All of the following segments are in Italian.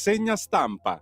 rassegna stampa.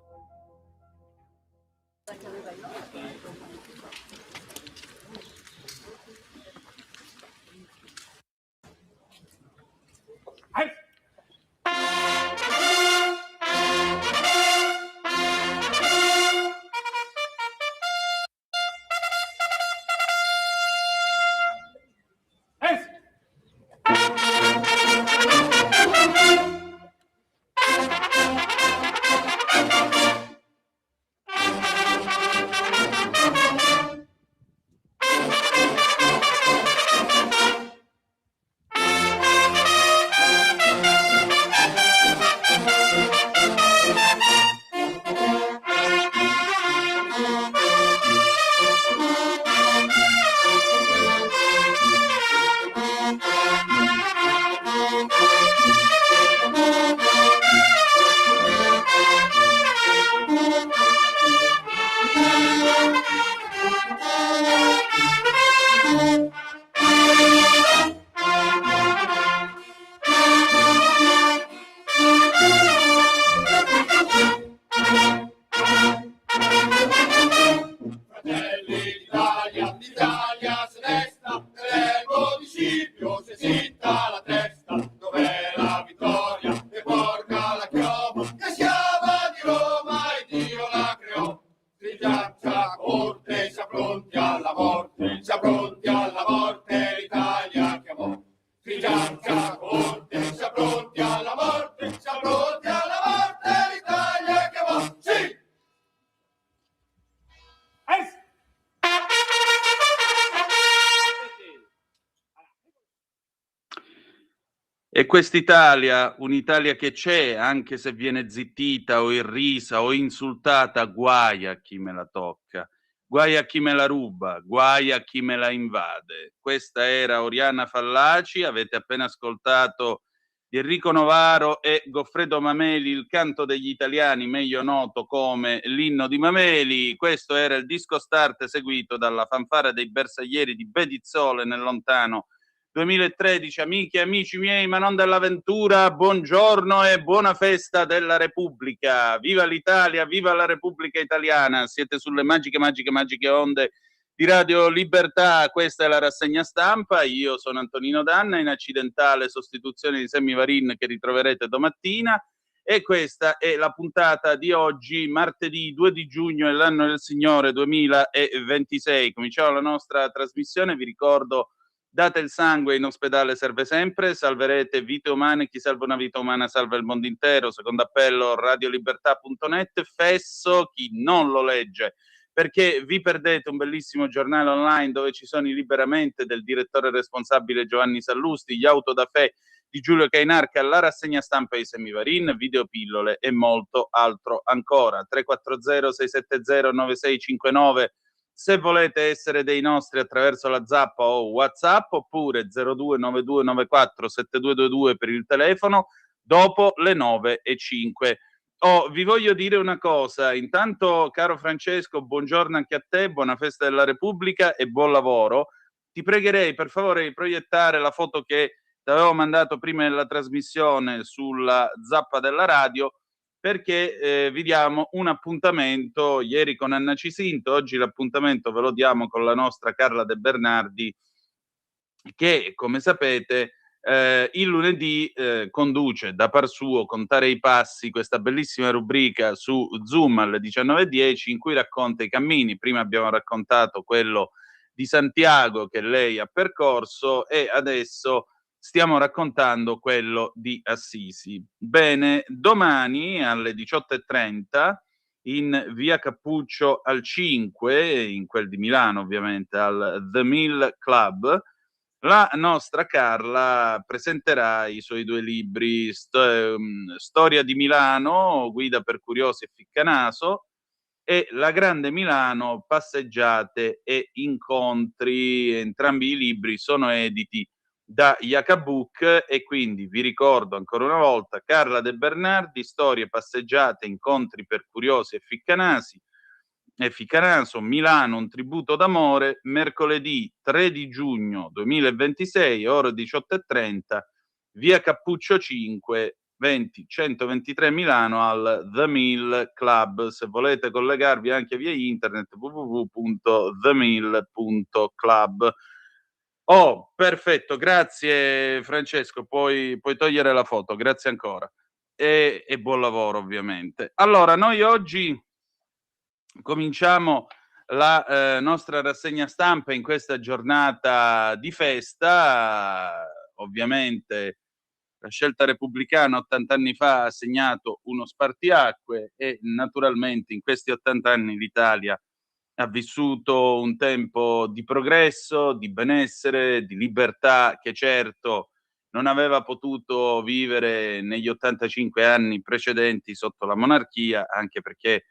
E quest'Italia, un'Italia che c'è, anche se viene zittita o irrisa o insultata, guai a chi me la tocca, guai a chi me la ruba, guai a chi me la invade. Questa era Oriana Fallaci, avete appena ascoltato di Enrico Novaro e Goffredo Mameli, il canto degli italiani, meglio noto come l'inno di Mameli. Questo era il disco start seguito dalla fanfara dei bersaglieri di Bedizzole nel lontano 2013. Amiche e amici miei, ma non dell'avventura, buongiorno e buona festa della Repubblica. Viva l'Italia, viva la Repubblica Italiana. Siete sulle magiche onde di Radio Libertà. Questa è la rassegna stampa. Io sono Antonino Danna, in accidentale sostituzione di Sammy Varin, che ritroverete domattina. E questa è la puntata di oggi, martedì 2 di giugno, è l'anno del Signore 2026. Cominciamo la nostra trasmissione. Vi ricordo: date il sangue, in ospedale serve sempre, salverete vite umane, chi salva una vita umana salva il mondo intero. Secondo appello radiolibertà.net, fesso chi non lo legge, perché vi perdete un bellissimo giornale online dove ci sono i Liberamente del direttore responsabile Giovanni Sallusti, gli Autodafè di Giulio Cainarca, la rassegna stampa di Semivarin, videopillole e molto altro ancora. 340 670 9659 se volete essere dei nostri attraverso la zappa o WhatsApp, oppure 0292947222 per il telefono dopo le 9:05. Vi voglio dire una cosa. Intanto, caro Francesco, buongiorno anche a te, buona festa della Repubblica e buon lavoro. Ti pregherei per favore di proiettare la foto che ti avevo mandato prima della trasmissione sulla zappa della radio, perché vi diamo un appuntamento ieri con Anna Cisinto, oggi l'appuntamento ve lo diamo con la nostra Carla De Bernardi, che come sapete il lunedì conduce da par suo Contare i passi, questa bellissima rubrica su Zoom alle 19:10, in cui racconta i cammini. Prima abbiamo raccontato quello di Santiago che lei ha percorso e adesso stiamo raccontando quello di Assisi. Bene, domani alle 18:30 in via Cappuccio al 5, in quel di Milano ovviamente, al The Mill Club, la nostra Carla presenterà i suoi 2 libri, Storia di Milano, guida per curiosi e ficcanaso, e La Grande Milano, passeggiate e incontri. Entrambi i libri sono editi da Iacabook e quindi vi ricordo ancora una volta: Carla De Bernardi, Storie, passeggiate, incontri per curiosi e ficcanaso, Milano, un tributo d'amore, mercoledì 3 di giugno 2026, ore 18:30, via Cappuccio 5, 20 123 Milano al The Mill Club. Se volete collegarvi anche via internet, www.themill.club. Oh, perfetto, grazie Francesco, puoi togliere la foto, grazie ancora. E buon lavoro ovviamente. Allora, noi oggi cominciamo la nostra rassegna stampa in questa giornata di festa. Ovviamente la scelta repubblicana 80 anni fa ha segnato uno spartiacque e naturalmente in questi 80 anni l'Italia ha vissuto un tempo di progresso, di benessere, di libertà che certo non aveva potuto vivere negli 85 anni precedenti sotto la monarchia, anche perché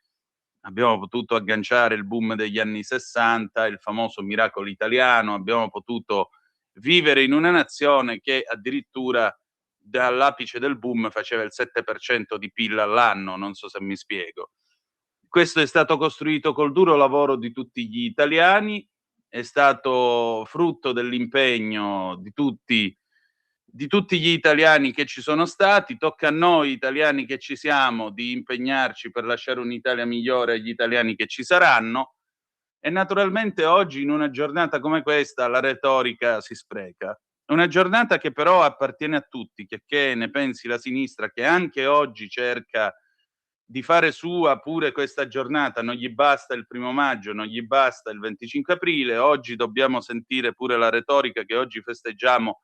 abbiamo potuto agganciare il boom degli anni '60, il famoso miracolo italiano, abbiamo potuto vivere in una nazione che addirittura dall'apice del boom faceva il 7% di PIL all'anno, non so se mi spiego. Questo è stato costruito col duro lavoro di tutti gli italiani, è stato frutto dell'impegno di tutti gli italiani che ci sono stati. Tocca a noi italiani che ci siamo di impegnarci per lasciare un'Italia migliore agli italiani che ci saranno e naturalmente oggi in una giornata come questa la retorica si spreca. Una giornata che però appartiene a tutti, checché ne pensi la sinistra che anche oggi cerca di fare sua pure questa giornata, non gli basta il 1° maggio, non gli basta il 25 aprile, oggi dobbiamo sentire pure la retorica che oggi festeggiamo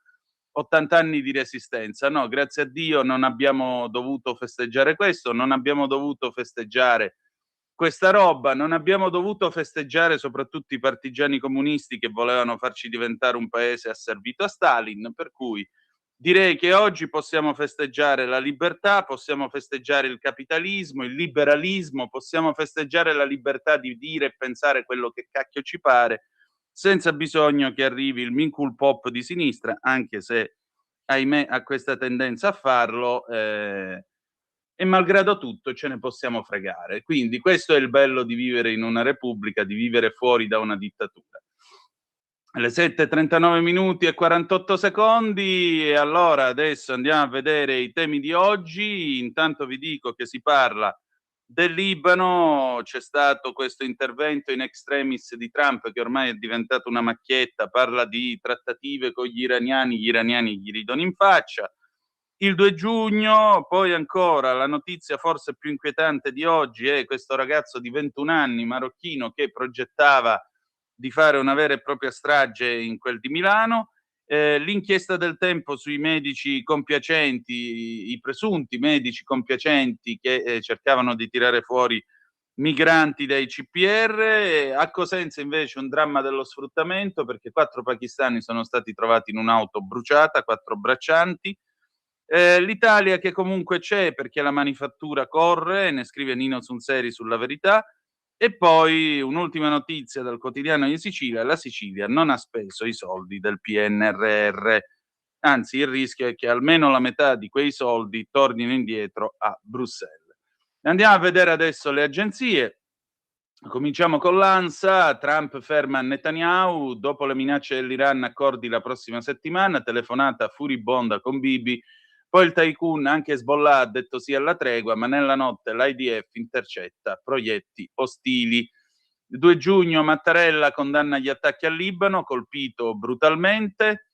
80 anni di resistenza. No, grazie a Dio non abbiamo dovuto festeggiare questo, non abbiamo dovuto festeggiare questa roba, non abbiamo dovuto festeggiare soprattutto i partigiani comunisti che volevano farci diventare un paese asservito a Stalin, per cui direi che oggi possiamo festeggiare la libertà, possiamo festeggiare il capitalismo, il liberalismo, possiamo festeggiare la libertà di dire e pensare quello che cacchio ci pare, senza bisogno che arrivi il Minkulpop di sinistra, anche se ahimè ha questa tendenza a farlo, e malgrado tutto ce ne possiamo fregare. Quindi questo è il bello di vivere in una repubblica, di vivere fuori da una dittatura. Le 7:39 minuti e 48 secondi e allora adesso andiamo a vedere i temi di oggi. Intanto vi dico che si parla del Libano, c'è stato questo intervento in extremis di Trump che ormai è diventato una macchietta, parla di trattative con gli iraniani gli ridono in faccia. Il 2 giugno, poi ancora la notizia forse più inquietante di oggi è questo ragazzo di 21 anni marocchino che progettava di fare una vera e propria strage in quel di Milano. L'inchiesta del Tempo sui medici compiacenti, i presunti medici compiacenti che cercavano di tirare fuori migranti dai CPR. A Cosenza invece un dramma dello sfruttamento perché 4 pakistani sono stati trovati in un'auto bruciata, 4 braccianti. L'Italia che comunque c'è perché la manifattura corre, ne scrive Nino Sunseri sulla Verità. E poi un'ultima notizia dal quotidiano di Sicilia: la Sicilia non ha speso i soldi del PNRR, anzi il rischio è che almeno la metà di quei soldi tornino indietro a Bruxelles. Andiamo a vedere adesso le agenzie. Cominciamo con l'ANSA, Trump ferma Netanyahu, dopo le minacce dell'Iran accordi la prossima settimana, telefonata furibonda con Bibi, poi il tycoon anche Hezbollah ha detto sì alla tregua, ma nella notte l'IDF intercetta proietti ostili. Il 2 giugno Mattarella condanna gli attacchi al Libano, colpito brutalmente.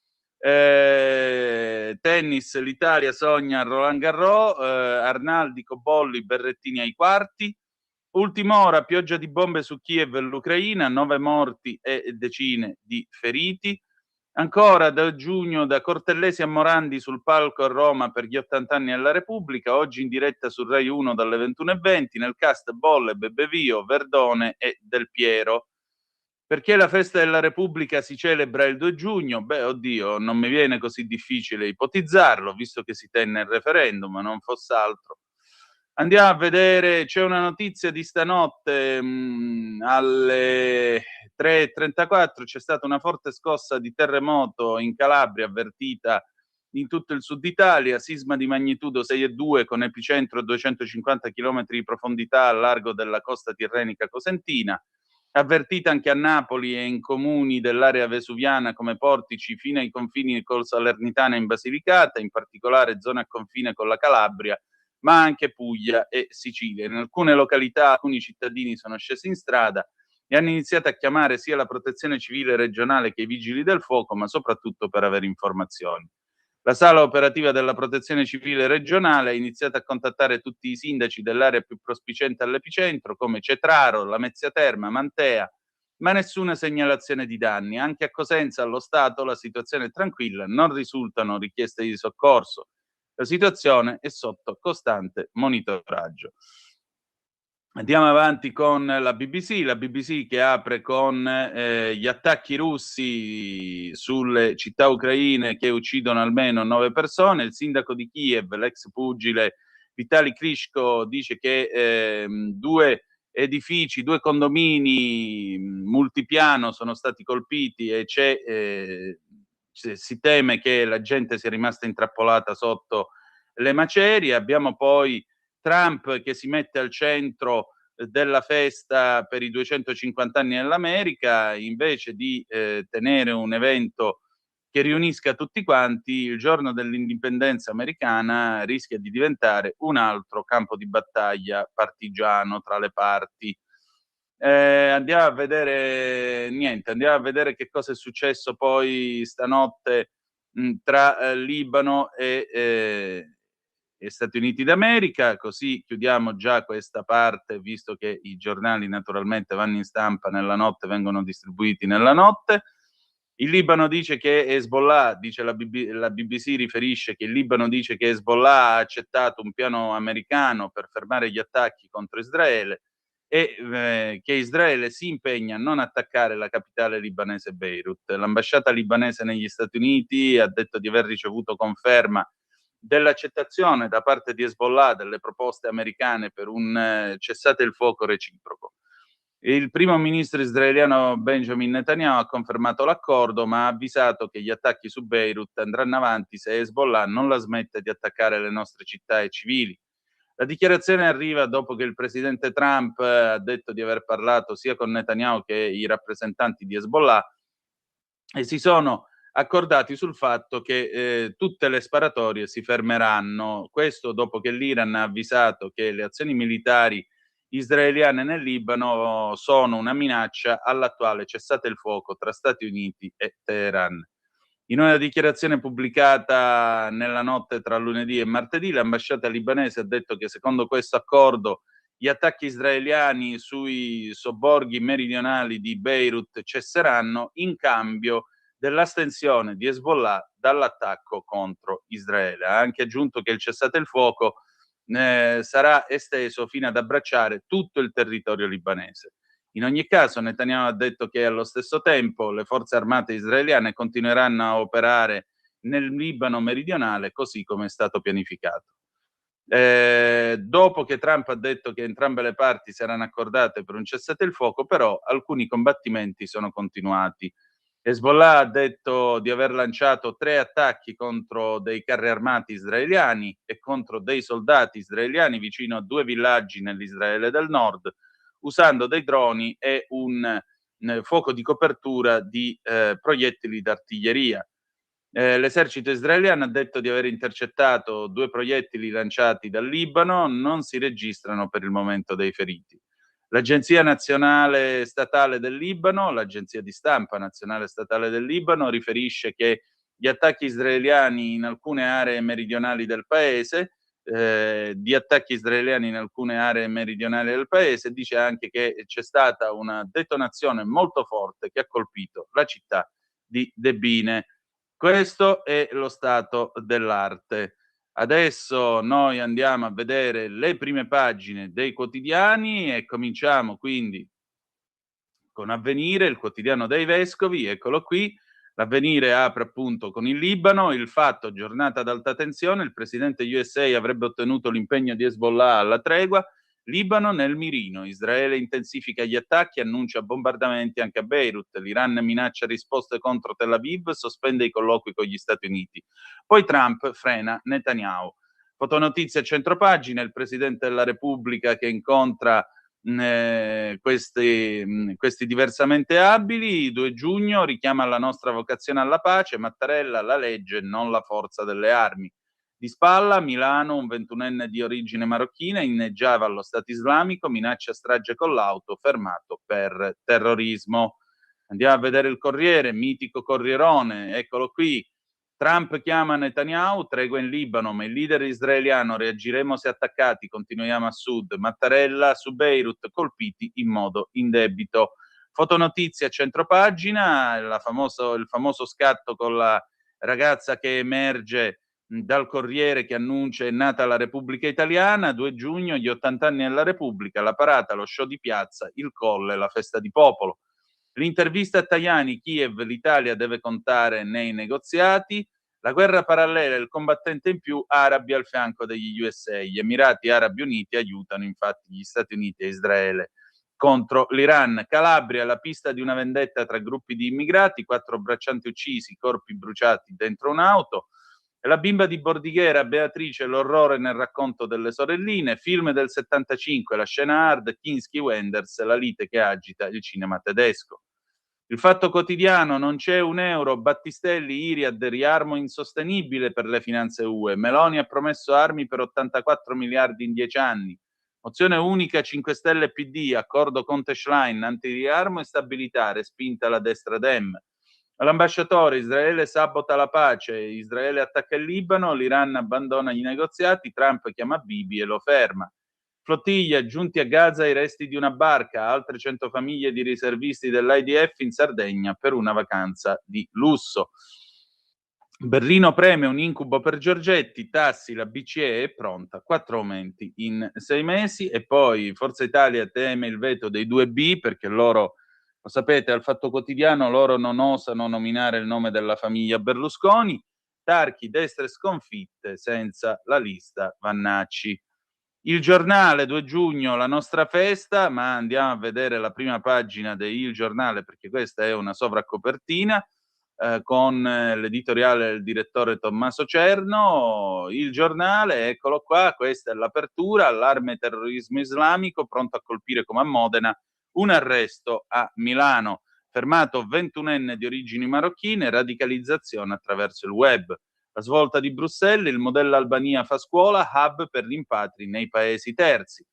Tennis, l'Italia sogna Roland Garros, Arnaldi, Cobolli, Berrettini ai quarti. Ultima ora, pioggia di bombe su Kiev e l'Ucraina, 9 morti e decine di feriti. Ancora da giugno da Cortellesi a Morandi sul palco a Roma per gli 80 anni della Repubblica, oggi in diretta su Rai 1 dalle 21:20, nel cast Bolle, Bebbevio, Verdone e Del Piero. Perché la festa della Repubblica si celebra il 2 giugno? Beh, oddio, non mi viene così difficile ipotizzarlo, visto che si tenne il referendum, ma non fosse altro. Andiamo a vedere, c'è una notizia di stanotte alle 3:34, c'è stata una forte scossa di terremoto in Calabria avvertita in tutto il sud Italia, sisma di magnitudo 6,2 con epicentro a 250 km di profondità a largo della costa tirrenica cosentina. avvertita anche a Napoli e in comuni dell'area vesuviana come Portici fino ai confini col Salernitana e in Basilicata, in particolare zone a confine con la Calabria, ma anche Puglia e Sicilia. In alcune località alcuni cittadini sono scesi in strada e hanno iniziato a chiamare sia la protezione civile regionale che i vigili del fuoco, ma soprattutto per avere informazioni. La sala operativa della protezione civile regionale ha iniziato a contattare tutti i sindaci dell'area più prospiciente all'epicentro, come Cetraro, Lamezia Terme, Mantea, ma nessuna segnalazione di danni. Anche a Cosenza, allo Stato, la situazione è tranquilla, non risultano richieste di soccorso. La situazione è sotto costante monitoraggio. Andiamo avanti con la BBC che apre con gli attacchi russi sulle città ucraine che uccidono almeno 9 persone. Il sindaco di Kiev, l'ex pugile Vitali Klitschko, dice che 2 edifici, 2 condomini multipiano sono stati colpiti e si teme che la gente sia rimasta intrappolata sotto le macerie. Abbiamo poi Trump che si mette al centro della festa per i 250 anni dell'America, invece di tenere un evento che riunisca tutti quanti, il giorno dell'indipendenza americana rischia di diventare un altro campo di battaglia partigiano tra le parti. Andiamo a vedere che cosa è successo poi stanotte tra Libano e Stati Uniti d'America, così chiudiamo già questa parte, visto che i giornali naturalmente vanno in stampa nella notte, vengono distribuiti nella notte. Il Libano dice che Hezbollah, dice la BBC riferisce che il Libano dice che Hezbollah ha accettato un piano americano per fermare gli attacchi contro Israele e che Israele si impegna a non attaccare la capitale libanese Beirut. L'ambasciata libanese negli Stati Uniti ha detto di aver ricevuto conferma dell'accettazione da parte di Hezbollah delle proposte americane per un cessate il fuoco reciproco. Il primo ministro israeliano Benjamin Netanyahu ha confermato l'accordo, ma ha avvisato che gli attacchi su Beirut andranno avanti se Hezbollah non la smette di attaccare le nostre città e civili. La dichiarazione arriva dopo che il presidente Trump ha detto di aver parlato sia con Netanyahu che i rappresentanti di Hezbollah e si sono accordati sul fatto che tutte le sparatorie si fermeranno. Questo dopo che l'Iran ha avvisato che le azioni militari israeliane nel Libano sono una minaccia all'attuale cessate il fuoco tra Stati Uniti e Teheran. In una dichiarazione pubblicata nella notte tra lunedì e martedì, l'ambasciata libanese ha detto che secondo questo accordo gli attacchi israeliani sui sobborghi meridionali di Beirut cesseranno in cambio dell'astensione di Hezbollah dall'attacco contro Israele. Ha anche aggiunto che il cessate il fuoco sarà esteso fino ad abbracciare tutto il territorio libanese. In ogni caso, Netanyahu ha detto che allo stesso tempo le forze armate israeliane continueranno a operare nel Libano meridionale così come è stato pianificato. Dopo che Trump ha detto che entrambe le parti saranno accordate per un cessate il fuoco, però alcuni combattimenti sono continuati. Hezbollah ha detto di aver lanciato 3 attacchi contro dei carri armati israeliani e contro dei soldati israeliani vicino a 2 villaggi nell'Israele del Nord, usando dei droni e un fuoco di copertura di proiettili d'artiglieria. L'esercito israeliano ha detto di aver intercettato 2 proiettili lanciati dal Libano, non si registrano per il momento dei feriti. L'Agenzia Nazionale Statale del Libano, l'agenzia di stampa nazionale statale del Libano, riferisce che gli attacchi israeliani in alcune aree meridionali del paese, dice anche che c'è stata una detonazione molto forte che ha colpito la città di Debine. Questo è lo stato dell'arte. Adesso noi andiamo a vedere le prime pagine dei quotidiani e cominciamo quindi con Avvenire, il quotidiano dei vescovi, eccolo qui. L'Avvenire apre appunto con il Libano, il Fatto, giornata ad alta tensione, il presidente USA avrebbe ottenuto l'impegno di Hezbollah alla tregua, Libano nel mirino, Israele intensifica gli attacchi, annuncia bombardamenti anche a Beirut, l'Iran minaccia risposte contro Tel Aviv, sospende i colloqui con gli Stati Uniti. Poi Trump frena Netanyahu. Fotonotizia a centropagina, il Presidente della Repubblica che incontra questi diversamente abili. 2 giugno richiama la nostra vocazione alla pace, Mattarella, la legge, non la forza delle armi. Di Spalla, Milano, un 21enne di origine marocchina inneggiava allo Stato islamico, minaccia strage con l'auto, fermato per terrorismo. Andiamo a vedere il Corriere, mitico Corrierone, eccolo qui. Trump chiama Netanyahu, tregua in Libano, ma il leader israeliano reagiremo se attaccati, continuiamo a sud. Mattarella su Beirut, colpiti in modo indebito. Fotonotizia, centropagina, il famoso scatto con la ragazza che emerge dal Corriere che annuncia è nata la Repubblica Italiana. 2 giugno, gli 80 anni della Repubblica, la parata, lo show di piazza, il Colle, la festa di popolo. L'intervista a Tajani, Kiev, l'Italia deve contare nei negoziati. La guerra parallela, il combattente in più, arabi al fianco degli USA. Gli Emirati Arabi Uniti aiutano infatti gli Stati Uniti e Israele contro l'Iran. Calabria, la pista di una vendetta tra gruppi di immigrati, 4 braccianti uccisi, corpi bruciati dentro un'auto. La bimba di Bordighera, Beatrice, l'orrore nel racconto delle sorelline. Film del 75, la scena hard, Kinski Wenders, la lite che agita il cinema tedesco. Il Fatto Quotidiano, non c'è un euro, Battistelli, Iriad, riarmo insostenibile per le finanze UE, Meloni ha promesso armi per 84 miliardi in 10 anni, mozione unica 5 Stelle e PD, accordo Conte-Schlein, anti-riarmo e stabilità, respinta la destra Dem. All'ambasciatore, Israele sabota la pace, Israele attacca il Libano, l'Iran abbandona i negoziati, Trump chiama Bibi e lo ferma. Flottiglia, giunti a Gaza i resti di una barca, altre 100 famiglie di riservisti dell'IDF in Sardegna per una vacanza di lusso. Berlino preme un incubo per Giorgetti, tassi, la BCE è pronta, 4 aumenti in 6 mesi. E poi Forza Italia teme il veto dei 2B perché loro, lo sapete, al Fatto Quotidiano loro non osano nominare il nome della famiglia Berlusconi. Tarchi, destre sconfitte senza la lista Vannacci. Il Giornale, 2 giugno, la nostra festa, ma andiamo a vedere la prima pagina di Il Giornale perché questa è una sovracopertina con l'editoriale del direttore Tommaso Cerno. Il Giornale, eccolo qua, questa è l'apertura, allarme terrorismo islamico, pronto a colpire come a Modena, un arresto a Milano, fermato 21enne di origini marocchine, radicalizzazione attraverso il web. La svolta di Bruxelles, il modello Albania fa scuola, hub per rimpatri nei paesi terzi.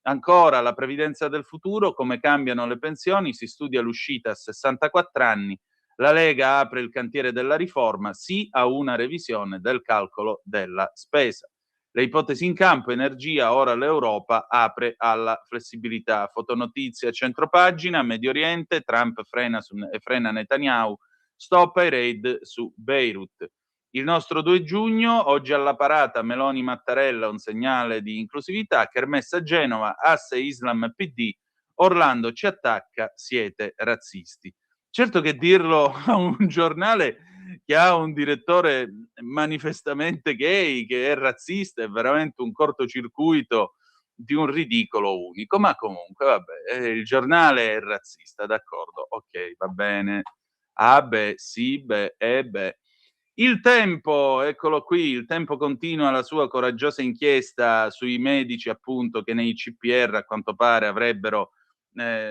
Ancora la previdenza del futuro, come cambiano le pensioni, si studia l'uscita a 64 anni, la Lega apre il cantiere della riforma, sì a una revisione del calcolo della spesa. Le ipotesi in campo, energia, ora l'Europa apre alla flessibilità. Fotonotizia, centropagina, Medio Oriente, Trump frena Netanyahu, stop ai raid su Beirut. Il nostro 2 giugno, oggi alla parata Meloni Mattarella, un segnale di inclusività, Kermesse a Genova, asse Islam PD, Orlando ci attacca, siete razzisti. Certo che dirlo a un giornale che ha un direttore manifestamente gay, che è razzista, è veramente un cortocircuito di un ridicolo unico, ma comunque vabbè, il giornale è razzista, d'accordo, ok, va bene. Ah beh, sì, beh, beh. Il Tempo, eccolo qui, il Tempo continua la sua coraggiosa inchiesta sui medici appunto che nei CPR a quanto pare avrebbero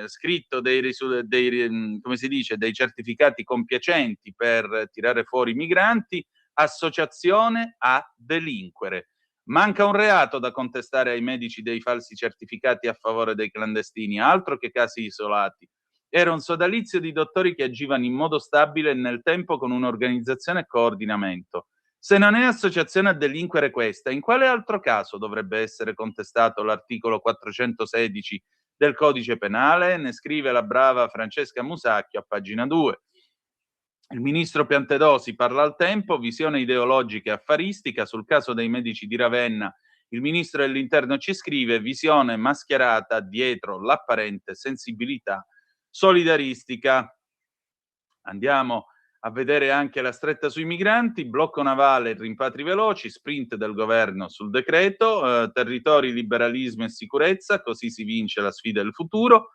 scritto come si dice, dei certificati compiacenti per tirare fuori i migranti, associazione a delinquere. Manca un reato da contestare ai medici dei falsi certificati a favore dei clandestini, altro che casi isolati. Era un sodalizio di dottori che agivano in modo stabile nel tempo con un'organizzazione e coordinamento. Se non è associazione a delinquere questa, in quale altro caso dovrebbe essere contestato l'articolo 416 del codice penale? Ne scrive la brava Francesca Musacchio a pagina 2. Il ministro Piantedosi parla al Tempo, visione ideologica e affaristica. Sul caso dei medici di Ravenna il ministro dell'Interno ci scrive visione mascherata dietro l'apparente sensibilità solidaristica. Andiamo a vedere anche la stretta sui migranti, blocco navale e rimpatri veloci, sprint del governo sul decreto, territori, liberalismo e sicurezza, così si vince la sfida del futuro.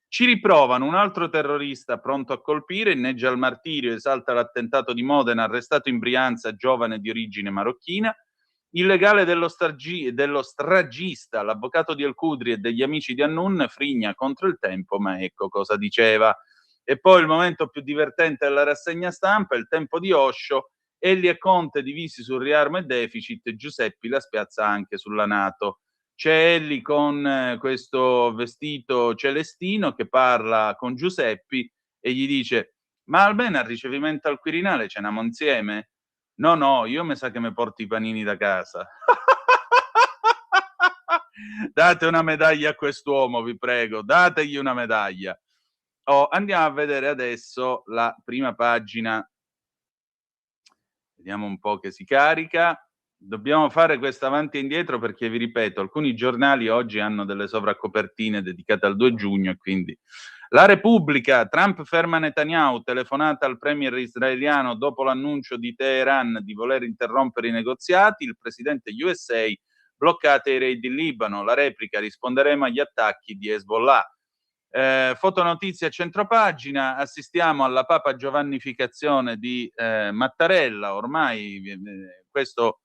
Ci riprovano un altro terrorista pronto a colpire, inneggia al martirio, esalta l'attentato di Modena, arrestato in Brianza, giovane di origine marocchina. Il legale dello stragista, l'avvocato di El Khudri e degli amici di Annun frigna contro il tempo, ma ecco cosa diceva. E poi il momento più divertente della rassegna stampa, il tempo di Osho, Elli e Conte divisi sul riarmo e deficit, Giuseppi la spiazza anche sulla Nato. C'è Elli con questo vestito celestino che parla con Giuseppi e gli dice: ma almeno al ricevimento al Quirinale ceniamo insieme? No, no, io mi sa che mi porti i panini da casa. Date una medaglia a quest'uomo, vi prego, dategli una medaglia. Oh, andiamo a vedere adesso la prima pagina. Vediamo un po' che si carica. Dobbiamo fare questo avanti e indietro perché, vi ripeto, alcuni giornali oggi hanno delle sovracopertine dedicate al 2 giugno e quindi la Repubblica, Trump ferma Netanyahu, telefonata al premier israeliano dopo l'annuncio di Teheran di voler interrompere i negoziati, il presidente USA, bloccate i raid in Libano, la replica, risponderemo agli attacchi di Hezbollah. Fotonotizia centropagina, assistiamo alla papa giovannificazione di Mattarella, ormai questo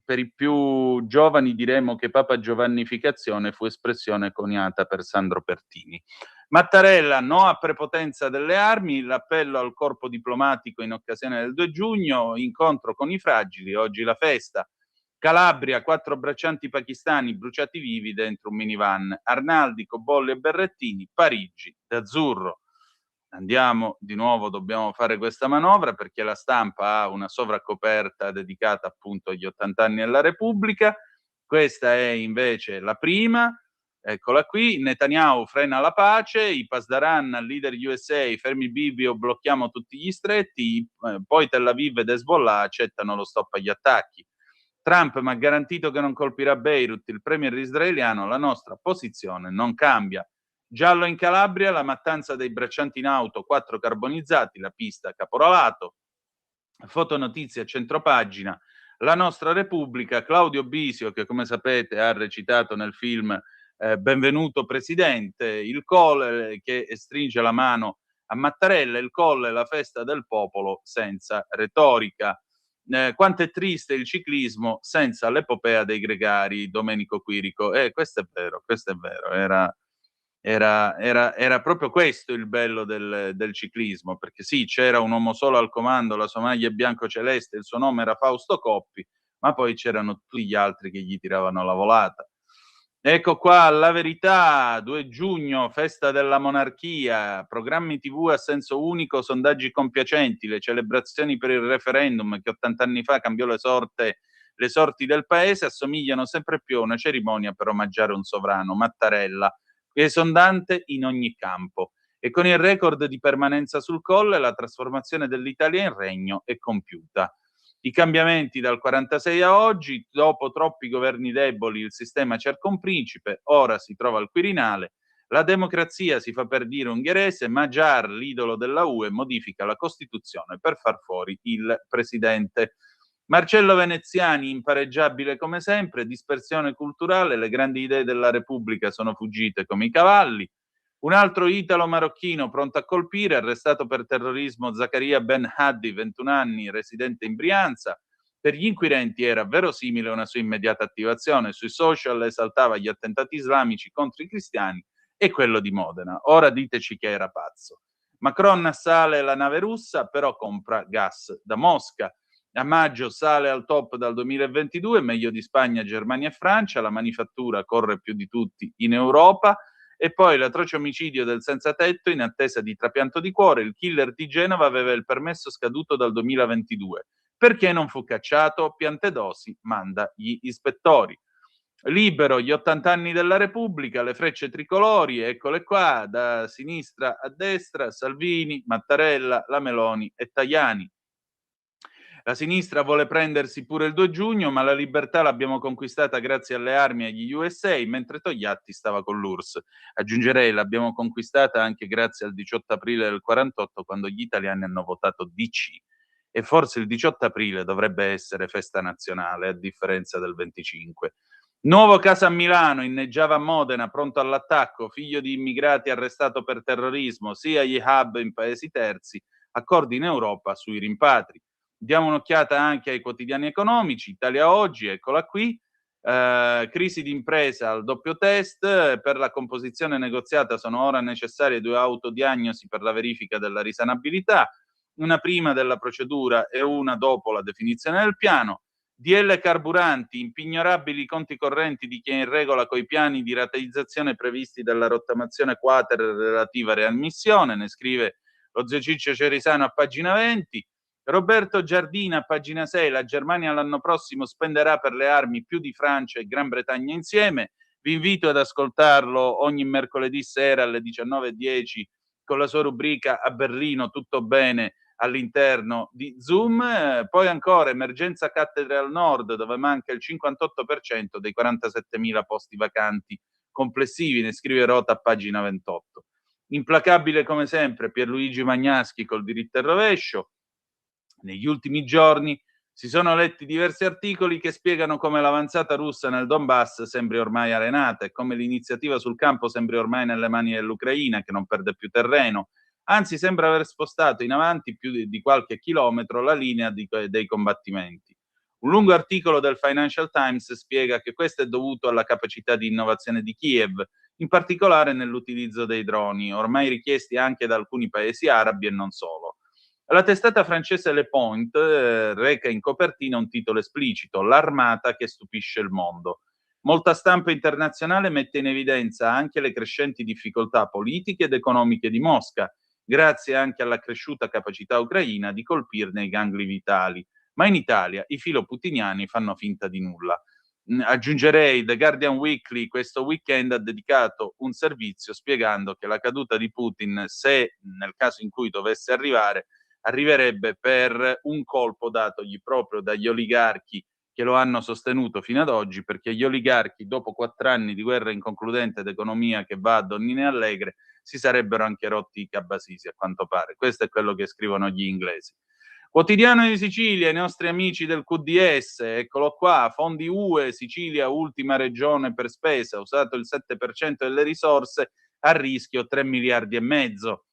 per i più giovani diremo che papa giovannificazione fu espressione coniata per Sandro Pertini. Mattarella, no a prepotenza delle armi, l'appello al corpo diplomatico in occasione del 2 giugno, incontro con i fragili, oggi la festa. Calabria, 4 braccianti pakistani bruciati vivi dentro un minivan. Arnaldi, Cobolli e Berrettini. Parigi, d'azzurro. Andiamo di nuovo, dobbiamo fare questa manovra perché la stampa ha una sovraccoperta dedicata appunto agli 80 anni della Repubblica. Questa è invece la prima. Eccola qui, Netanyahu frena la pace, i Pasdaran, leader USA, fermi Bibi o blocchiamo tutti gli stretti, poi Tel Aviv ed Hezbollah accettano lo stop agli attacchi. Trump mi ha garantito che non colpirà Beirut, il premier israeliano, la nostra posizione non cambia. Giallo in Calabria, la mattanza dei braccianti in auto, 4 carbonizzati, la pista caporalato. Fotonotizia centropagina, la nostra Repubblica, Claudio Bisio che come sapete ha recitato nel film Benvenuto Presidente, il Colle che stringe la mano a Mattarella, il Colle, la festa del popolo senza retorica. Quanto è triste il ciclismo senza l'epopea dei gregari, Domenico Quirico. Questo è vero, era proprio questo il bello del ciclismo, perché sì, c'era un uomo solo al comando, la sua maglia bianco-celeste, il suo nome era Fausto Coppi, ma poi c'erano tutti gli altri che gli tiravano la volata. Ecco qua, La Verità, 2 giugno, festa della monarchia, programmi TV a senso unico, sondaggi compiacenti, le celebrazioni per il referendum che 80 anni fa cambiò le sorti del paese, assomigliano sempre più a una cerimonia per omaggiare un sovrano, Mattarella, esondante in ogni campo. E con il record di permanenza sul Colle, la trasformazione dell'Italia in regno è compiuta. I cambiamenti dal 46 a oggi, dopo troppi governi deboli, il sistema cerca un principe, ora si trova al Quirinale, la democrazia si fa per dire ungherese, Magyar, l'idolo della UE, modifica la Costituzione per far fuori il presidente. Marcello Veneziani, impareggiabile come sempre, dispersione culturale, le grandi idee della Repubblica sono fuggite come i cavalli. Un altro italo-marocchino pronto a colpire, arrestato per terrorismo Zaccaria Ben Haddi, 21 anni, residente in Brianza. Per gli inquirenti era verosimile una sua immediata attivazione. Sui social esaltava gli attentati islamici contro i cristiani e quello di Modena. Ora diteci che era pazzo. Macron assale la nave russa, però compra gas da Mosca. A maggio sale al top dal 2022, meglio di Spagna, Germania e Francia. La manifattura corre più di tutti in Europa. E poi l'atroce omicidio del senza tetto in attesa di trapianto di cuore. Il killer di Genova aveva il permesso scaduto dal 2022. Perché non fu cacciato? Piantedosi manda gli ispettori. Libero, gli 80 anni della Repubblica, le frecce tricolori, eccole qua, da sinistra a destra, Salvini, Mattarella, la Meloni e Tajani. La sinistra vuole prendersi pure il 2 giugno, ma la libertà l'abbiamo conquistata grazie alle armi e agli USA, mentre Togliatti stava con l'URSS. Aggiungerei, l'abbiamo conquistata anche grazie al 18 aprile del 48, quando gli italiani hanno votato DC. E forse il 18 aprile dovrebbe essere festa nazionale, a differenza del 25. Nuovo caso a Milano, inneggiava a Modena, pronto all'attacco, figlio di immigrati arrestato per terrorismo, sia gli hub in paesi terzi, accordi in Europa sui rimpatri. Diamo un'occhiata anche ai quotidiani economici. Italia Oggi, eccola qui. Crisi d'impresa al doppio test. Per la composizione negoziata sono ora necessarie 2 autodiagnosi per la verifica della risanabilità, una prima della procedura e una dopo la definizione del piano. DL carburanti, impignorabili i conti correnti di chi è in regola coi piani di rateizzazione previsti dalla rottamazione quater relativa riammissione, ne scrive lo zio Ciccio Cerisano a pagina 20. Roberto Giardina, pagina 6, la Germania l'anno prossimo spenderà per le armi più di Francia e Gran Bretagna insieme. Vi invito ad ascoltarlo ogni mercoledì sera alle 19:10 con la sua rubrica A Berlino tutto bene all'interno di Zoom. Poi ancora emergenza cattedre al nord, dove manca il 58% dei 47.000 posti vacanti complessivi, ne scrive Rota a pagina 28. Implacabile come sempre Pierluigi Magnaschi col diritto al rovescio. Negli ultimi giorni si sono letti diversi articoli che spiegano come l'avanzata russa nel Donbass sembri ormai arenata e come l'iniziativa sul campo sembri ormai nelle mani dell'Ucraina, che non perde più terreno. Anzi, sembra aver spostato in avanti più di qualche chilometro la linea dei combattimenti. Un lungo articolo del Financial Times spiega che questo è dovuto alla capacità di innovazione di Kiev, in particolare nell'utilizzo dei droni, ormai richiesti anche da alcuni paesi arabi e non solo. La testata francese Le Point reca in copertina un titolo esplicito: L'armata che stupisce il mondo. Molta stampa internazionale mette in evidenza anche le crescenti difficoltà politiche ed economiche di Mosca, grazie anche alla cresciuta capacità ucraina di colpirne i gangli vitali. Ma in Italia i filoputiniani fanno finta di nulla. Aggiungerei, The Guardian Weekly questo weekend ha dedicato un servizio spiegando che la caduta di Putin, se nel caso in cui dovesse arrivare, arriverebbe per un colpo datogli proprio dagli oligarchi che lo hanno sostenuto fino ad oggi, perché gli oligarchi, dopo 4 anni di guerra inconcludente ed economia che va a donnine allegre, si sarebbero anche rotti i cabasisi, a quanto pare. Questo è quello che scrivono gli inglesi. Quotidiano di Sicilia, i nostri amici del QDS, eccolo qua, fondi UE, Sicilia ultima regione per spesa, usato il 7% delle risorse, a rischio 3 miliardi e mezzo.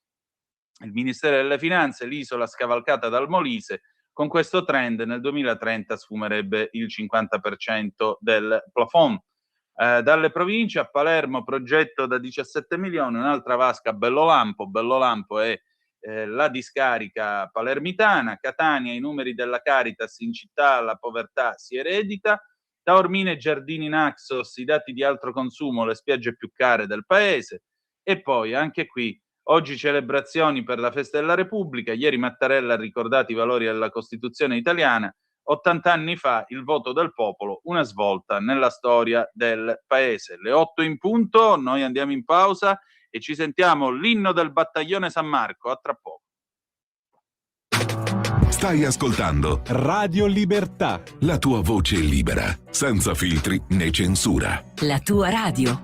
Il Ministero delle Finanze, l'isola scavalcata dal Molise, con questo trend nel 2030 sfumerebbe il 50% del plafond. Dalle province a Palermo progetto da 17 milioni, un'altra vasca a Bellolampo. Bellolampo è la discarica palermitana. Catania, i numeri della Caritas in città, la povertà si eredita. Taormina e Giardini Naxos, i dati di altro consumo, le spiagge più care del paese. E poi anche qui oggi celebrazioni per la festa della Repubblica. Ieri Mattarella ha ricordato i valori della Costituzione italiana. 80 anni fa il voto del popolo, una svolta nella storia del paese. Le 8 in punto, noi andiamo in pausa e ci sentiamo l'inno del battaglione San Marco. A tra poco. Stai ascoltando Radio Libertà, la tua voce libera, senza filtri né censura. La tua radio.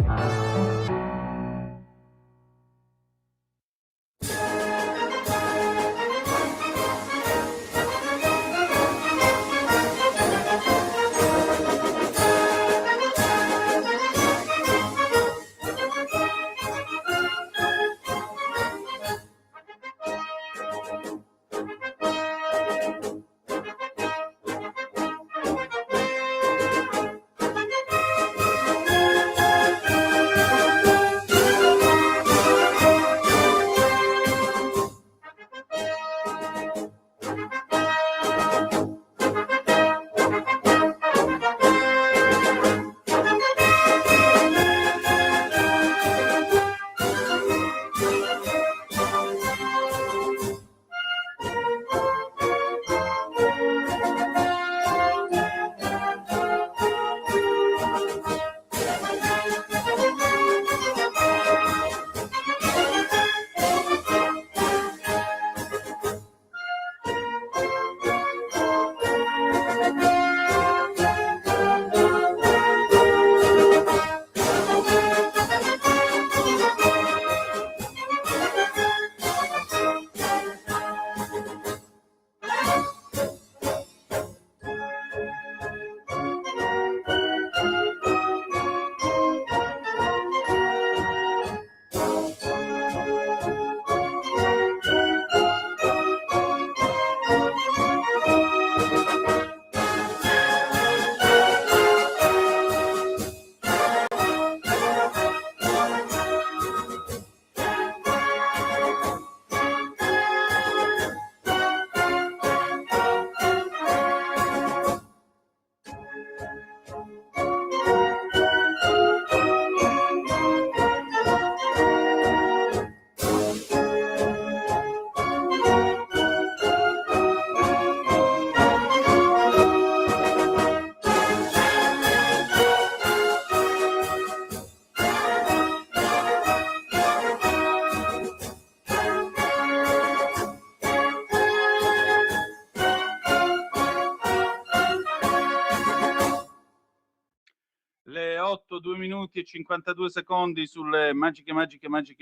minuti e 52 secondi sulle magiche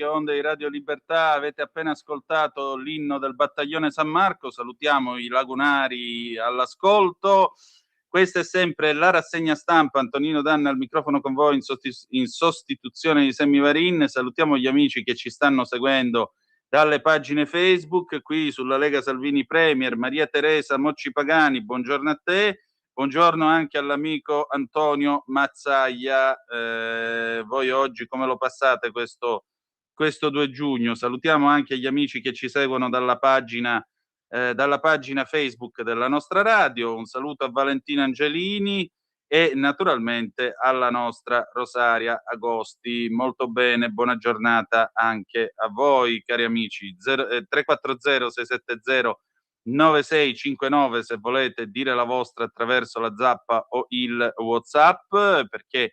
onde di Radio Libertà. Avete appena ascoltato l'inno del Battaglione San Marco. Salutiamo i lagunari all'ascolto. Questa è sempre la rassegna stampa. Antonino Danna al microfono con voi in sostituzione di Sammy Varin. Salutiamo gli amici che ci stanno seguendo dalle pagine Facebook, qui sulla Lega Salvini Premier. Maria Teresa Mocci Pagani, buongiorno a te. Buongiorno anche all'amico Antonio Mazzaglia. Voi oggi come lo passate questo 2 giugno? Salutiamo anche gli amici che ci seguono dalla pagina Facebook della nostra radio. Un saluto a Valentina Angelini e naturalmente alla nostra Rosaria Agosti. Molto bene, buona giornata anche a voi, cari amici. 340 670 9659 se volete dire la vostra attraverso la zappa o il WhatsApp, perché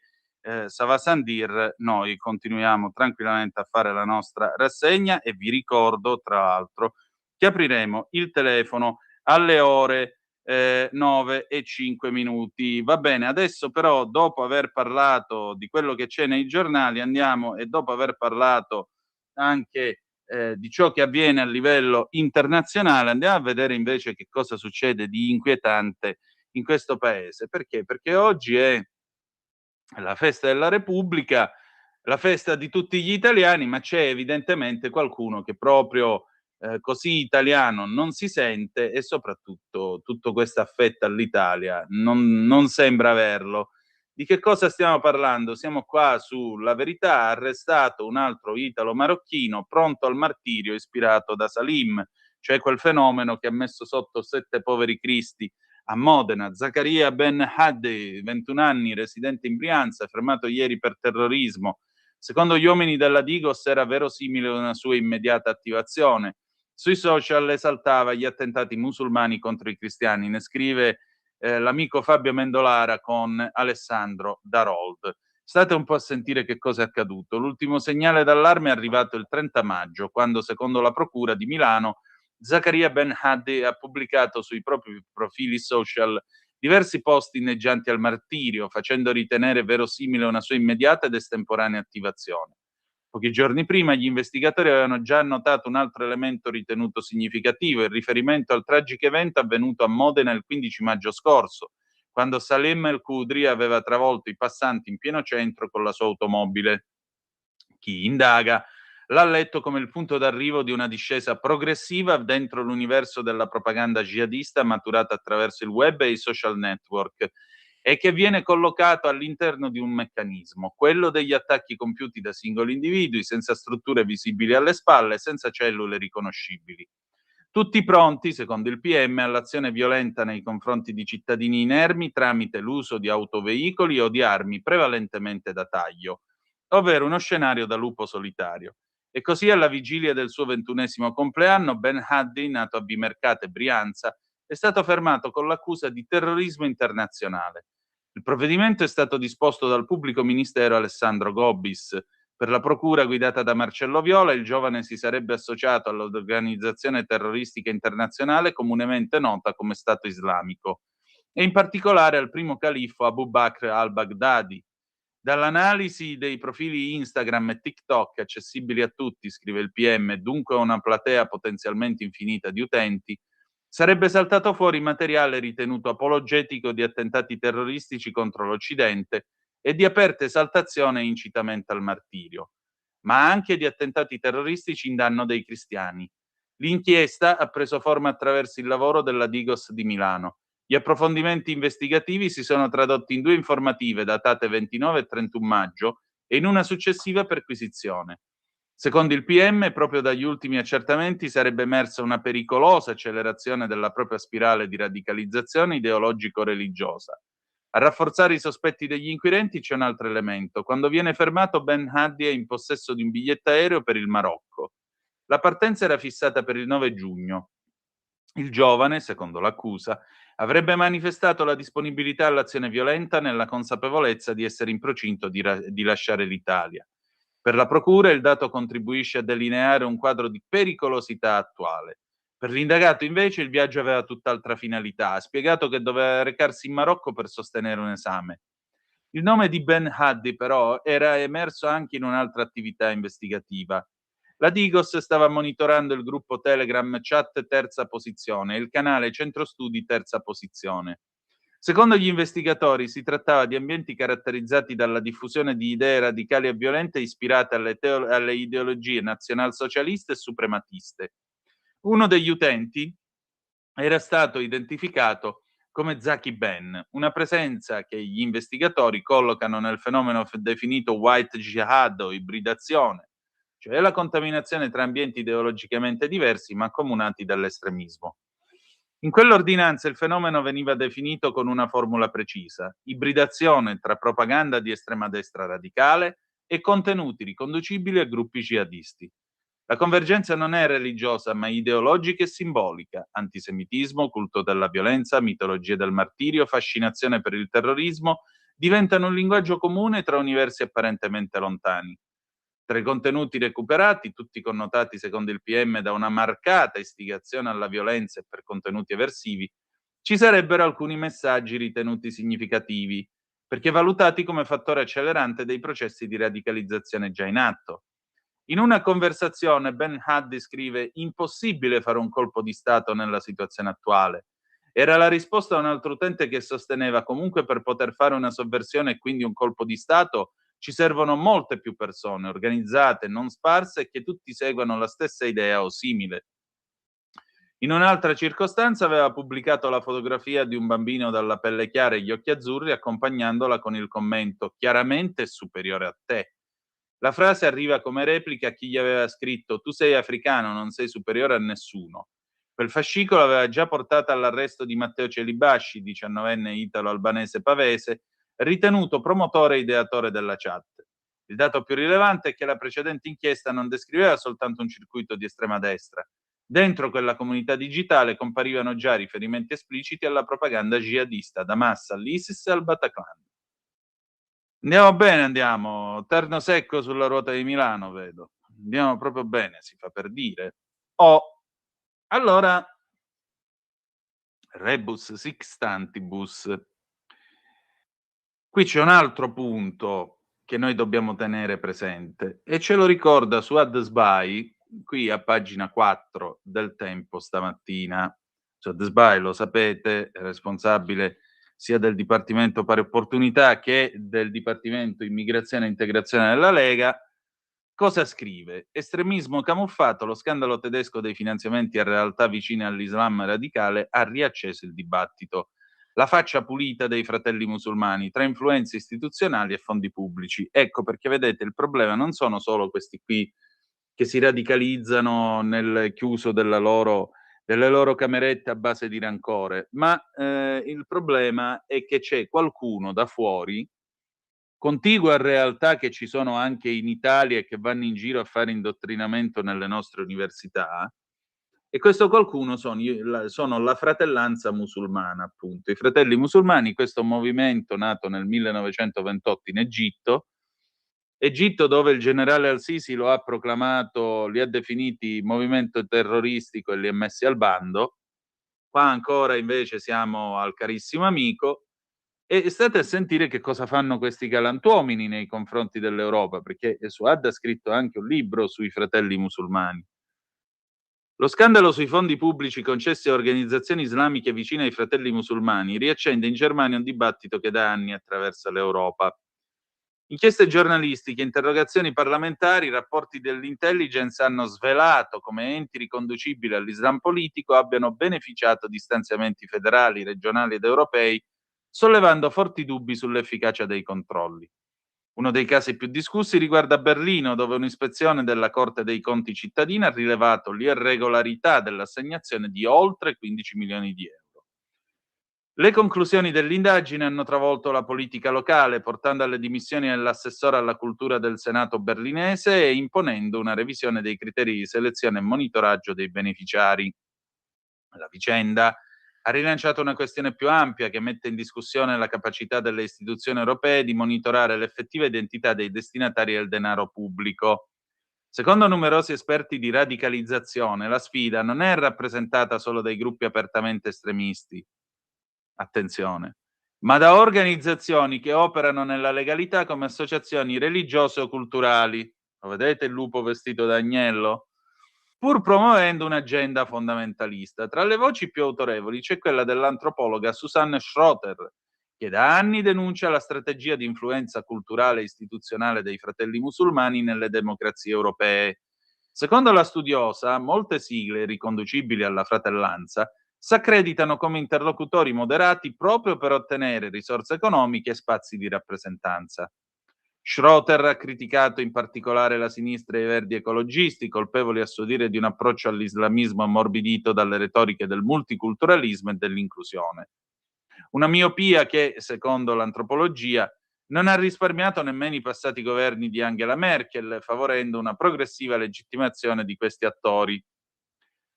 Sava Sandir noi continuiamo tranquillamente a fare la nostra rassegna e vi ricordo tra l'altro che apriremo il telefono alle ore 9 e 5 minuti. Va bene, adesso però dopo aver parlato di quello che c'è nei giornali andiamo e dopo aver parlato anche di ciò che avviene a livello internazionale, andiamo a vedere invece che cosa succede di inquietante in questo paese. Perché? Perché oggi è la festa della Repubblica, la festa di tutti gli italiani, ma c'è evidentemente qualcuno che proprio così italiano non si sente e soprattutto tutto questo affetto all'Italia non sembra averlo. Di che cosa stiamo parlando? Siamo qua su La Verità, arrestato un altro italo-marocchino pronto al martirio ispirato da Salim, cioè quel fenomeno che ha messo sotto 7 poveri cristi a Modena. Zaccaria Ben Haddi, 21 anni, residente in Brianza, fermato ieri per terrorismo. Secondo gli uomini della Digos era verosimile una sua immediata attivazione. Sui social esaltava gli attentati musulmani contro i cristiani, ne scrive l'amico Fabio Mendolara con Alessandro Darold. State un po' a sentire che cosa è accaduto. L'ultimo segnale d'allarme è arrivato il 30 maggio, quando, secondo la Procura di Milano, Zaccaria Ben Haddi ha pubblicato sui propri profili social diversi post inneggianti al martirio, facendo ritenere verosimile una sua immediata ed estemporanea attivazione. Pochi giorni prima gli investigatori avevano già notato un altro elemento ritenuto significativo, il riferimento al tragico evento avvenuto a Modena il 15 maggio scorso, quando Salem El Khudri aveva travolto i passanti in pieno centro con la sua automobile. Chi indaga l'ha letto come il punto d'arrivo di una discesa progressiva dentro l'universo della propaganda jihadista maturata attraverso il web e i social network e che viene collocato all'interno di un meccanismo, quello degli attacchi compiuti da singoli individui senza strutture visibili alle spalle, senza cellule riconoscibili. Tutti pronti, secondo il PM, all'azione violenta nei confronti di cittadini inermi tramite l'uso di autoveicoli o di armi prevalentemente da taglio, ovvero uno scenario da lupo solitario. E così alla vigilia del suo 21° compleanno, Ben Haddi, nato a Vimercate, Brianza, è stato fermato con l'accusa di terrorismo internazionale. Il provvedimento è stato disposto dal pubblico ministero Alessandro Gobbis. Per la procura guidata da Marcello Viola, il giovane si sarebbe associato all'organizzazione terroristica internazionale comunemente nota come Stato Islamico e in particolare al primo califfo Abu Bakr al-Baghdadi. Dall'analisi dei profili Instagram e TikTok accessibili a tutti, scrive il PM, dunque a una platea potenzialmente infinita di utenti, sarebbe saltato fuori materiale ritenuto apologetico di attentati terroristici contro l'Occidente e di aperta esaltazione e incitamento al martirio, ma anche di attentati terroristici in danno dei cristiani. L'inchiesta ha preso forma attraverso il lavoro della Digos di Milano. Gli approfondimenti investigativi si sono tradotti in 2 informative datate 29 e 31 maggio e in una successiva perquisizione. Secondo il PM, proprio dagli ultimi accertamenti sarebbe emersa una pericolosa accelerazione della propria spirale di radicalizzazione ideologico-religiosa. A rafforzare i sospetti degli inquirenti c'è un altro elemento. Quando viene fermato, Ben Haddi è in possesso di un biglietto aereo per il Marocco. La partenza era fissata per il 9 giugno. Il giovane, secondo l'accusa, avrebbe manifestato la disponibilità all'azione violenta nella consapevolezza di essere in procinto di lasciare l'Italia. Per la procura il dato contribuisce a delineare un quadro di pericolosità attuale. Per l'indagato invece il viaggio aveva tutt'altra finalità. Ha spiegato che doveva recarsi in Marocco per sostenere un esame. Il nome di Ben Hadi, però, era emerso anche in un'altra attività investigativa. La Digos stava monitorando il gruppo Telegram Chat Terza Posizione e il canale Centro Studi Terza Posizione. Secondo gli investigatori si trattava di ambienti caratterizzati dalla diffusione di idee radicali e violente ispirate alle ideologie nazionalsocialiste e suprematiste. Uno degli utenti era stato identificato come Zaki Ben, una presenza che gli investigatori collocano nel fenomeno definito white jihad o ibridazione, cioè la contaminazione tra ambienti ideologicamente diversi ma accomunati dall'estremismo. In quell'ordinanza il fenomeno veniva definito con una formula precisa: ibridazione tra propaganda di estrema destra radicale e contenuti riconducibili a gruppi jihadisti. La convergenza non è religiosa, ma ideologica e simbolica. Antisemitismo, culto della violenza, mitologia del martirio, fascinazione per il terrorismo diventano un linguaggio comune tra universi apparentemente lontani. Tra i contenuti recuperati, tutti connotati secondo il PM da una marcata istigazione alla violenza e per contenuti eversivi, ci sarebbero alcuni messaggi ritenuti significativi, perché valutati come fattore accelerante dei processi di radicalizzazione già in atto. In una conversazione Ben Hadi scrive: impossibile fare un colpo di Stato nella situazione attuale. Era la risposta a un altro utente che sosteneva: comunque per poter fare una sovversione e quindi un colpo di Stato ci servono molte più persone, organizzate, non sparse e che tutti seguano la stessa idea o simile. In un'altra circostanza aveva pubblicato la fotografia di un bambino dalla pelle chiara e gli occhi azzurri, accompagnandola con il commento: chiaramente è superiore a te. La frase arriva come replica a chi gli aveva scritto: tu sei africano, non sei superiore a nessuno. Quel fascicolo aveva già portato all'arresto di Matteo Celibasci, 19enne italo-albanese pavese, ritenuto promotore e ideatore della chat. Il dato più rilevante è che la precedente inchiesta non descriveva soltanto un circuito di estrema destra. Dentro quella comunità digitale comparivano già riferimenti espliciti alla propaganda jihadista, da massa all'ISIS e al Bataclan. Andiamo bene, andiamo. Terno secco sulla ruota di Milano, vedo. Andiamo proprio bene, si fa per dire. Allora, rebus sixtantibus. Qui c'è un altro punto che noi dobbiamo tenere presente e ce lo ricorda Suad Sbai, qui a pagina 4 del Tempo stamattina. Suad Sbai, lo sapete, è responsabile sia del Dipartimento Pari Opportunità che del Dipartimento Immigrazione e Integrazione della Lega. Cosa scrive? Estremismo camuffato, lo scandalo tedesco dei finanziamenti a realtà vicine all'Islam radicale ha riacceso il dibattito. La faccia pulita dei fratelli musulmani tra influenze istituzionali e fondi pubblici. Ecco perché vedete, il problema non sono solo questi qui che si radicalizzano nel chiuso delle loro camerette a base di rancore, ma il problema è che c'è qualcuno da fuori, contiguo a realtà che ci sono anche in Italia e che vanno in giro a fare indottrinamento nelle nostre università, e questo qualcuno sono la fratellanza musulmana, appunto. I fratelli musulmani, questo movimento nato nel 1928 in Egitto dove il generale al-Sisi lo ha proclamato, li ha definiti movimento terroristico e li ha messi al bando. Qua ancora invece siamo al carissimo amico. E state a sentire che cosa fanno questi galantuomini nei confronti dell'Europa, perché Suad ha scritto anche un libro sui fratelli musulmani. Lo scandalo sui fondi pubblici concessi a organizzazioni islamiche vicine ai fratelli musulmani riaccende in Germania un dibattito che da anni attraversa l'Europa. Inchieste giornalistiche, interrogazioni parlamentari, rapporti dell'intelligence hanno svelato come enti riconducibili all'Islam politico abbiano beneficiato di stanziamenti federali, regionali ed europei, sollevando forti dubbi sull'efficacia dei controlli. Uno dei casi più discussi riguarda Berlino, dove un'ispezione della Corte dei Conti cittadina ha rilevato l'irregolarità dell'assegnazione di oltre 15 milioni di euro. Le conclusioni dell'indagine hanno travolto la politica locale, portando alle dimissioni dell'assessore alla cultura del Senato berlinese e imponendo una revisione dei criteri di selezione e monitoraggio dei beneficiari. La vicenda ha rilanciato una questione più ampia che mette in discussione la capacità delle istituzioni europee di monitorare l'effettiva identità dei destinatari del denaro pubblico. Secondo numerosi esperti di radicalizzazione, la sfida non è rappresentata solo dai gruppi apertamente estremisti, attenzione, ma da organizzazioni che operano nella legalità come associazioni religiose o culturali. Lo vedete il lupo vestito da agnello? Pur promuovendo un'agenda fondamentalista. Tra le voci più autorevoli c'è quella dell'antropologa Susanne Schroeter, che da anni denuncia la strategia di influenza culturale e istituzionale dei Fratelli Musulmani nelle democrazie europee. Secondo la studiosa, molte sigle riconducibili alla fratellanza s'accreditano come interlocutori moderati proprio per ottenere risorse economiche e spazi di rappresentanza. Schroeter ha criticato in particolare la sinistra e i verdi ecologisti, colpevoli a suo dire di un approccio all'islamismo ammorbidito dalle retoriche del multiculturalismo e dell'inclusione. Una miopia che, secondo l'antropologia, non ha risparmiato nemmeno i passati governi di Angela Merkel, favorendo una progressiva legittimazione di questi attori.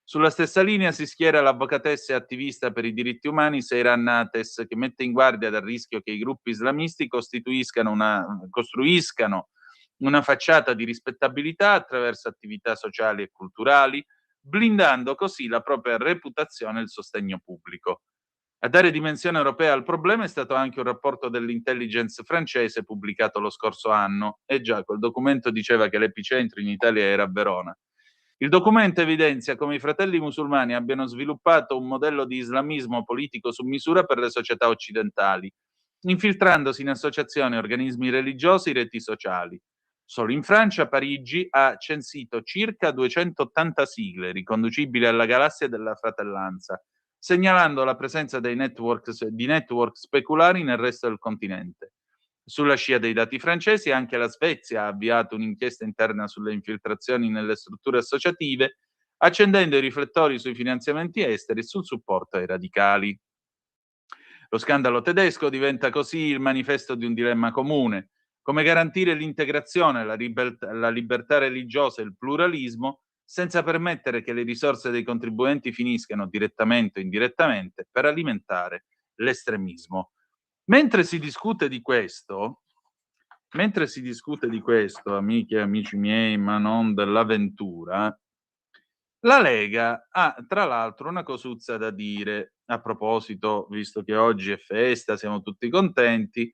Sulla stessa linea si schiera l'avvocatessa e attivista per i diritti umani Seyran Nates, che mette in guardia dal rischio che i gruppi islamisti costruiscano una facciata di rispettabilità attraverso attività sociali e culturali, blindando così la propria reputazione e il sostegno pubblico. A dare dimensione europea al problema è stato anche un rapporto dell'intelligence francese pubblicato lo scorso anno. E già, quel documento diceva che l'epicentro in Italia era a Verona. Il documento evidenzia come i Fratelli Musulmani abbiano sviluppato un modello di islamismo politico su misura per le società occidentali, infiltrandosi in associazioni e organismi religiosi e reti sociali. Solo in Francia, Parigi ha censito circa 280 sigle riconducibili alla galassia della fratellanza, segnalando la presenza di network speculari nel resto del continente. Sulla scia dei dati francesi, anche la Svezia ha avviato un'inchiesta interna sulle infiltrazioni nelle strutture associative, accendendo i riflettori sui finanziamenti esteri e sul supporto ai radicali. Lo scandalo tedesco diventa così il manifesto di un dilemma comune: come garantire l'integrazione, la libertà religiosa e il pluralismo senza permettere che le risorse dei contribuenti finiscano direttamente o indirettamente per alimentare l'estremismo. Mentre si discute di questo, amiche e amici miei, ma non dell'avventura, la Lega ha tra l'altro una cosuzza da dire a proposito, visto che oggi è festa, siamo tutti contenti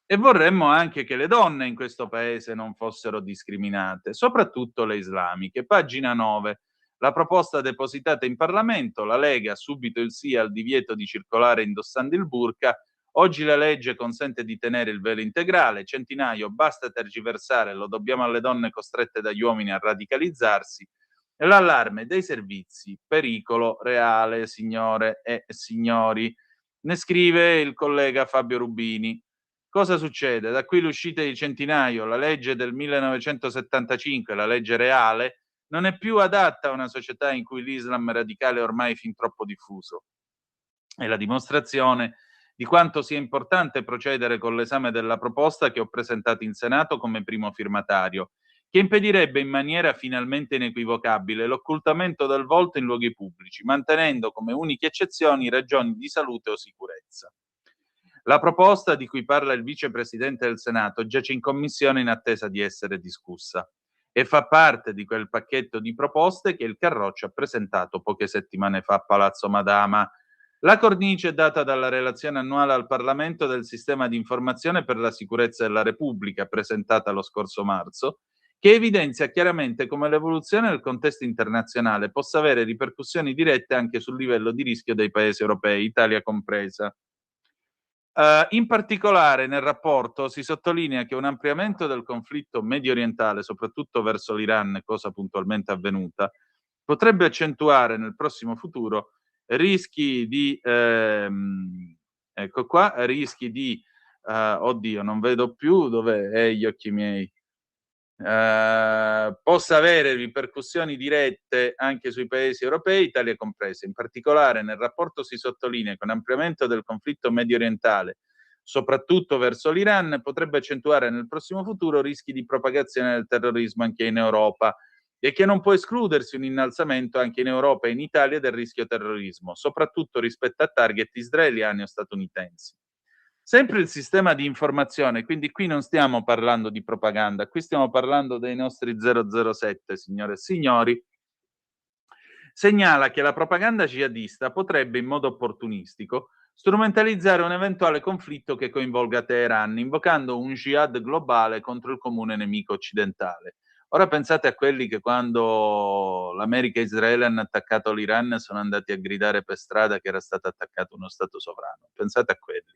e vorremmo anche che le donne in questo paese non fossero discriminate, soprattutto le islamiche. Pagina 9. La proposta depositata in Parlamento, la Lega subito il sì al divieto di circolare indossando il burqa. Oggi la legge consente di tenere il velo integrale. Centinaio, basta tergiversare, lo dobbiamo alle donne costrette dagli uomini a radicalizzarsi. E l'allarme dei servizi, pericolo reale, signore e signori. Ne scrive il collega Fabio Rubini. Cosa succede? Da qui l'uscita di Centinaio, la legge del 1975, la legge reale, non è più adatta a una società in cui l'Islam radicale è ormai fin troppo diffuso. È la dimostrazione di quanto sia importante procedere con l'esame della proposta che ho presentato in Senato come primo firmatario, che impedirebbe in maniera finalmente inequivocabile l'occultamento del volto in luoghi pubblici, mantenendo come uniche eccezioni ragioni di salute o sicurezza. La proposta di cui parla il vicepresidente del Senato giace in commissione in attesa di essere discussa e fa parte di quel pacchetto di proposte che il Carroccio ha presentato poche settimane fa a Palazzo Madama. La cornice è data dalla relazione annuale al Parlamento del sistema di informazione per la sicurezza della Repubblica, presentata lo scorso marzo, che evidenzia chiaramente come l'evoluzione del contesto internazionale possa avere ripercussioni dirette anche sul livello di rischio dei paesi europei, Italia compresa. In particolare nel rapporto si sottolinea che un ampliamento del conflitto mediorientale, soprattutto verso l'Iran, cosa puntualmente avvenuta, potrebbe accentuare nel prossimo futuro rischi di oddio, non vedo più, dov'è gli occhi miei? Possa avere ripercussioni dirette anche sui paesi europei, Italia compresa. In particolare nel rapporto si sottolinea che un ampliamento del conflitto mediorientale, soprattutto verso l'Iran, potrebbe accentuare nel prossimo futuro rischi di propagazione del terrorismo anche in Europa e che non può escludersi un innalzamento anche in Europa e in Italia del rischio terrorismo, soprattutto rispetto a target israeliani o statunitensi. Sempre il sistema di informazione, quindi qui non stiamo parlando di propaganda, qui stiamo parlando dei nostri 007, signore e signori, segnala che la propaganda jihadista potrebbe in modo opportunistico strumentalizzare un eventuale conflitto che coinvolga Teheran, invocando un jihad globale contro il comune nemico occidentale. Ora pensate a quelli che quando l'America e Israele hanno attaccato l'Iran sono andati a gridare per strada che era stato attaccato uno Stato sovrano. Pensate a quelli.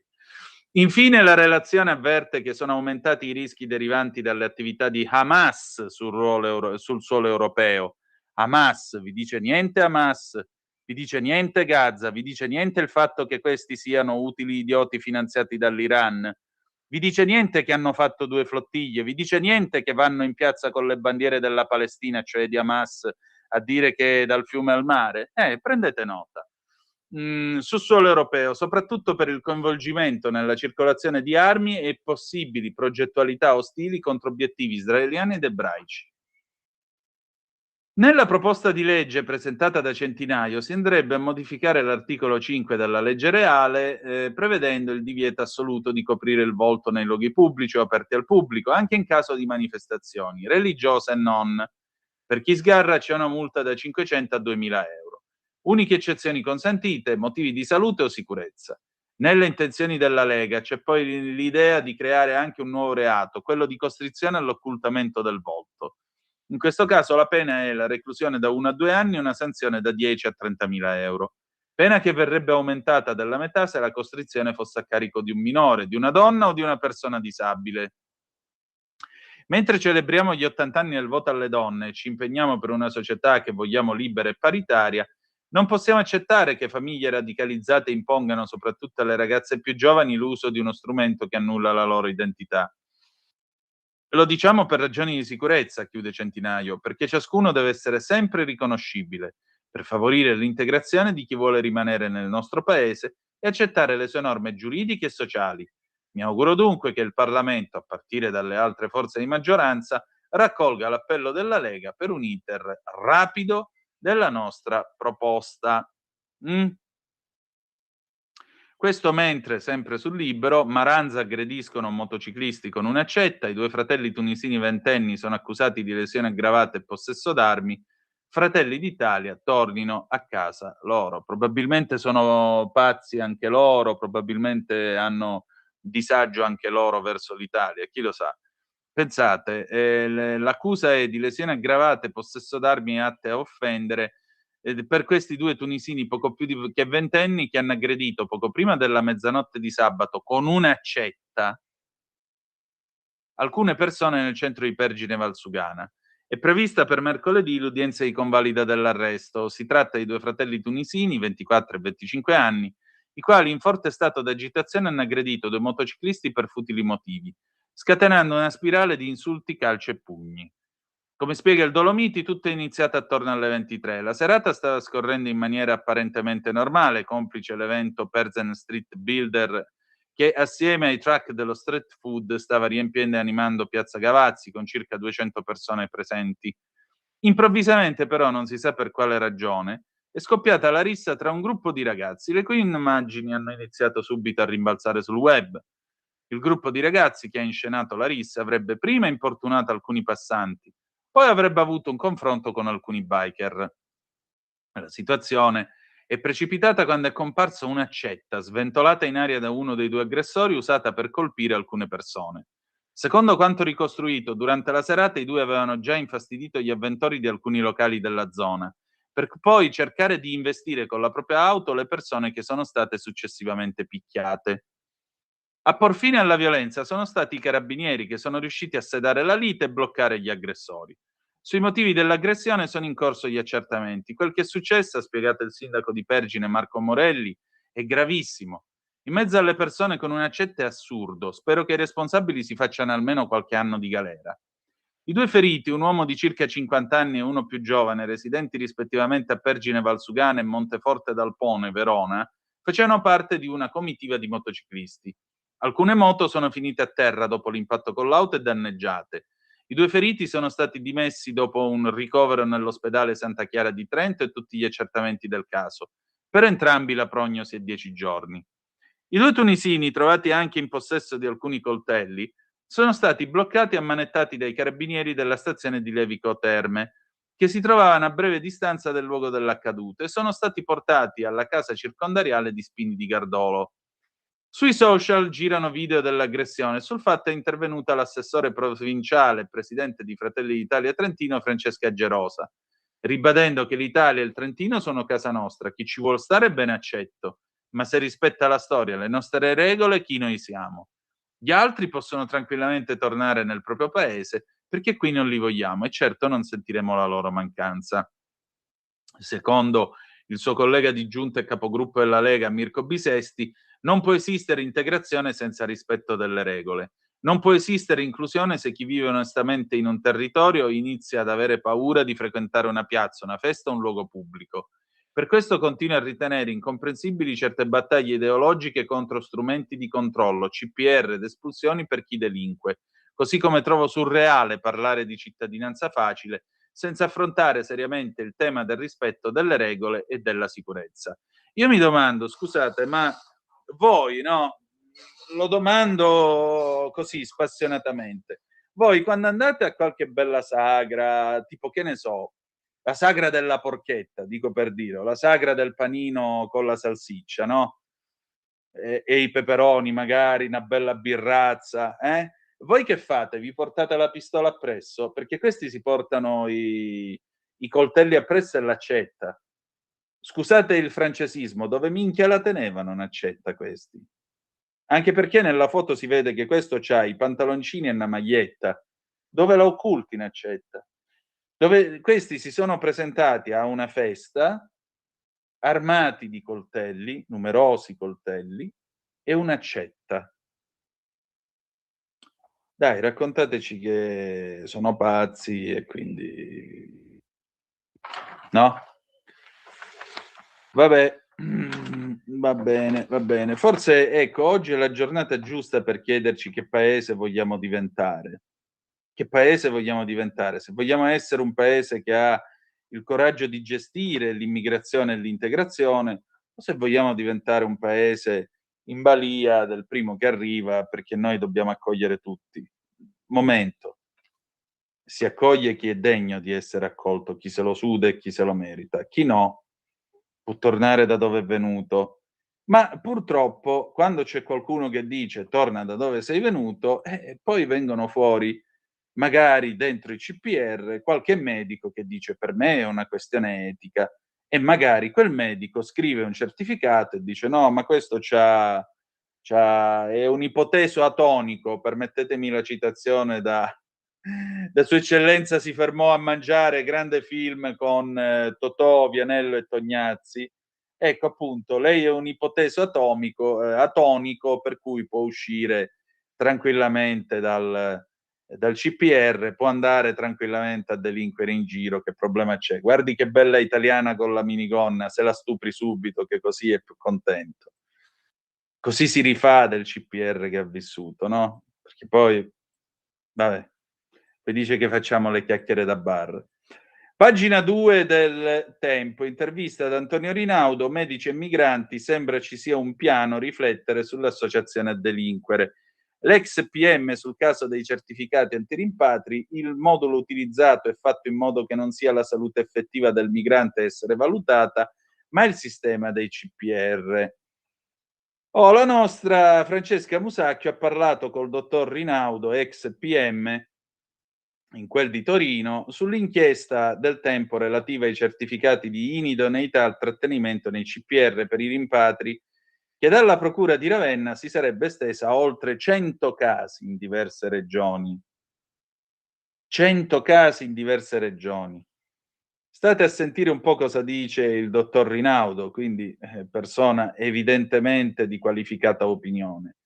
Infine la relazione avverte che sono aumentati i rischi derivanti dalle attività di Hamas sul suolo europeo. Hamas, vi dice niente Hamas? Vi dice niente Gaza? Vi dice niente il fatto che questi siano utili idioti finanziati dall'Iran? Vi dice niente che hanno fatto 2 flottiglie? Vi dice niente che vanno in piazza con le bandiere della Palestina, cioè di Hamas, a dire che è dal fiume al mare? Prendete nota. Sul suolo europeo, soprattutto per il coinvolgimento nella circolazione di armi e possibili progettualità ostili contro obiettivi israeliani ed ebraici. Nella proposta di legge presentata da Centinaio si andrebbe a modificare l'articolo 5 della legge reale, prevedendo il divieto assoluto di coprire il volto nei luoghi pubblici o aperti al pubblico, anche in caso di manifestazioni, religiose e non. Per chi sgarra c'è una multa da 500 a 2000 euro. Uniche eccezioni consentite, motivi di salute o sicurezza. Nelle intenzioni della Lega c'è poi l'idea di creare anche un nuovo reato, quello di costrizione all'occultamento del volto. In questo caso la pena è la reclusione da 1 a 2 anni e una sanzione da 10 a 30.000 euro. Pena che verrebbe aumentata della metà se la costrizione fosse a carico di un minore, di una donna o di una persona disabile. Mentre celebriamo gli 80 anni del voto alle donne e ci impegniamo per una società che vogliamo libera e paritaria, non possiamo accettare che famiglie radicalizzate impongano soprattutto alle ragazze più giovani l'uso di uno strumento che annulla la loro identità. Lo diciamo per ragioni di sicurezza, chiude Centinaio, perché ciascuno deve essere sempre riconoscibile, per favorire l'integrazione di chi vuole rimanere nel nostro paese e accettare le sue norme giuridiche e sociali. Mi auguro dunque che il Parlamento, a partire dalle altre forze di maggioranza, raccolga l'appello della Lega per un iter rapido della nostra proposta. Questo mentre, sempre sul Libero, Maranza aggrediscono motociclisti con un'accetta, i 2 fratelli tunisini ventenni sono accusati di lesione aggravata e possesso d'armi, Fratelli d'Italia tornino a casa loro. Probabilmente sono pazzi anche loro, probabilmente hanno disagio anche loro verso l'Italia, chi lo sa. Pensate, l'accusa è di lesione aggravate, possesso d'armi atte a offendere, per questi 2 tunisini poco più che ventenni che hanno aggredito poco prima della mezzanotte di sabato con un'accetta alcune persone nel centro di Pergine Valsugana. È prevista per mercoledì l'udienza di convalida dell'arresto. Si tratta di 2 fratelli tunisini, 24 e 25 anni, i quali in forte stato d'agitazione hanno aggredito 2 motociclisti per futili motivi, scatenando una spirale di insulti, calci e pugni. Come spiega il Dolomiti, tutto è iniziato attorno alle 23. La serata stava scorrendo in maniera apparentemente normale, complice l'evento Perzen Street Builder, che assieme ai truck dello street food stava riempiendo e animando Piazza Gavazzi con circa 200 persone presenti. Improvvisamente, però, non si sa per quale ragione, è scoppiata la rissa tra un gruppo di ragazzi, le cui immagini hanno iniziato subito a rimbalzare sul web. Il gruppo di ragazzi che ha inscenato la rissa avrebbe prima importunato alcuni passanti, poi avrebbe avuto un confronto con alcuni biker. La situazione è precipitata quando è comparsa un'accetta sventolata in aria da uno dei 2 aggressori usata per colpire alcune persone. Secondo quanto ricostruito, durante la serata i 2 avevano già infastidito gli avventori di alcuni locali della zona, per poi cercare di investire con la propria auto le persone che sono state successivamente picchiate. A por fine alla violenza sono stati i carabinieri che sono riusciti a sedare la lite e bloccare gli aggressori. Sui motivi dell'aggressione sono in corso gli accertamenti. Quel che è successo, ha spiegato il sindaco di Pergine Marco Morelli, è gravissimo. In mezzo alle persone con un'accetta è assurdo. Spero che i responsabili si facciano almeno qualche anno di galera. I 2 feriti, un uomo di circa 50 anni e uno più giovane, residenti rispettivamente a Pergine Valsugana e Monteforte d'Alpone, Verona, facevano parte di una comitiva di motociclisti. Alcune moto sono finite a terra dopo l'impatto con l'auto e danneggiate. I 2 feriti sono stati dimessi dopo un ricovero nell'ospedale Santa Chiara di Trento e tutti gli accertamenti del caso. Per entrambi la prognosi è 10 giorni. I 2 tunisini, trovati anche in possesso di alcuni coltelli, sono stati bloccati e ammanettati dai carabinieri della stazione di Levico Terme. che si trovavano a breve distanza del luogo dell'accaduto e sono stati portati alla casa circondariale di Spini di Gardolo. Sui social girano video dell'aggressione. Sul fatto è intervenuta l'assessore provinciale e presidente di Fratelli d'Italia Trentino, Francesca Gerosa, ribadendo che l'Italia e il Trentino sono casa nostra. Chi ci vuol stare ben accetto, ma se rispetta la storia, le nostre regole, chi noi siamo? Gli altri possono tranquillamente tornare nel proprio paese perché qui non li vogliamo e certo non sentiremo la loro mancanza. Secondo il suo collega di giunta e capogruppo della Lega, Mirko Bisesti, non può esistere integrazione senza rispetto delle regole. Non può esistere inclusione se chi vive onestamente in un territorio inizia ad avere paura di frequentare una piazza, una festa o un luogo pubblico. Per questo continua a ritenere incomprensibili certe battaglie ideologiche contro strumenti di controllo, CPR ed espulsioni per chi delinque, così come trovo surreale parlare di cittadinanza facile senza affrontare seriamente il tema del rispetto delle regole e della sicurezza. Io mi domando, scusate, ma voi, no? Lo domando così spassionatamente. Voi quando andate a qualche bella sagra, tipo che ne so, la sagra della porchetta, dico per dire, o la sagra del panino con la salsiccia, no? E i peperoni magari, una bella birrazza, eh? Voi che fate? Vi portate la pistola appresso? Perché questi si portano i coltelli appresso e l'accetta. Scusate il francesismo, dove minchia la tenevano un'accetta questi? Anche perché nella foto si vede che questo c'ha i pantaloncini e una maglietta. Dove la occulti in accetta? Dove questi si sono presentati a una festa armati di coltelli, numerosi coltelli e un'accetta. Dai, raccontateci che sono pazzi e quindi no? Vabbè, va bene, va bene. Forse, ecco, oggi è la giornata giusta per chiederci che paese vogliamo diventare. Che paese vogliamo diventare? Se vogliamo essere un paese che ha il coraggio di gestire l'immigrazione e l'integrazione, o se vogliamo diventare un paese in balia del primo che arriva perché noi dobbiamo accogliere tutti. Momento. Si accoglie chi è degno di essere accolto, chi se lo suda e chi se lo merita. Chi no, può tornare da dove è venuto. Ma purtroppo quando c'è qualcuno che dice torna da dove sei venuto, poi vengono fuori, magari dentro i CPR, qualche medico che dice per me è una questione etica e magari quel medico scrive un certificato e dice no, ma questo è un ipoteso atonico, permettetemi la citazione da Sua Eccellenza si fermò a mangiare, grande film con Totò, Vianello e Tognazzi. Ecco appunto, lei è un ipoteso atonico per cui può uscire tranquillamente dal CPR, può andare tranquillamente a delinquere in giro, che problema c'è? Guardi che bella italiana con la minigonna, se la stupri subito che così è più contento. Così si rifà del CPR che ha vissuto, no? Perché poi, vabbè, poi dice che facciamo le chiacchiere da bar. Pagina 2 del Tempo, intervista ad Antonio Rinaudo, medici e migranti, sembra ci sia un piano, riflettere sull'associazione a delinquere. L'ex PM sul caso dei certificati antirimpatri, il modulo utilizzato è fatto in modo che non sia la salute effettiva del migrante a essere valutata, ma il sistema dei CPR. Oh, la nostra Francesca Musacchio ha parlato col dottor Rinaudo, ex PM, in quel di Torino, sull'inchiesta del Tempo relativa ai certificati di inidoneità al trattenimento nei CPR per i rimpatri, che dalla procura di Ravenna si sarebbe estesa a oltre 100 casi in diverse regioni. 100 casi in diverse regioni. State a sentire un po' cosa dice il dottor Rinaudo, quindi persona evidentemente di qualificata opinione.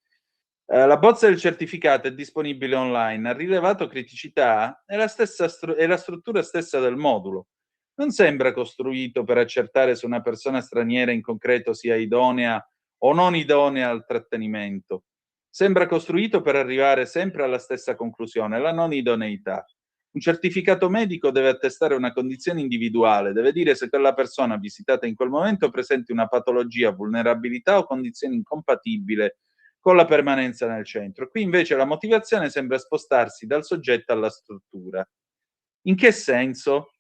La bozza del certificato è disponibile online, ha rilevato criticità e la struttura stessa del modulo. Non sembra costruito per accertare se una persona straniera in concreto sia idonea o non idonea al trattenimento. Sembra costruito per arrivare sempre alla stessa conclusione, la non idoneità. Un certificato medico deve attestare una condizione individuale, deve dire se quella persona visitata in quel momento presenti una patologia, vulnerabilità o condizione incompatibile con la permanenza nel centro. Qui invece la motivazione sembra spostarsi dal soggetto alla struttura. In che senso?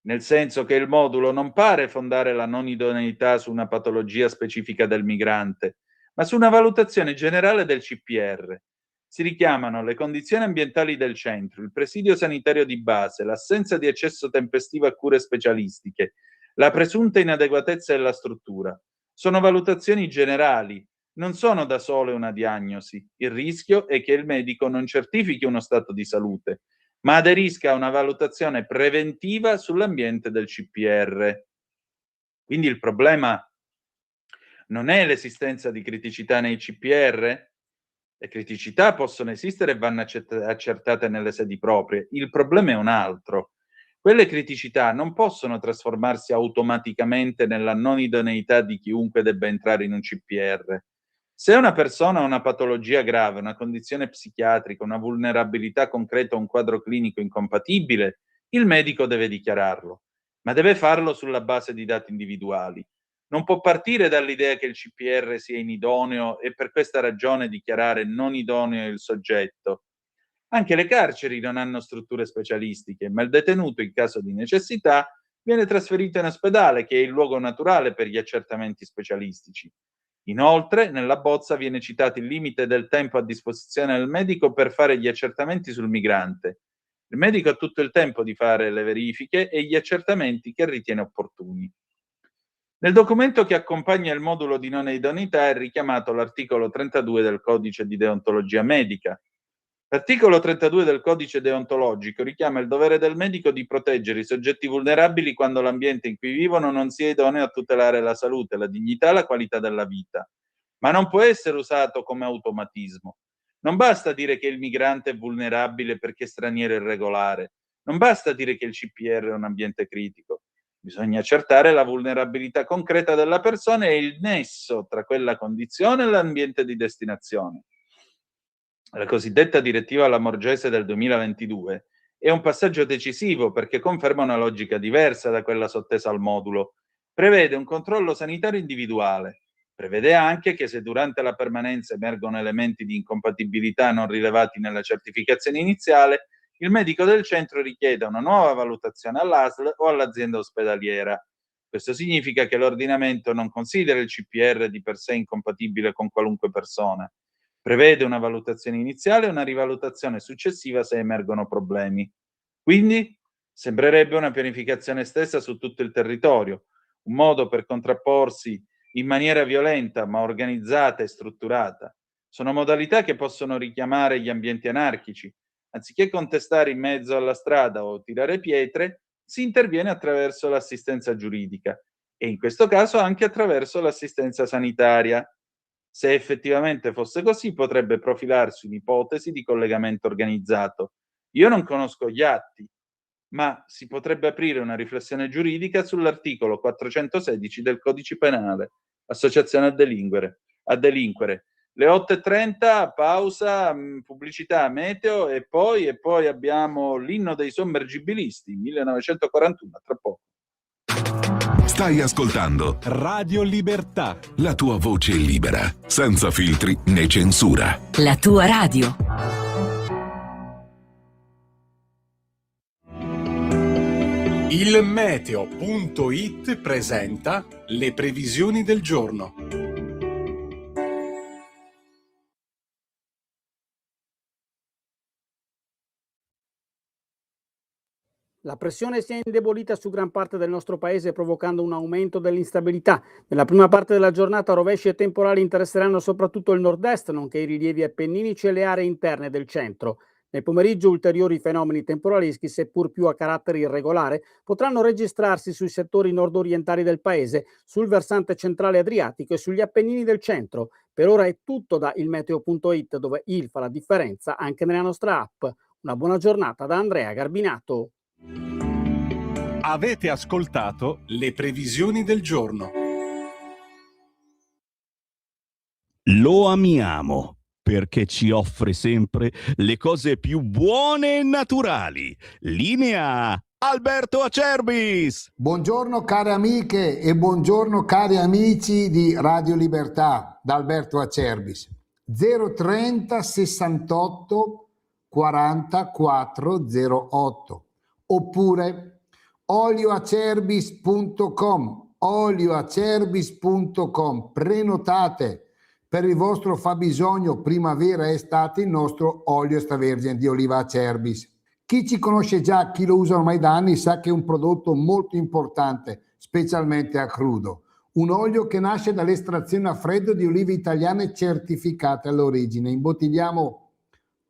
nel senso che il modulo non pare fondare la non idoneità su una patologia specifica del migrante, ma su una valutazione generale del CPR. Si richiamano le condizioni ambientali del centro, il presidio sanitario di base, l'assenza di accesso tempestivo a cure specialistiche, la presunta inadeguatezza della struttura. Sono valutazioni generali, non sono da sole una diagnosi. Il rischio è che il medico non certifichi uno stato di salute, ma aderisca a una valutazione preventiva sull'ambiente del CPR. Quindi il problema non è l'esistenza di criticità nei CPR? Le criticità possono esistere e vanno accertate nelle sedi proprie. Il problema è un altro. Quelle criticità non possono trasformarsi automaticamente nella non idoneità di chiunque debba entrare in un CPR. Se una persona ha una patologia grave, una condizione psichiatrica, una vulnerabilità concreta o un quadro clinico incompatibile, il medico deve dichiararlo, ma deve farlo sulla base di dati individuali. Non può partire dall'idea che il CPR sia inidoneo e per questa ragione dichiarare non idoneo il soggetto. Anche le carceri non hanno strutture specialistiche, ma il detenuto, in caso di necessità, viene trasferito in ospedale, che è il luogo naturale per gli accertamenti specialistici. Inoltre, nella bozza viene citato il limite del tempo a disposizione del medico per fare gli accertamenti sul migrante. Il medico ha tutto il tempo di fare le verifiche e gli accertamenti che ritiene opportuni. Nel documento che accompagna il modulo di non idoneità è richiamato l'articolo 32 del Codice di deontologia medica. L'articolo 32 del Codice deontologico richiama il dovere del medico di proteggere i soggetti vulnerabili quando l'ambiente in cui vivono non sia idoneo a tutelare la salute, la dignità e la qualità della vita. Ma non può essere usato come automatismo. Non basta dire che il migrante è vulnerabile perché straniero irregolare. Non basta dire che il CPR è un ambiente critico. Bisogna accertare la vulnerabilità concreta della persona e il nesso tra quella condizione e l'ambiente di destinazione. La cosiddetta direttiva Lamorgese del 2022 è un passaggio decisivo perché conferma una logica diversa da quella sottesa al modulo. Prevede un controllo sanitario individuale. Prevede anche che se durante la permanenza emergono elementi di incompatibilità non rilevati nella certificazione iniziale, il medico del centro richieda una nuova valutazione all'ASL o all'azienda ospedaliera. Questo significa che l'ordinamento non considera il CPR di per sé incompatibile con qualunque persona. Prevede una valutazione iniziale e una rivalutazione successiva se emergono problemi. Quindi sembrerebbe una pianificazione stessa su tutto il territorio, un modo per contrapporsi in maniera violenta ma organizzata e strutturata. Sono modalità che possono richiamare gli ambienti anarchici. Anziché contestare in mezzo alla strada o tirare pietre, si interviene attraverso l'assistenza giuridica e in questo caso anche attraverso l'assistenza sanitaria. Se effettivamente fosse così, potrebbe profilarsi un'ipotesi di collegamento organizzato. Io non conosco gli atti, ma si potrebbe aprire una riflessione giuridica sull'articolo 416 del Codice Penale, associazione a delinquere. Le 8:30, pausa, pubblicità, meteo e poi abbiamo l'inno dei sommergibilisti, 1941, tra poco. Stai ascoltando Radio Libertà. la tua voce libera, senza filtri né censura. La tua radio. Il meteo.it presenta le previsioni del giorno. La pressione si è indebolita su gran parte del nostro paese, provocando un aumento dell'instabilità. Nella prima parte della giornata rovesci e temporali interesseranno soprattutto il nord-est, nonché i rilievi appenninici e le aree interne del centro. Nel pomeriggio ulteriori fenomeni temporaleschi, seppur più a carattere irregolare, potranno registrarsi sui settori nord-orientali del paese, sul versante centrale adriatico e sugli Appennini del centro. Per ora è tutto da ilmeteo.it, dove il fa la differenza anche nella nostra app. Una buona giornata da Andrea Garbinato. Avete ascoltato Le previsioni del giorno. Lo amiamo perché ci offre sempre le cose più buone e naturali. Linea Alberto Acerbis. Buongiorno care amiche e buongiorno cari amici di Radio Libertà da Alberto Acerbis. 030 68 44 08 oppure olioacerbis.com, prenotate per il vostro fabbisogno primavera e estate il nostro olio extravergine di oliva Acerbis. Chi ci conosce già, chi lo usa ormai da anni, sa che è un prodotto molto importante, specialmente a crudo. Un olio che nasce dall'estrazione a freddo di olive italiane certificate all'origine. Imbottigliamo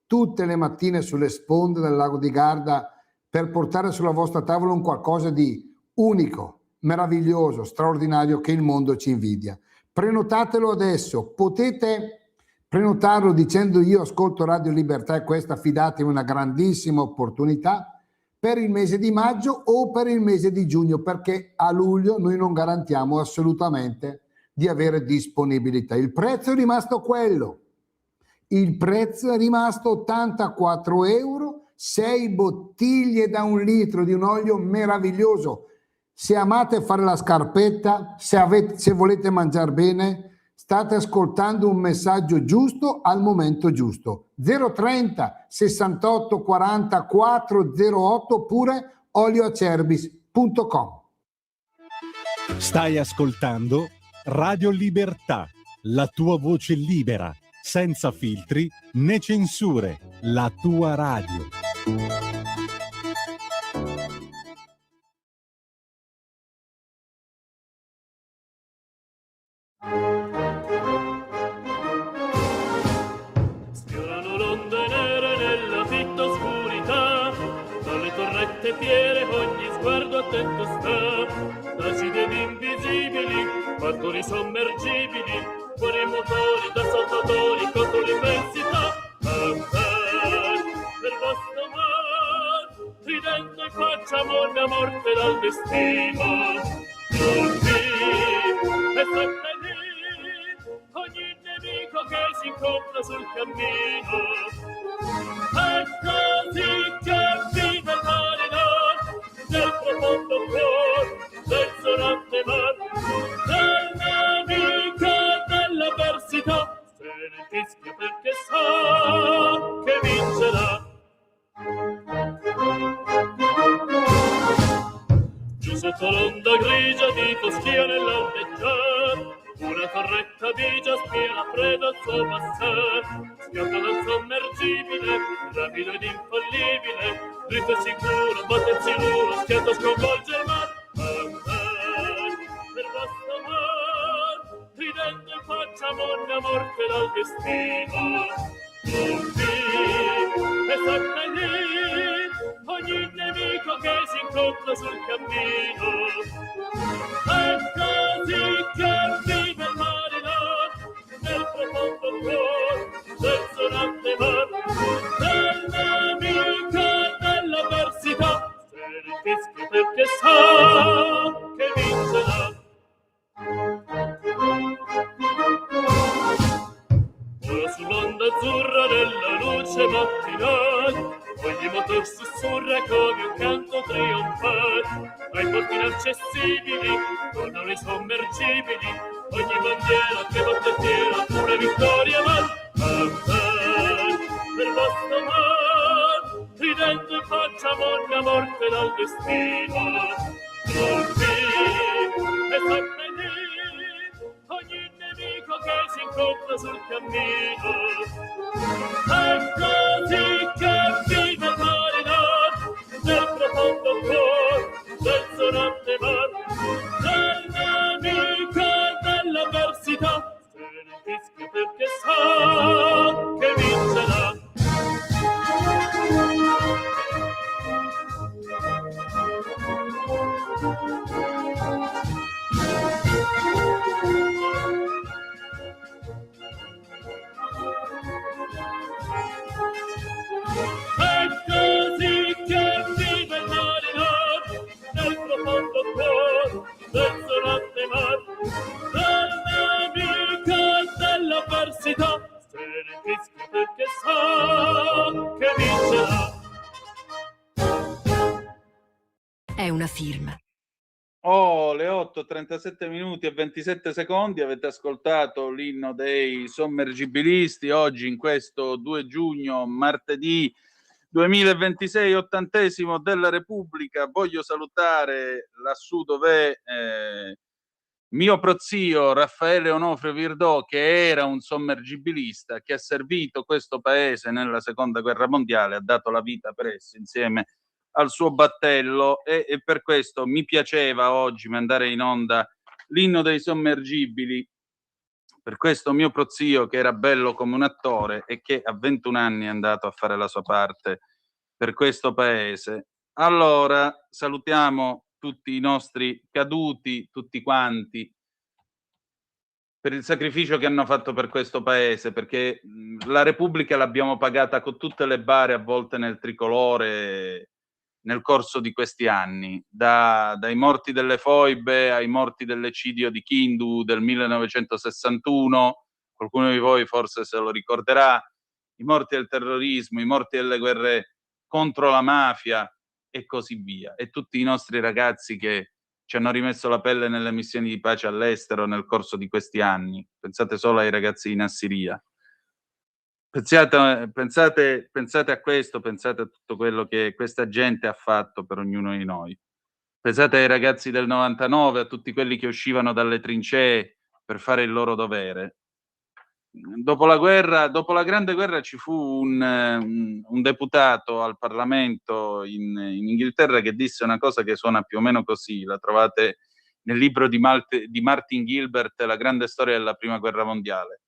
tutte le mattine sulle sponde del lago di Garda per portare sulla vostra tavola un qualcosa di unico, meraviglioso, straordinario che il mondo ci invidia. Prenotatelo adesso, potete prenotarlo dicendo io ascolto Radio Libertà e questa, fidatevi, una grandissima opportunità per il mese di maggio o per il mese di giugno, perché a luglio noi non garantiamo assolutamente di avere disponibilità. Il prezzo è rimasto quello, il prezzo è rimasto 84 euro, 6 bottiglie da 1 litro di un olio meraviglioso. Se amate fare la scarpetta, se volete mangiare bene, state ascoltando un messaggio giusto al momento giusto. 030 68 40 408 oppure olioacerbis.com. Stai ascoltando Radio Libertà, la tua voce libera, senza filtri né censure, la tua radio. Sfiorano l'onde nere nella fitta oscurità, dalle torrette fiere ogni sguardo attento sta, da cide invisibili, barconi sommergibili, fuori motori da saltatori contro l'immensità. Per vostro mar, ridendo in faccia monna morte dal destino. Tutti e seppellì ogni nemico che si incontra sul cammino. È così che vive il marinaro nel profondo cuore del sonante mar, del nemico dell'avversità, se ne fischia perché sa che vincerà. Giù sotto l'onda grigia di foschia nell'aldeggiar, una torretta bigia spia la preda al suo passar. Schiatta dal sommergibile, rapido ed infallibile, dritto e sicuro, batte il siluro, schiatta sconvolge il mar. Per vostro mar, ridendo in faccia monna morte dal destino. Tutti e seppellì ogni nemico che si incontra sul cammino. È così che vive il marinaro nel profondo cuore del sonante mar, del nemico dell'avversità, se ne fischia perché sa che vincerà. Ora sull'onda azzurra della luce mattinale, ogni motor sussurra come un canto trionfale. Ai porti inaccessibili tornano i sommergibili, ogni bandiera che batte tira pure vittoria va. Per vostro mar, ridendo in faccia monna morte dal destino. Tutti e seppellì ogni nemico che si incontra sul cammino. È così che vive il marinaro nel profondo cuore del sonante mar, del nemico dell'avversità, se ne fischia perché sa che vincerà. È così che vive il marinaro nel profondo cuore del sonante mar, del nemico dell'avversità, se ne fischia perché sa che vincerà. È una firma. Oh, le 8:37 minuti e 27 secondi, avete ascoltato l'inno dei sommergibilisti oggi in questo 2 giugno, martedì 2026, 80° della Repubblica. Voglio salutare lassù dov'è mio prozio Raffaele Onofre Virdò, che era un sommergibilista che ha servito questo paese nella seconda guerra mondiale, ha dato la vita per esso insieme al suo battello, e per questo mi piaceva oggi mandare in onda l'inno dei sommergibili per questo mio prozio che era bello come un attore e che a 21 anni è andato a fare la sua parte per questo paese. Allora, salutiamo tutti i nostri caduti, tutti quanti, per il sacrificio che hanno fatto per questo paese, perché la Repubblica l'abbiamo pagata con tutte le bare avvolte nel tricolore nel corso di questi anni, dai morti delle foibe ai morti dell'eccidio di Kindu del 1961, qualcuno di voi forse se lo ricorderà, i morti del terrorismo, i morti delle guerre contro la mafia e così via, e tutti i nostri ragazzi che ci hanno rimesso la pelle nelle missioni di pace all'estero nel corso di questi anni. Pensate solo ai ragazzi in Assiria. Pensate a questo, pensate a tutto quello che questa gente ha fatto per ognuno di noi. Pensate ai ragazzi del 99, a tutti quelli che uscivano dalle trincee per fare il loro dovere. Dopo la Grande Guerra ci fu un deputato al Parlamento in Inghilterra che disse una cosa che suona più o meno così, la trovate nel libro di Martin Gilbert, La grande storia della Prima Guerra Mondiale.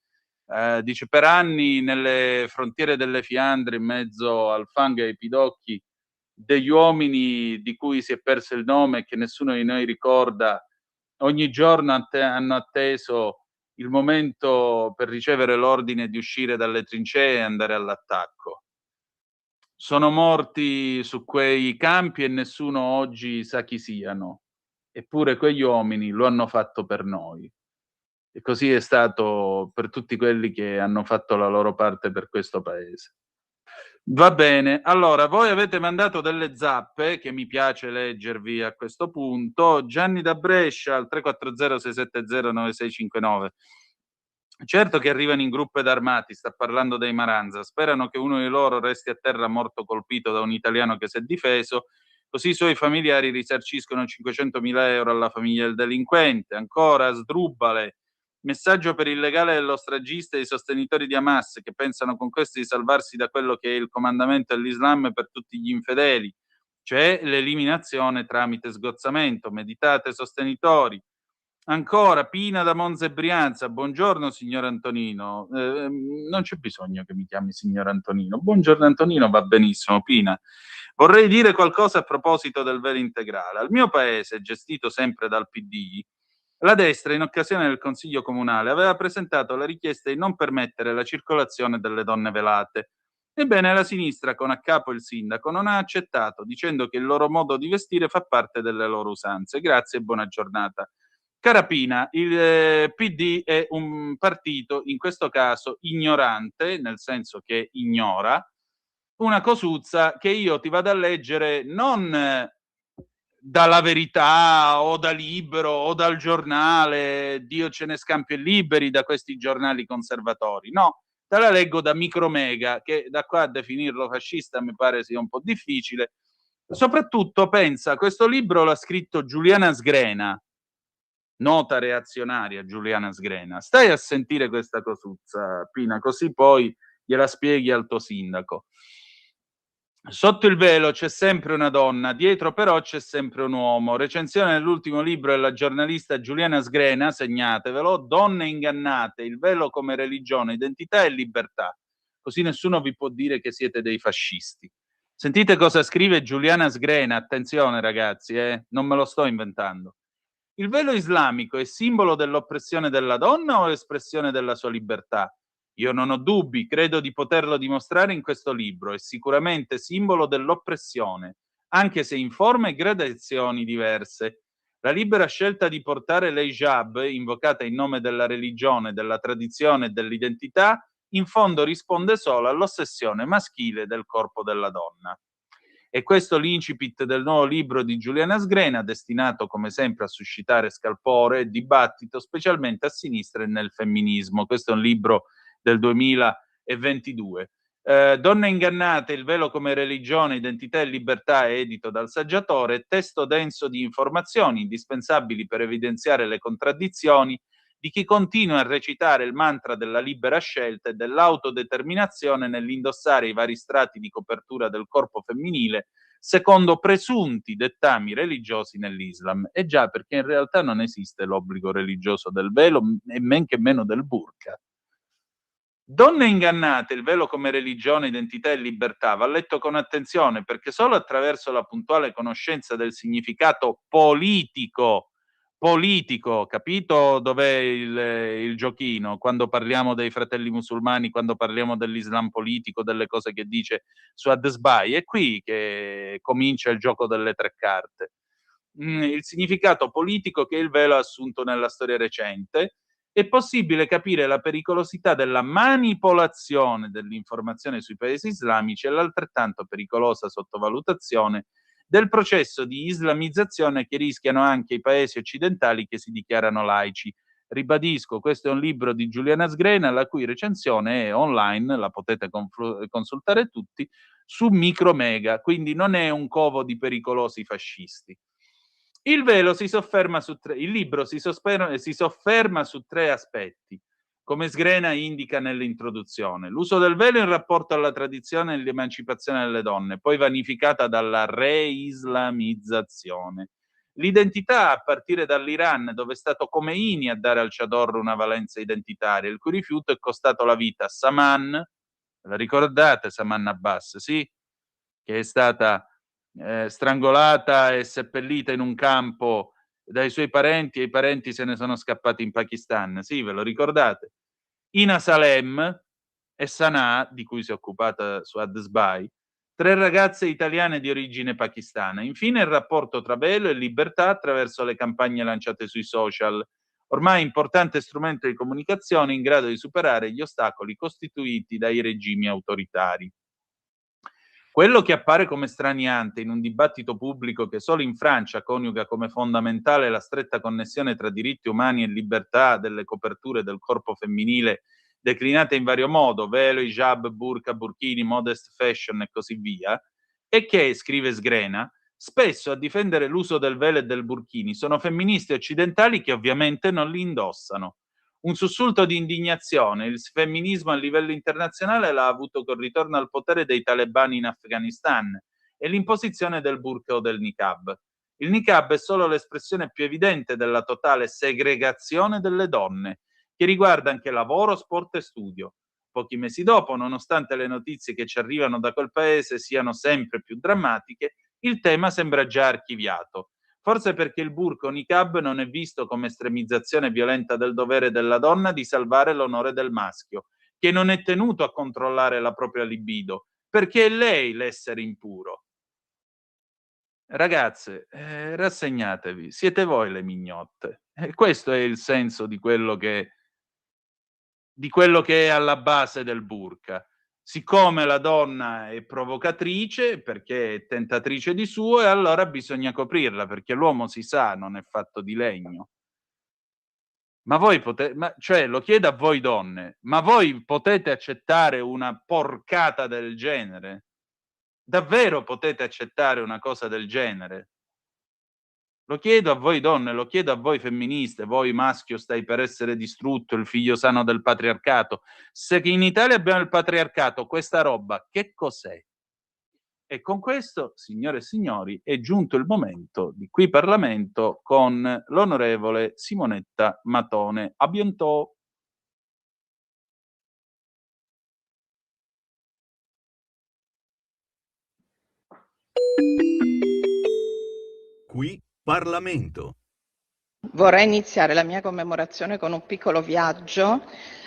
Dice: per anni nelle frontiere delle Fiandre, in mezzo al fango e ai pidocchi, degli uomini di cui si è perso il nome e che nessuno di noi ricorda, ogni giorno hanno atteso il momento per ricevere l'ordine di uscire dalle trincee e andare all'attacco. Sono morti su quei campi e nessuno oggi sa chi siano, eppure quegli uomini lo hanno fatto per noi. E così è stato per tutti quelli che hanno fatto la loro parte per questo paese. Va bene, allora voi avete mandato delle zappe che mi piace leggervi a questo punto. Gianni da Brescia al 340-670-9659. Certo che arrivano in gruppo ed armati, sta parlando dei Maranza, sperano che uno di loro resti a terra morto colpito da un italiano che si è difeso, così i suoi familiari risarciscono 500.000 euro alla famiglia del delinquente. Ancora, Sdrubale, messaggio per il legale dello stragista e i sostenitori di Hamas che pensano con questo di salvarsi da quello che è il comandamento dell'Islam per tutti gli infedeli, cioè l'eliminazione tramite sgozzamento. Meditate, sostenitori. Ancora, Pina da Monza e Brianza. Buongiorno signor Antonino. Non c'è bisogno che mi chiami signor Antonino. Buongiorno Antonino, va benissimo. Pina, vorrei dire qualcosa a proposito del velo integrale. Al mio paese, gestito sempre dal PD, la destra, in occasione del Consiglio Comunale, aveva presentato la richiesta di non permettere la circolazione delle donne velate. Ebbene, la sinistra, con a capo il sindaco, non ha accettato, dicendo che il loro modo di vestire fa parte delle loro usanze. Grazie e buona giornata. Carapina, il PD è un partito, in questo caso, ignorante, nel senso che ignora, una cosuzza che io ti vado a leggere non dalla Verità o da Libero o dal Giornale, Dio ce ne scampi e liberi da questi giornali conservatori, no, te la leggo da Micromega, che da qua a definirlo fascista mi pare sia un po' difficile. Soprattutto pensa, questo libro l'ha scritto Giuliana Sgrena, nota reazionaria Giuliana Sgrena. Stai a sentire questa cosuzza, Pina, così poi gliela spieghi al tuo sindaco. Sotto il velo c'è sempre una donna, dietro però c'è sempre un uomo. Recensione dell'ultimo libro della giornalista Giuliana Sgrena, segnatevelo, Donne ingannate, il velo come religione, identità e libertà. Così nessuno vi può dire che siete dei fascisti. Sentite cosa scrive Giuliana Sgrena, attenzione ragazzi, non me lo sto inventando. Il velo islamico è simbolo dell'oppressione della donna o espressione della sua libertà? Io non ho dubbi, credo di poterlo dimostrare in questo libro, è sicuramente simbolo dell'oppressione, anche se in forme e gradazioni diverse. La libera scelta di portare l'hijab, invocata in nome della religione, della tradizione e dell'identità, in fondo risponde solo all'ossessione maschile del corpo della donna. E questo l'incipit del nuovo libro di Giuliana Sgrena, destinato come sempre a suscitare scalpore e dibattito, specialmente a sinistra e nel femminismo. Questo è un libro del 2022. Donne ingannate, il velo come religione, identità e libertà, è edito dal Saggiatore, testo denso di informazioni indispensabili per evidenziare le contraddizioni di chi continua a recitare il mantra della libera scelta e dell'autodeterminazione nell'indossare i vari strati di copertura del corpo femminile secondo presunti dettami religiosi nell'Islam. E già, perché in realtà non esiste l'obbligo religioso del velo e men che meno del burqa. Donne ingannate, il velo come religione, identità e libertà, va letto con attenzione, perché solo attraverso la puntuale conoscenza del significato politico, capito dov'è il giochino? Quando parliamo dei fratelli musulmani, quando parliamo dell'Islam politico, delle cose che dice su Ad-Sbai, è qui che comincia il gioco delle tre carte. Il significato politico che il velo ha assunto nella storia recente. È possibile capire la pericolosità della manipolazione dell'informazione sui paesi islamici e l'altrettanto pericolosa sottovalutazione del processo di islamizzazione che rischiano anche i paesi occidentali che si dichiarano laici. Ribadisco, questo è un libro di Giuliana Sgrena, la cui recensione è online, la potete consultare tutti, su Micromega, quindi non è un covo di pericolosi fascisti. Il libro si sofferma su tre aspetti, come Sgrena indica nell'introduzione. L'uso del velo in rapporto alla tradizione e l'emancipazione delle donne, poi vanificata dalla reislamizzazione. L'identità a partire dall'Iran, dove è stato Khomeini a dare al chador una valenza identitaria, il cui rifiuto è costato la vita a Saman, la ricordate Saman Abbas, sì? Che è stata strangolata e seppellita in un campo dai suoi parenti e i parenti se ne sono scappati in Pakistan. Sì, ve lo ricordate? Ina Salem e Sanaa, di cui si è occupata su Ad-Sbai, 3 ragazze italiane di origine pakistana. Infine il rapporto tra velo e libertà attraverso le campagne lanciate sui social, ormai importante strumento di comunicazione in grado di superare gli ostacoli costituiti dai regimi autoritari. Quello che appare come straniante in un dibattito pubblico che solo in Francia coniuga come fondamentale la stretta connessione tra diritti umani e libertà delle coperture del corpo femminile declinate in vario modo, velo, hijab, burqa, burkini, modest fashion e così via, è che, scrive Sgrena, spesso a difendere l'uso del velo e del burkini sono femministe occidentali che ovviamente non li indossano. Un sussulto di indignazione il femminismo a livello internazionale l'ha avuto col ritorno al potere dei talebani in Afghanistan e l'imposizione del burqa o del niqab. Il niqab è solo l'espressione più evidente della totale segregazione delle donne, che riguarda anche lavoro, sport e studio. Pochi mesi dopo, nonostante le notizie che ci arrivano da quel paese siano sempre più drammatiche, il tema sembra già archiviato. Forse perché il burqa o niqab non è visto come estremizzazione violenta del dovere della donna di salvare l'onore del maschio, che non è tenuto a controllare la propria libido, perché è lei l'essere impuro. Ragazze, rassegnatevi, siete voi le mignotte. Questo è il senso di quello che è alla base del burqa. Siccome la donna è provocatrice, perché è tentatrice di suo, e allora bisogna coprirla, perché l'uomo si sa, non è fatto di legno. Ma voi cioè lo chiedo a voi donne, ma voi potete accettare una porcata del genere? Davvero potete accettare una cosa del genere? Lo chiedo a voi donne, lo chiedo a voi femministe, voi maschio stai per essere distrutto, il figlio sano del patriarcato. Se in Italia abbiamo il patriarcato, questa roba che cos'è? E con questo, signore e signori, è giunto il momento di Qui Parlamento con l'onorevole Simonetta Matone. A bientôt. Qui Parlamento. Vorrei iniziare la mia commemorazione con un piccolo viaggio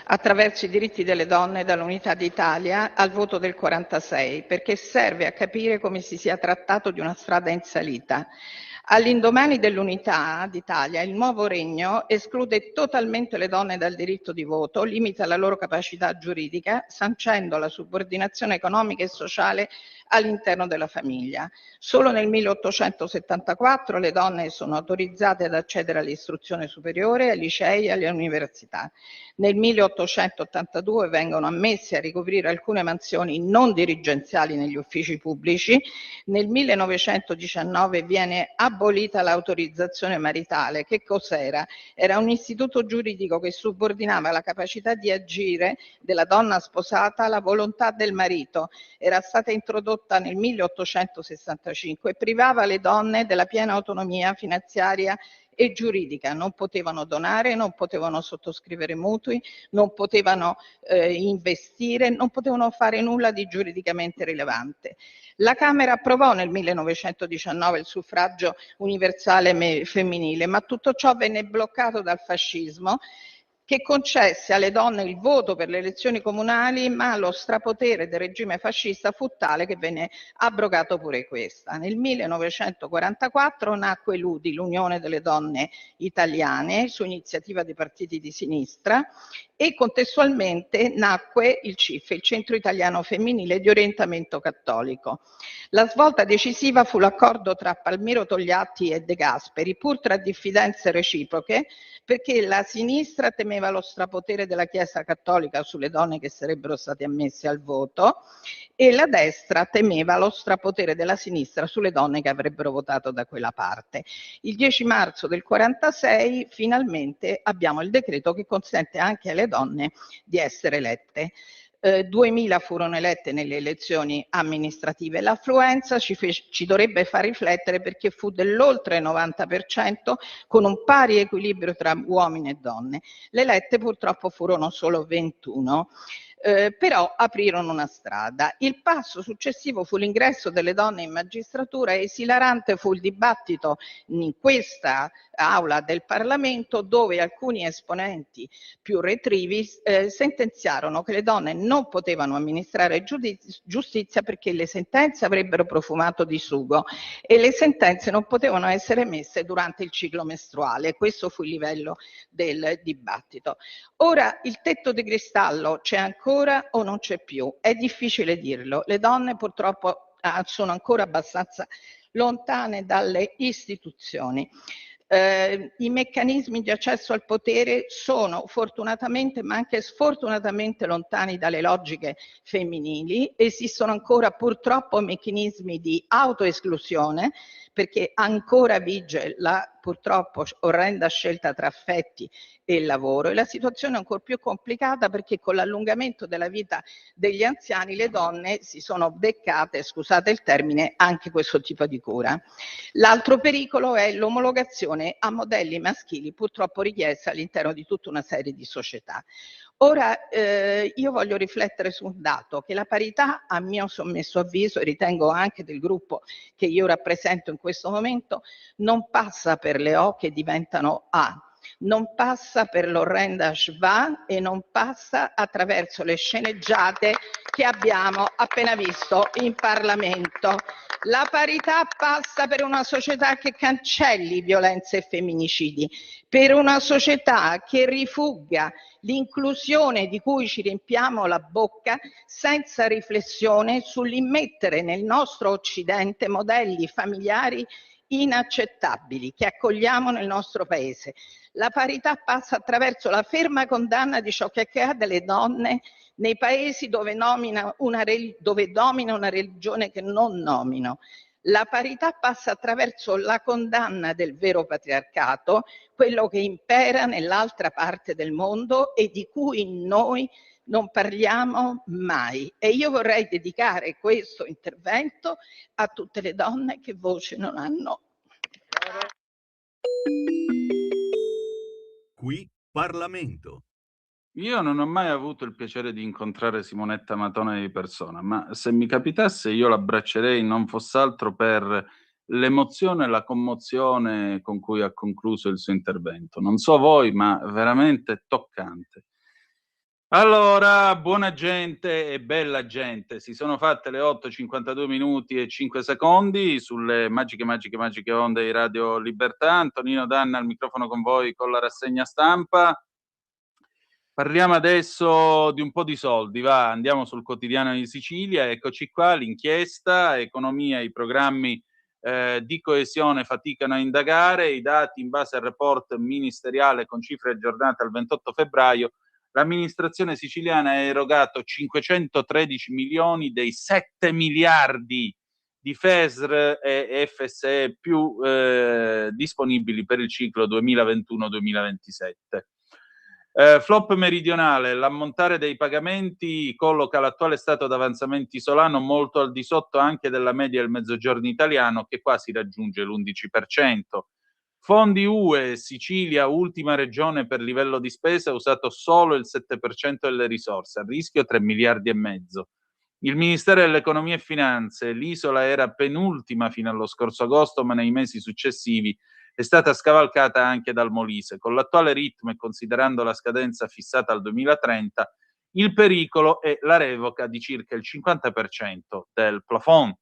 attraverso i diritti delle donne dall'Unità d'Italia al voto del 46, perché serve a capire come si sia trattato di una strada in salita. All'indomani dell'Unità d'Italia, il nuovo regno esclude totalmente le donne dal diritto di voto, limita la loro capacità giuridica, sancendo la subordinazione economica e sociale all'interno della famiglia. Solo nel 1874 le donne sono autorizzate ad accedere all'istruzione superiore, ai licei e alle università. Nel 1882 vengono ammesse a ricoprire alcune mansioni non dirigenziali negli uffici pubblici. Nel 1919 viene abolita l'autorizzazione maritale. Che cos'era? Era un istituto giuridico che subordinava la capacità di agire della donna sposata alla volontà del marito. Era stata introdotta nel 1865 e privava le donne della piena autonomia finanziaria e giuridica. Non potevano donare, non potevano sottoscrivere mutui, non potevano investire, non potevano fare nulla di giuridicamente rilevante. La Camera approvò nel 1919 il suffragio universale femminile, ma tutto ciò venne bloccato dal fascismo, che concesse alle donne il voto per le elezioni comunali, ma lo strapotere del regime fascista fu tale che venne abrogato pure questa. Nel 1944 nacque l'UDI, l'Unione delle Donne Italiane, su iniziativa dei partiti di sinistra, e contestualmente nacque il CIF, il Centro Italiano Femminile di Orientamento Cattolico. La svolta decisiva fu l'accordo tra Palmiro Togliatti e De Gasperi, pur tra diffidenze reciproche, perché la sinistra temeva lo strapotere della Chiesa Cattolica sulle donne che sarebbero state ammesse al voto e la destra temeva lo strapotere della sinistra sulle donne che avrebbero votato da quella parte. Il 10 marzo del 46 finalmente abbiamo il decreto che consente anche alle donne di essere elette. 2000 furono elette nelle elezioni amministrative. L'affluenza ci dovrebbe far riflettere, perché fu dell'oltre 90%, con un pari equilibrio tra uomini e donne. Le elette purtroppo furono solo 21. Però aprirono una strada. Il passo successivo fu l'ingresso delle donne in magistratura. Esilarante fu il dibattito in questa aula del Parlamento, dove alcuni esponenti più retrivi sentenziarono che le donne non potevano amministrare giustizia perché le sentenze avrebbero profumato di sugo e le sentenze non potevano essere emesse durante il ciclo mestruale. Questo fu il livello del dibattito. Ora il tetto di cristallo c'è ancora o non c'è più? È difficile dirlo. Le donne purtroppo sono ancora abbastanza lontane dalle istituzioni. I meccanismi di accesso al potere sono fortunatamente ma anche sfortunatamente lontani dalle logiche femminili. Esistono ancora purtroppo meccanismi di autoesclusione, perché ancora vige la purtroppo orrenda scelta tra affetti e lavoro, e la situazione è ancora più complicata perché con l'allungamento della vita degli anziani le donne si sono beccate, scusate il termine, anche questo tipo di cura. L'altro pericolo è l'omologazione a modelli maschili purtroppo richiesta all'interno di tutta una serie di società. Ora io voglio riflettere su un dato, che la parità, a mio sommesso avviso, e ritengo anche del gruppo che io rappresento in questo momento, non passa per le O che diventano A, non passa per l'orrenda schwa e non passa attraverso le sceneggiate che abbiamo appena visto in Parlamento. La parità passa per una società che cancelli violenze e femminicidi, per una società che rifugga l'inclusione di cui ci riempiamo la bocca senza riflessione sull'immettere nel nostro Occidente modelli familiari inaccettabili che accogliamo nel nostro paese. La parità passa attraverso la ferma condanna di ciò che accade alle donne nei paesi dove domina una religione che non nomino. La parità passa attraverso la condanna del vero patriarcato, quello che impera nell'altra parte del mondo e di cui noi non parliamo mai. E io vorrei dedicare questo intervento a tutte le donne che voce non hanno. Qui Parlamento. Io non ho mai avuto il piacere di incontrare Simonetta Matone di persona, ma se mi capitasse io l'abbraccerei non fosse altro per l'emozione e la commozione con cui ha concluso il suo intervento. Non so voi, ma veramente toccante. Allora, buona gente e bella gente, si sono fatte le 8:52 minuti e 5 secondi sulle magiche onde di Radio Libertà. Antonino Danna al microfono con voi con la rassegna stampa. Parliamo adesso di un po' di soldi, va, andiamo sul Quotidiano di Sicilia, eccoci qua, l'inchiesta, economia, i programmi di coesione faticano a indagare, i dati in base al report ministeriale con cifre aggiornate al 28 febbraio, l'amministrazione siciliana ha erogato 513 milioni dei 7 miliardi di FESR e FSE più disponibili per il ciclo 2021-2027. Flop meridionale, l'ammontare dei pagamenti colloca l'attuale stato d'avanzamento isolano molto al di sotto anche della media del mezzogiorno italiano, che quasi raggiunge l'11%. Fondi UE, Sicilia, ultima regione per livello di spesa, ha usato solo il 7% delle risorse, a rischio 3 miliardi e mezzo. Il Ministero dell'Economia e Finanze, l'isola era penultima fino allo scorso agosto, ma nei mesi successivi è stata scavalcata anche dal Molise. Con l'attuale ritmo e considerando la scadenza fissata al 2030, il pericolo è la revoca di circa il 50% del plafond.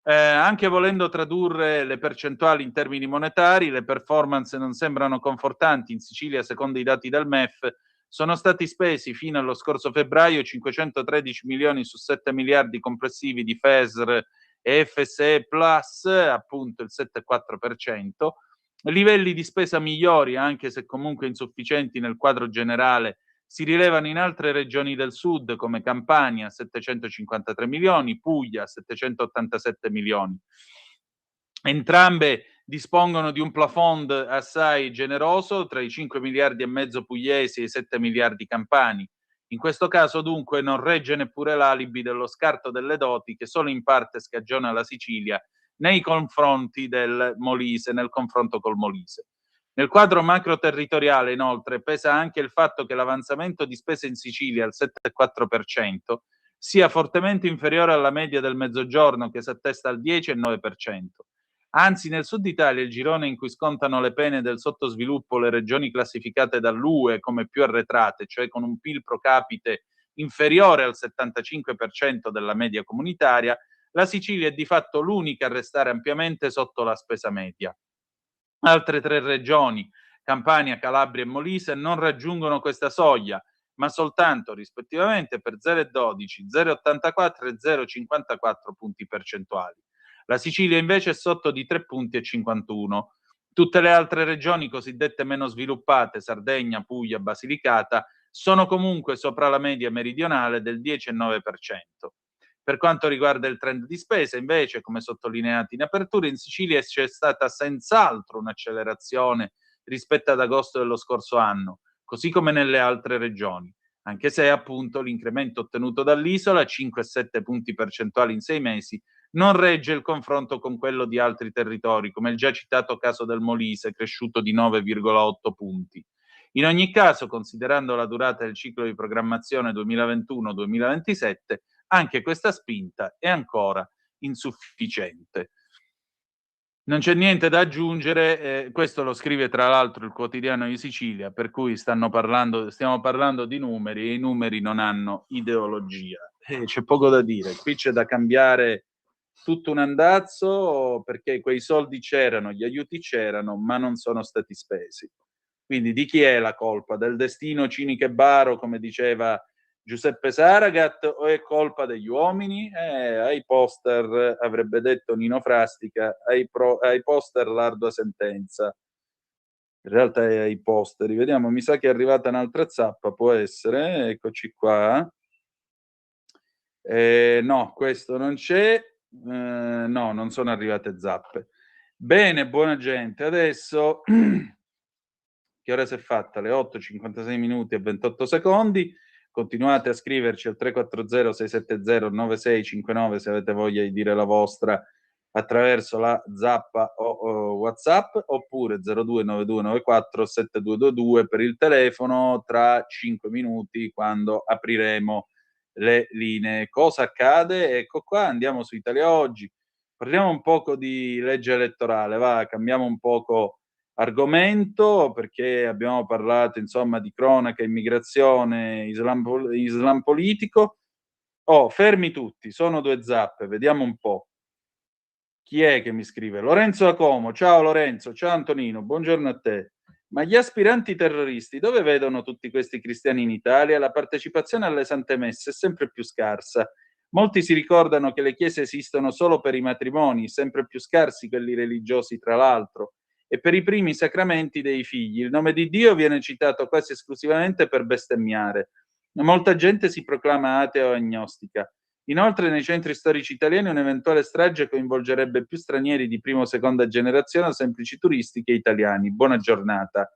Anche volendo tradurre le percentuali in termini monetari, le performance non sembrano confortanti. In Sicilia, secondo i dati del MEF, sono stati spesi fino allo scorso febbraio 513 milioni su 7 miliardi complessivi di FESR e FSE Plus, appunto il 7,4%, livelli di spesa migliori, anche se comunque insufficienti nel quadro generale, si rilevano in altre regioni del sud come Campania 753 milioni, Puglia 787 milioni. Entrambe dispongono di un plafond assai generoso tra i 5 miliardi e mezzo pugliesi e i 7 miliardi campani. In questo caso dunque non regge neppure l'alibi dello scarto delle doti che solo in parte scagiona la Sicilia nei confronti del Molise, nel confronto col Molise. Nel quadro macro territoriale, inoltre, pesa anche il fatto che l'avanzamento di spese in Sicilia al 7,4% sia fortemente inferiore alla media del Mezzogiorno, che si attesta al 10,9%. Anzi, nel sud Italia, il girone in cui scontano le pene del sottosviluppo le regioni classificate dall'UE come più arretrate, cioè con un PIL pro capite inferiore al 75% della media comunitaria, la Sicilia è di fatto l'unica a restare ampiamente sotto la spesa media. Altre 3 regioni, Campania, Calabria e Molise, non raggiungono questa soglia, ma soltanto rispettivamente per 0,12, 0,84 e 0,54 punti percentuali. La Sicilia invece è sotto di 3 punti e 51. Tutte le altre regioni cosiddette meno sviluppate, Sardegna, Puglia, Basilicata, sono comunque sopra la media meridionale del 10,9%. Per quanto riguarda il trend di spesa, invece, come sottolineato in apertura, in Sicilia c'è stata senz'altro un'accelerazione rispetto ad agosto dello scorso anno, così come nelle altre regioni, anche se appunto l'incremento ottenuto dall'isola, 5,7 punti percentuali in 6 mesi, non regge il confronto con quello di altri territori, come il già citato caso del Molise, cresciuto di 9,8 punti. In ogni caso, considerando la durata del ciclo di programmazione 2021-2027, anche questa spinta è ancora insufficiente. Non c'è niente da aggiungere, questo lo scrive tra l'altro il Quotidiano di Sicilia, per cui stiamo parlando di numeri e i numeri non hanno ideologia. C'è poco da dire, qui c'è da cambiare tutto un andazzo perché quei soldi c'erano, gli aiuti c'erano, ma non sono stati spesi. Quindi di chi è la colpa? Del destino cinico e baro, come diceva Giuseppe Saragat, o è colpa degli uomini? Ai poster, avrebbe detto Nino Frastica, ai poster l'ardua sentenza. In realtà è ai posteri. Vediamo, mi sa che è arrivata un'altra zappa, può essere, eccoci qua. No, questo non c'è. No, non sono arrivate zappe. Bene, buona gente, adesso che ora si è fatta? Le 8:56 minuti e 28 secondi. Continuate a scriverci al 340 670 9659 se avete voglia di dire la vostra attraverso la zappa o WhatsApp, oppure 029294 7222 per il telefono tra 5 minuti quando apriremo le linee. Cosa accade? Ecco qua, andiamo su Italia Oggi, parliamo un poco di legge elettorale, va, cambiamo un poco argomento perché abbiamo parlato insomma di cronaca, immigrazione, Islam politico. Fermi tutti, sono 2 zappe, vediamo un po'. Chi è che mi scrive? Lorenzo da Como, ciao Lorenzo, ciao Antonino, buongiorno a te. Ma gli aspiranti terroristi dove vedono tutti questi cristiani in Italia? La partecipazione alle Sante Messe è sempre più scarsa. Molti si ricordano che le chiese esistono solo per i matrimoni, sempre più scarsi quelli religiosi tra l'altro, e per i primi sacramenti dei figli. Il nome di Dio viene citato quasi esclusivamente per bestemmiare. Molta gente si proclama atea o agnostica. Inoltre nei centri storici italiani un'eventuale strage coinvolgerebbe più stranieri di prima o seconda generazione o semplici turisti che italiani. Buona giornata.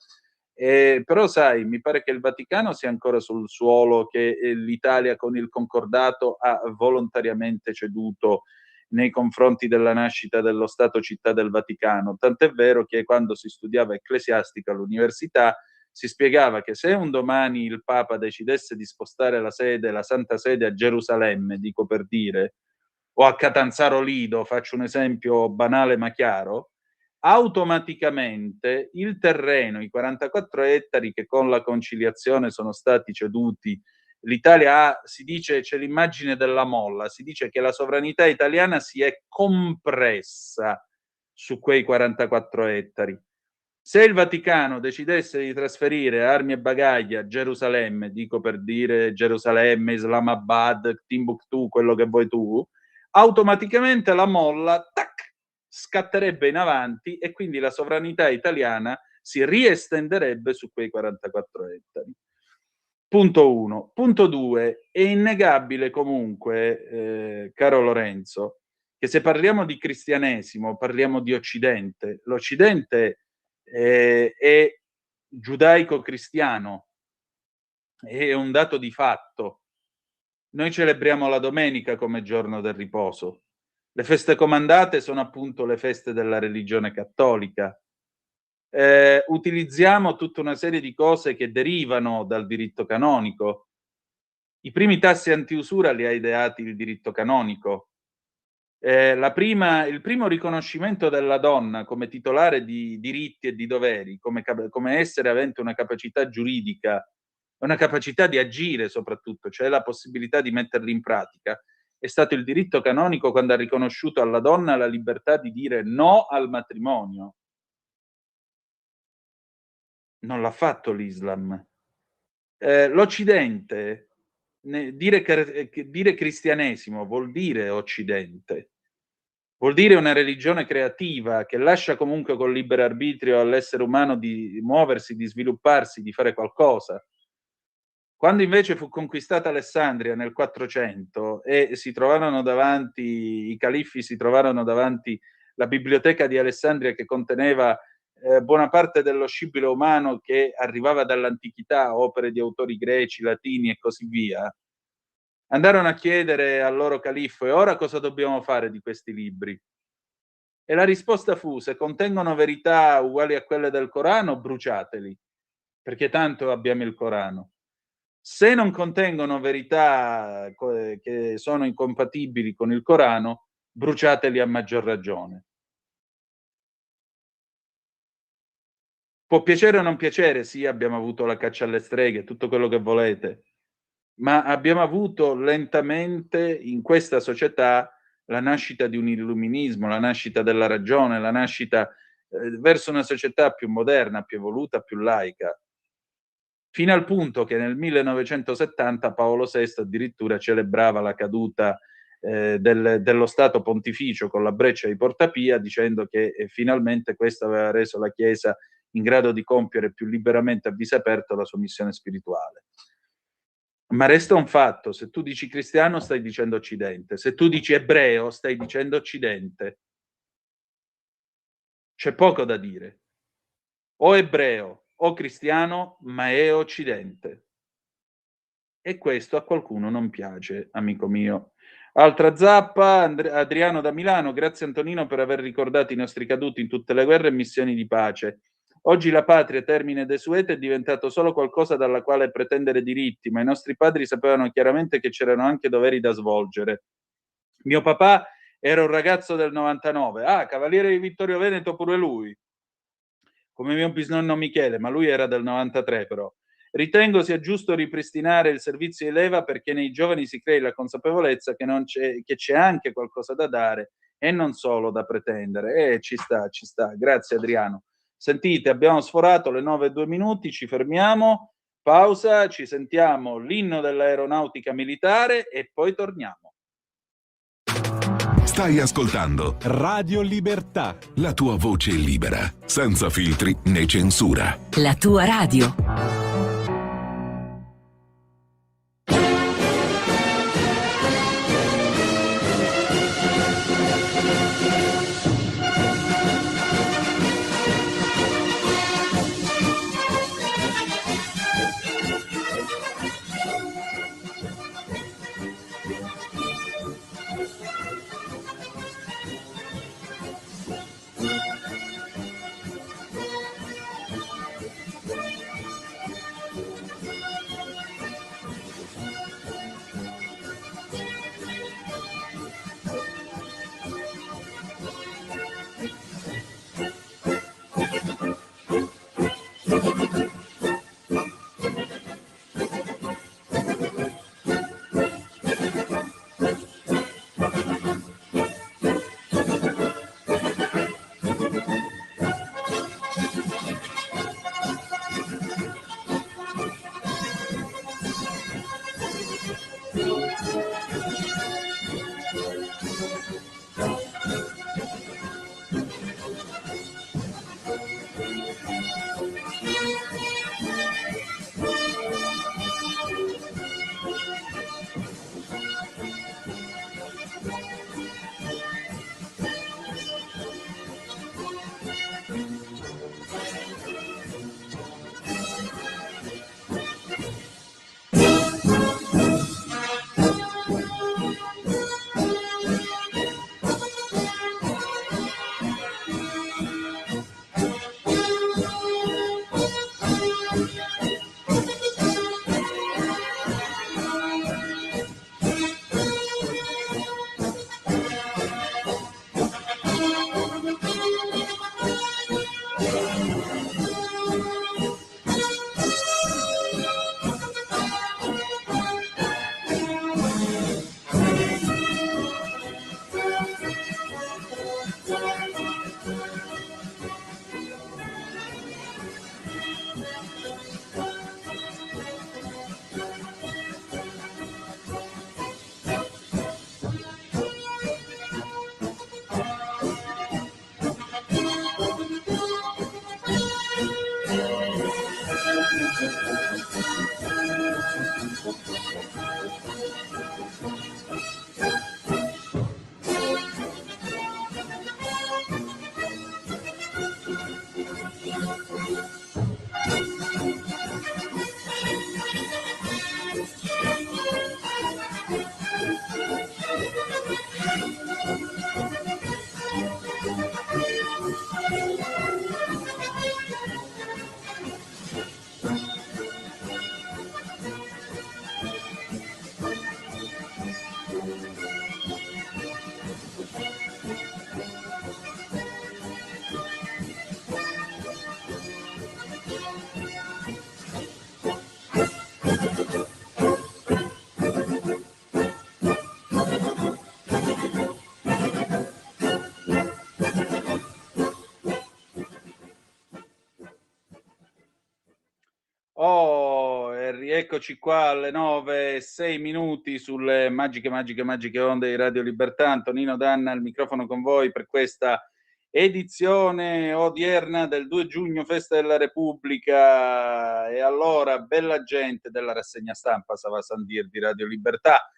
Però sai, mi pare che il Vaticano sia ancora sul suolo che l'Italia con il concordato ha volontariamente ceduto nei confronti della nascita dello Stato Città del Vaticano. Tant'è vero che quando si studiava ecclesiastica all'università si spiegava che se un domani il Papa decidesse di spostare la sede, la Santa Sede a Gerusalemme, dico per dire, o a Catanzaro Lido, faccio un esempio banale ma chiaro, automaticamente il terreno, i 44 ettari che con la conciliazione sono stati ceduti, l'Italia ha, si dice, c'è l'immagine della molla, si dice che la sovranità italiana si è compressa su quei 44 ettari. Se il Vaticano decidesse di trasferire armi e bagagli a Gerusalemme, dico per dire Gerusalemme, Islamabad, Timbuktu, quello che vuoi tu, automaticamente la molla, tac, scatterebbe in avanti e quindi la sovranità italiana si riestenderebbe su quei 44 ettari. Punto 1. Punto 2. È innegabile comunque, caro Lorenzo, che se parliamo di cristianesimo parliamo di Occidente. L'Occidente è giudaico-cristiano, è un dato di fatto. Noi celebriamo la domenica come giorno del riposo. Le feste comandate sono appunto le feste della religione cattolica. Utilizziamo tutta una serie di cose che derivano dal diritto canonico. I primi tassi antiusura li ha ideati il diritto canonico. Il primo riconoscimento della donna come titolare di diritti e di doveri, come essere avente una capacità giuridica, una capacità di agire soprattutto, cioè la possibilità di metterli in pratica, è stato il diritto canonico quando ha riconosciuto alla donna la libertà di dire no al matrimonio. Non l'ha fatto l'Islam. L'Occidente, dire cristianesimo vuol dire Occidente, vuol dire una religione creativa che lascia comunque col libero arbitrio all'essere umano di muoversi, di svilupparsi, di fare qualcosa. Quando invece fu conquistata Alessandria nel 400 e si trovarono davanti, i califfi si trovarono davanti la biblioteca di Alessandria che conteneva buona parte dello scibile umano che arrivava dall'antichità, opere di autori greci, latini e così via, andarono a chiedere al loro califfo: e ora cosa dobbiamo fare di questi libri? E la risposta fu: se contengono verità uguali a quelle del Corano, bruciateli, perché tanto abbiamo il Corano. Se non contengono verità che sono incompatibili con il Corano, bruciateli a maggior ragione. Può piacere o non piacere, sì, abbiamo avuto la caccia alle streghe, tutto quello che volete, ma abbiamo avuto lentamente in questa società la nascita di un illuminismo, la nascita della ragione, la nascita verso una società più moderna, più evoluta, più laica, fino al punto che nel 1970 Paolo VI addirittura celebrava la caduta dello Stato Pontificio con la breccia di Porta Pia, dicendo che finalmente questo aveva reso la Chiesa in grado di compiere più liberamente a viso aperto la sua missione spirituale. Ma resta un fatto: se tu dici cristiano stai dicendo Occidente, se tu dici ebreo stai dicendo Occidente. C'è poco da dire. O ebreo o cristiano, ma è Occidente. E questo a qualcuno non piace, amico mio. Altra zappa, Adriano da Milano: grazie Antonino per aver ricordato i nostri caduti in tutte le guerre e missioni di pace. Oggi la patria, termine desueto, è diventato solo qualcosa dalla quale pretendere diritti, ma i nostri padri sapevano chiaramente che c'erano anche doveri da svolgere. Mio papà era un ragazzo del 99, cavaliere di Vittorio Veneto pure lui, come mio bisnonno Michele, ma lui era del 93 però. Ritengo sia giusto ripristinare il servizio di leva perché nei giovani si crei la consapevolezza che c'è anche qualcosa da dare e non solo da pretendere. Ci sta. Grazie Adriano. Sentite, abbiamo sforato le 9:02, ci fermiamo, pausa, ci sentiamo l'inno dell'aeronautica militare e poi torniamo. Stai ascoltando Radio Libertà. la tua voce libera, senza filtri né censura. La tua radio. Oh, e rieccoci qua alle 9:06 sulle magiche onde di Radio Libertà. Antonino Danna al microfono con voi per questa edizione odierna del 2 giugno, festa della Repubblica. E allora, bella gente della rassegna stampa, ça va sans dire, di Radio Libertà.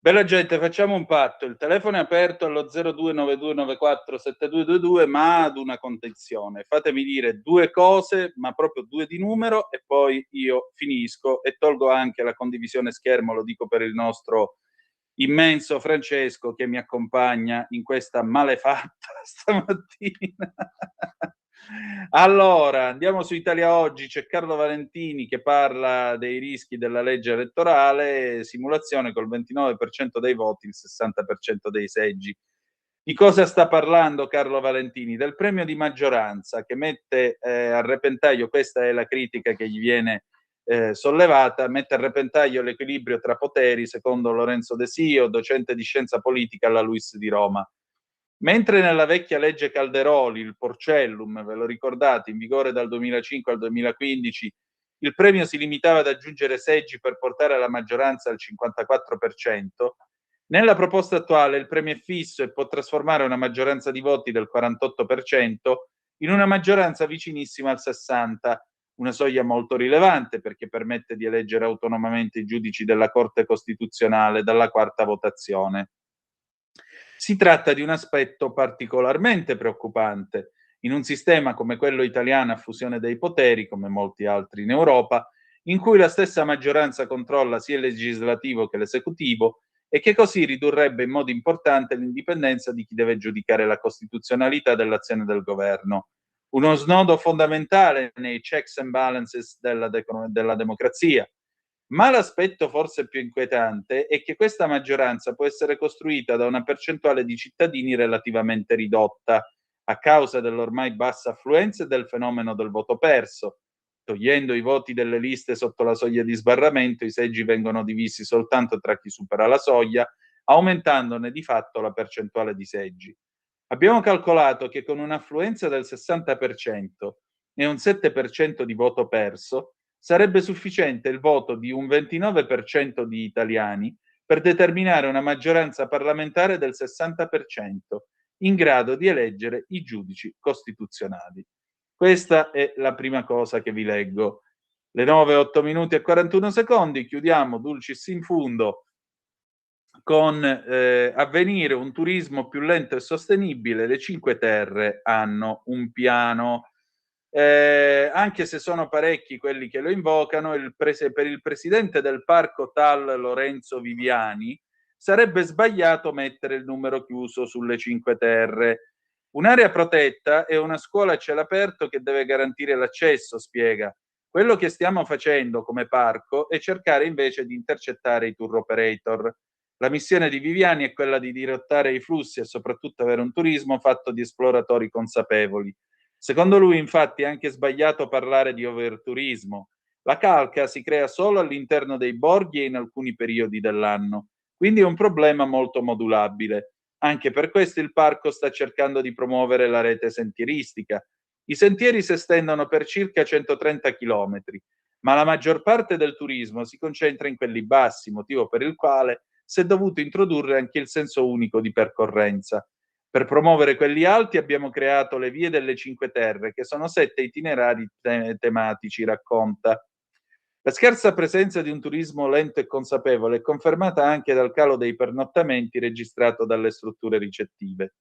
Bella gente, facciamo un patto, il telefono è aperto allo 0292947222, ma ad una condizione: fatemi dire due cose, ma proprio due di numero, e poi io finisco e tolgo anche la condivisione schermo, lo dico per il nostro immenso Francesco che mi accompagna in questa malefatta stamattina. Allora, andiamo su Italia Oggi, c'è Carlo Valentini che parla dei rischi della legge elettorale, simulazione col 29% dei voti, il 60% dei seggi. Di cosa sta parlando Carlo Valentini? Del premio di maggioranza che mette a repentaglio, questa è la critica che gli viene sollevata, mette a repentaglio l'equilibrio tra poteri, secondo Lorenzo De Sio, docente di scienza politica alla LUISS di Roma. Mentre nella vecchia legge Calderoli, il Porcellum, ve lo ricordate, in vigore dal 2005 al 2015, il premio si limitava ad aggiungere seggi per portare la maggioranza al 54%, nella proposta attuale il premio è fisso e può trasformare una maggioranza di voti del 48% in una maggioranza vicinissima al 60%, una soglia molto rilevante perché permette di eleggere autonomamente i giudici della Corte Costituzionale dalla quarta votazione. Si tratta di un aspetto particolarmente preoccupante. In un sistema come quello italiano a fusione dei poteri, come molti altri in Europa, in cui la stessa maggioranza controlla sia il legislativo che l'esecutivo e che così ridurrebbe in modo importante l'indipendenza di chi deve giudicare la costituzionalità dell'azione del governo. Uno snodo fondamentale nei checks and balances della democrazia. Ma l'aspetto forse più inquietante è che questa maggioranza può essere costruita da una percentuale di cittadini relativamente ridotta, a causa dell'ormai bassa affluenza e del fenomeno del voto perso. Togliendo i voti delle liste sotto la soglia di sbarramento, i seggi vengono divisi soltanto tra chi supera la soglia, aumentandone di fatto la percentuale di seggi. Abbiamo calcolato che con un'affluenza del 60% e un 7% di voto perso, sarebbe sufficiente il voto di un 29% di italiani per determinare una maggioranza parlamentare del 60%, in grado di eleggere i giudici costituzionali. Questa è la prima cosa che vi leggo. Le 9:08 minuti e 41 secondi, chiudiamo dulcis in fundo con Avvenire, un turismo più lento e sostenibile. Le Cinque Terre hanno un piano, anche se sono parecchi quelli che lo invocano. Per il presidente del parco TAL Lorenzo Viviani sarebbe sbagliato mettere il numero chiuso sulle Cinque Terre. Un'area protetta è una scuola a cielo aperto che deve garantire l'accesso, spiega. Quello che stiamo facendo come parco è cercare invece di intercettare i tour operator. La missione di Viviani è quella di dirottare i flussi e soprattutto avere un turismo fatto di esploratori consapevoli. Secondo lui, infatti, è anche sbagliato parlare di overturismo. La calca si crea solo all'interno dei borghi e in alcuni periodi dell'anno, quindi è un problema molto modulabile. Anche per questo il parco sta cercando di promuovere la rete sentieristica. I sentieri si estendono per circa 130 chilometri, ma la maggior parte del turismo si concentra in quelli bassi, motivo per il quale si è dovuto introdurre anche il senso unico di percorrenza. Per promuovere quelli alti abbiamo creato le vie delle Cinque Terre, che sono 7 itinerari tematici, racconta. La scarsa presenza di un turismo lento e consapevole è confermata anche dal calo dei pernottamenti registrato dalle strutture ricettive.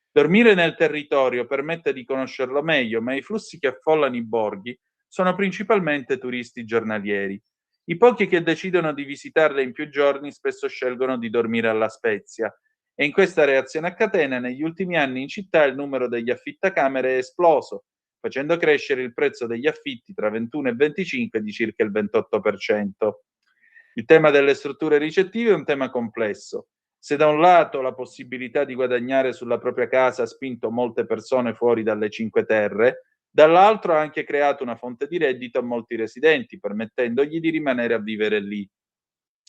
Dormire nel territorio permette di conoscerlo meglio, ma i flussi che affollano i borghi sono principalmente turisti giornalieri. I pochi che decidono di visitarle in più giorni spesso scelgono di dormire alla Spezia, e in questa reazione a catena negli ultimi anni in città il numero degli affittacamere è esploso, facendo crescere il prezzo degli affitti tra 21 e 25 di circa il 28%. Il tema delle strutture ricettive è un tema complesso. Se da un lato la possibilità di guadagnare sulla propria casa ha spinto molte persone fuori dalle Cinque Terre, dall'altro ha anche creato una fonte di reddito a molti residenti, permettendogli di rimanere a vivere lì.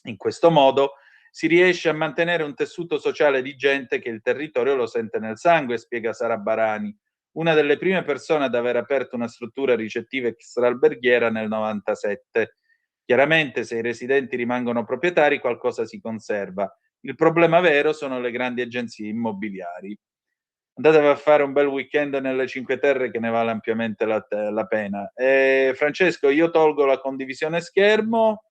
In questo modo si riesce a mantenere un tessuto sociale di gente che il territorio lo sente nel sangue, spiega Sara Barani, una delle prime persone ad aver aperto una struttura ricettiva extraalberghiera nel 97. Chiaramente, se i residenti rimangono proprietari, qualcosa si conserva. Il problema vero sono le grandi agenzie immobiliari. Andatevi a fare un bel weekend nelle Cinque Terre che ne vale ampiamente la pena. Francesco, io tolgo la condivisione schermo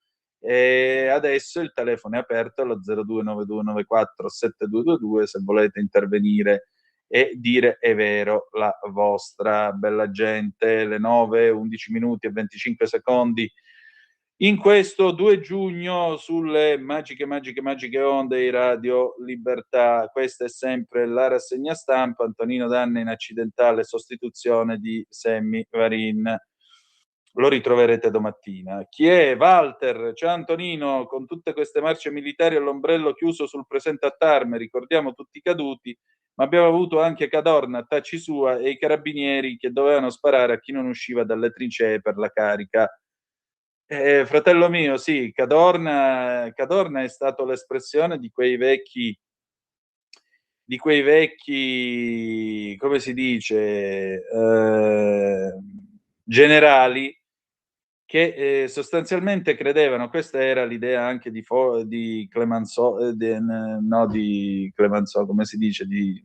e adesso il telefono è aperto allo 0292947222 se volete intervenire e dire è vero la vostra. Bella gente, le 9:11 minuti e 25 secondi. In questo 2 giugno sulle magiche onde di Radio Libertà. Questa è sempre la rassegna stampa. Antonino Danna in accidentale sostituzione di Sammy Varin. Lo ritroverete domattina. Chi è? Walter. Ciao Antonino, con tutte queste marce militari all'ombrello chiuso sul presente a Tarme, ricordiamo tutti i caduti, ma abbiamo avuto anche Cadorna a Tacci Sua e i carabinieri che dovevano sparare a chi non usciva dalle trincee per la carica. Fratello mio, sì, Cadorna è stato l'espressione di quei vecchi di quei vecchi, come si dice, generali che sostanzialmente credevano, questa era l'idea anche di Clemenceau, di Clemenceau, come si dice, di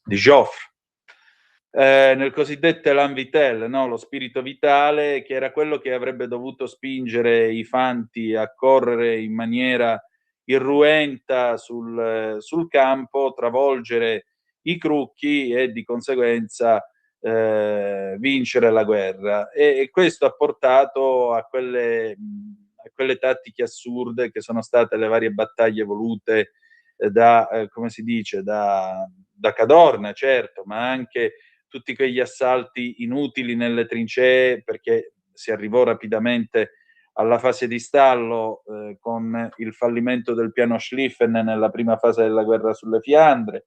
Joffre, nel cosiddetto élan vital, no? Lo spirito vitale, che era quello che avrebbe dovuto spingere i fanti a correre in maniera irruenta sul campo, travolgere i crucchi e di conseguenza vincere la guerra. E questo ha portato a quelle tattiche assurde che sono state le varie battaglie volute come si dice, da Cadorna, certo, ma anche tutti quegli assalti inutili nelle trincee, perché si arrivò rapidamente alla fase di stallo con il fallimento del piano Schlieffen nella prima fase della guerra sulle Fiandre,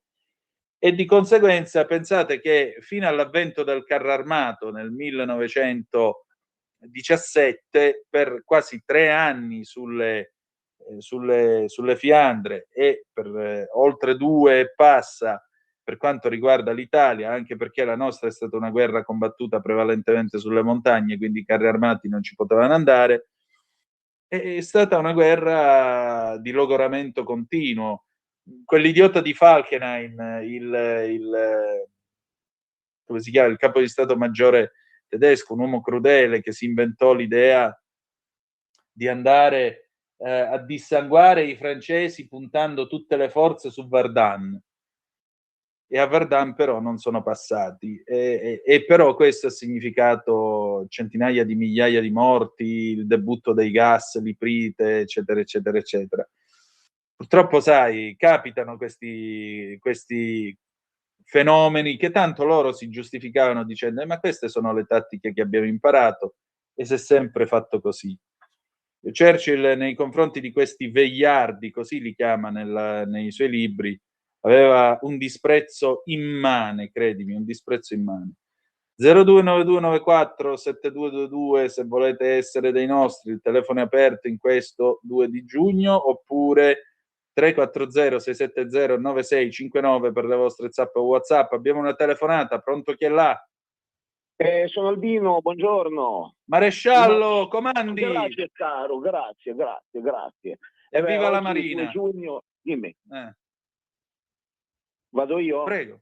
e di conseguenza pensate che fino all'avvento del carro armato nel 1917, per quasi 3 anni sulle Fiandre e per oltre 2 e passa per quanto riguarda l'Italia, anche perché la nostra è stata una guerra combattuta prevalentemente sulle montagne, quindi i carri armati non ci potevano andare, è stata una guerra di logoramento continuo. Quell'idiota di Falkenhayn, come si chiama, il capo di Stato Maggiore tedesco, un uomo crudele che si inventò l'idea di andare a dissanguare i francesi puntando tutte le forze su Verdun, e a Verdun però non sono passati, e però questo ha significato centinaia di migliaia di morti, il debutto dei gas, l'iprite, eccetera eccetera eccetera. Purtroppo, sai, capitano questi fenomeni che tanto loro si giustificavano dicendo ma queste sono le tattiche che abbiamo imparato e si è sempre fatto così. Churchill, nei confronti di questi vegliardi, così li chiama nei suoi libri, aveva un disprezzo immane, credimi, un disprezzo immane. 0292947222 se volete essere dei nostri, il telefono è aperto in questo 2 di giugno, oppure 340-670-9659 per le vostre zap o WhatsApp. Abbiamo una telefonata, pronto, chi è là? Sono Albino, buongiorno. Maresciallo, comandi? Grazie caro, grazie. Evviva la oggi, Marina. 2 giugno, dimmi. Vado io? Prego.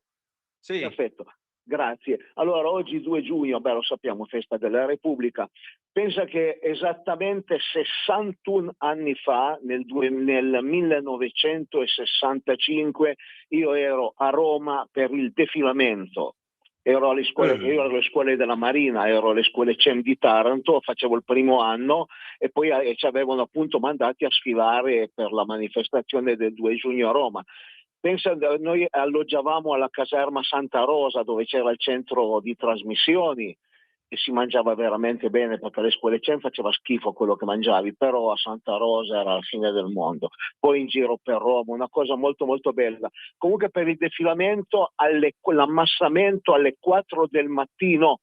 Sì. Perfetto, grazie. Allora, oggi 2 giugno, lo sappiamo, festa della Repubblica. Pensa che esattamente 61 anni fa, nel 1965, io ero a Roma per il defilamento. Ero alle scuole della Marina, ero alle scuole CEM di Taranto, facevo il primo anno e poi ci avevano appunto mandati a sfilare per la manifestazione del 2 giugno a Roma. Pensa, noi alloggiavamo alla caserma Santa Rosa, dove c'era il centro di trasmissioni, e si mangiava veramente bene, perché alle scuole CEM faceva schifo quello che mangiavi, però a Santa Rosa era la fine del mondo. Poi in giro per Roma, una cosa molto molto bella. Comunque per il defilamento, l'ammassamento alle 4 del mattino,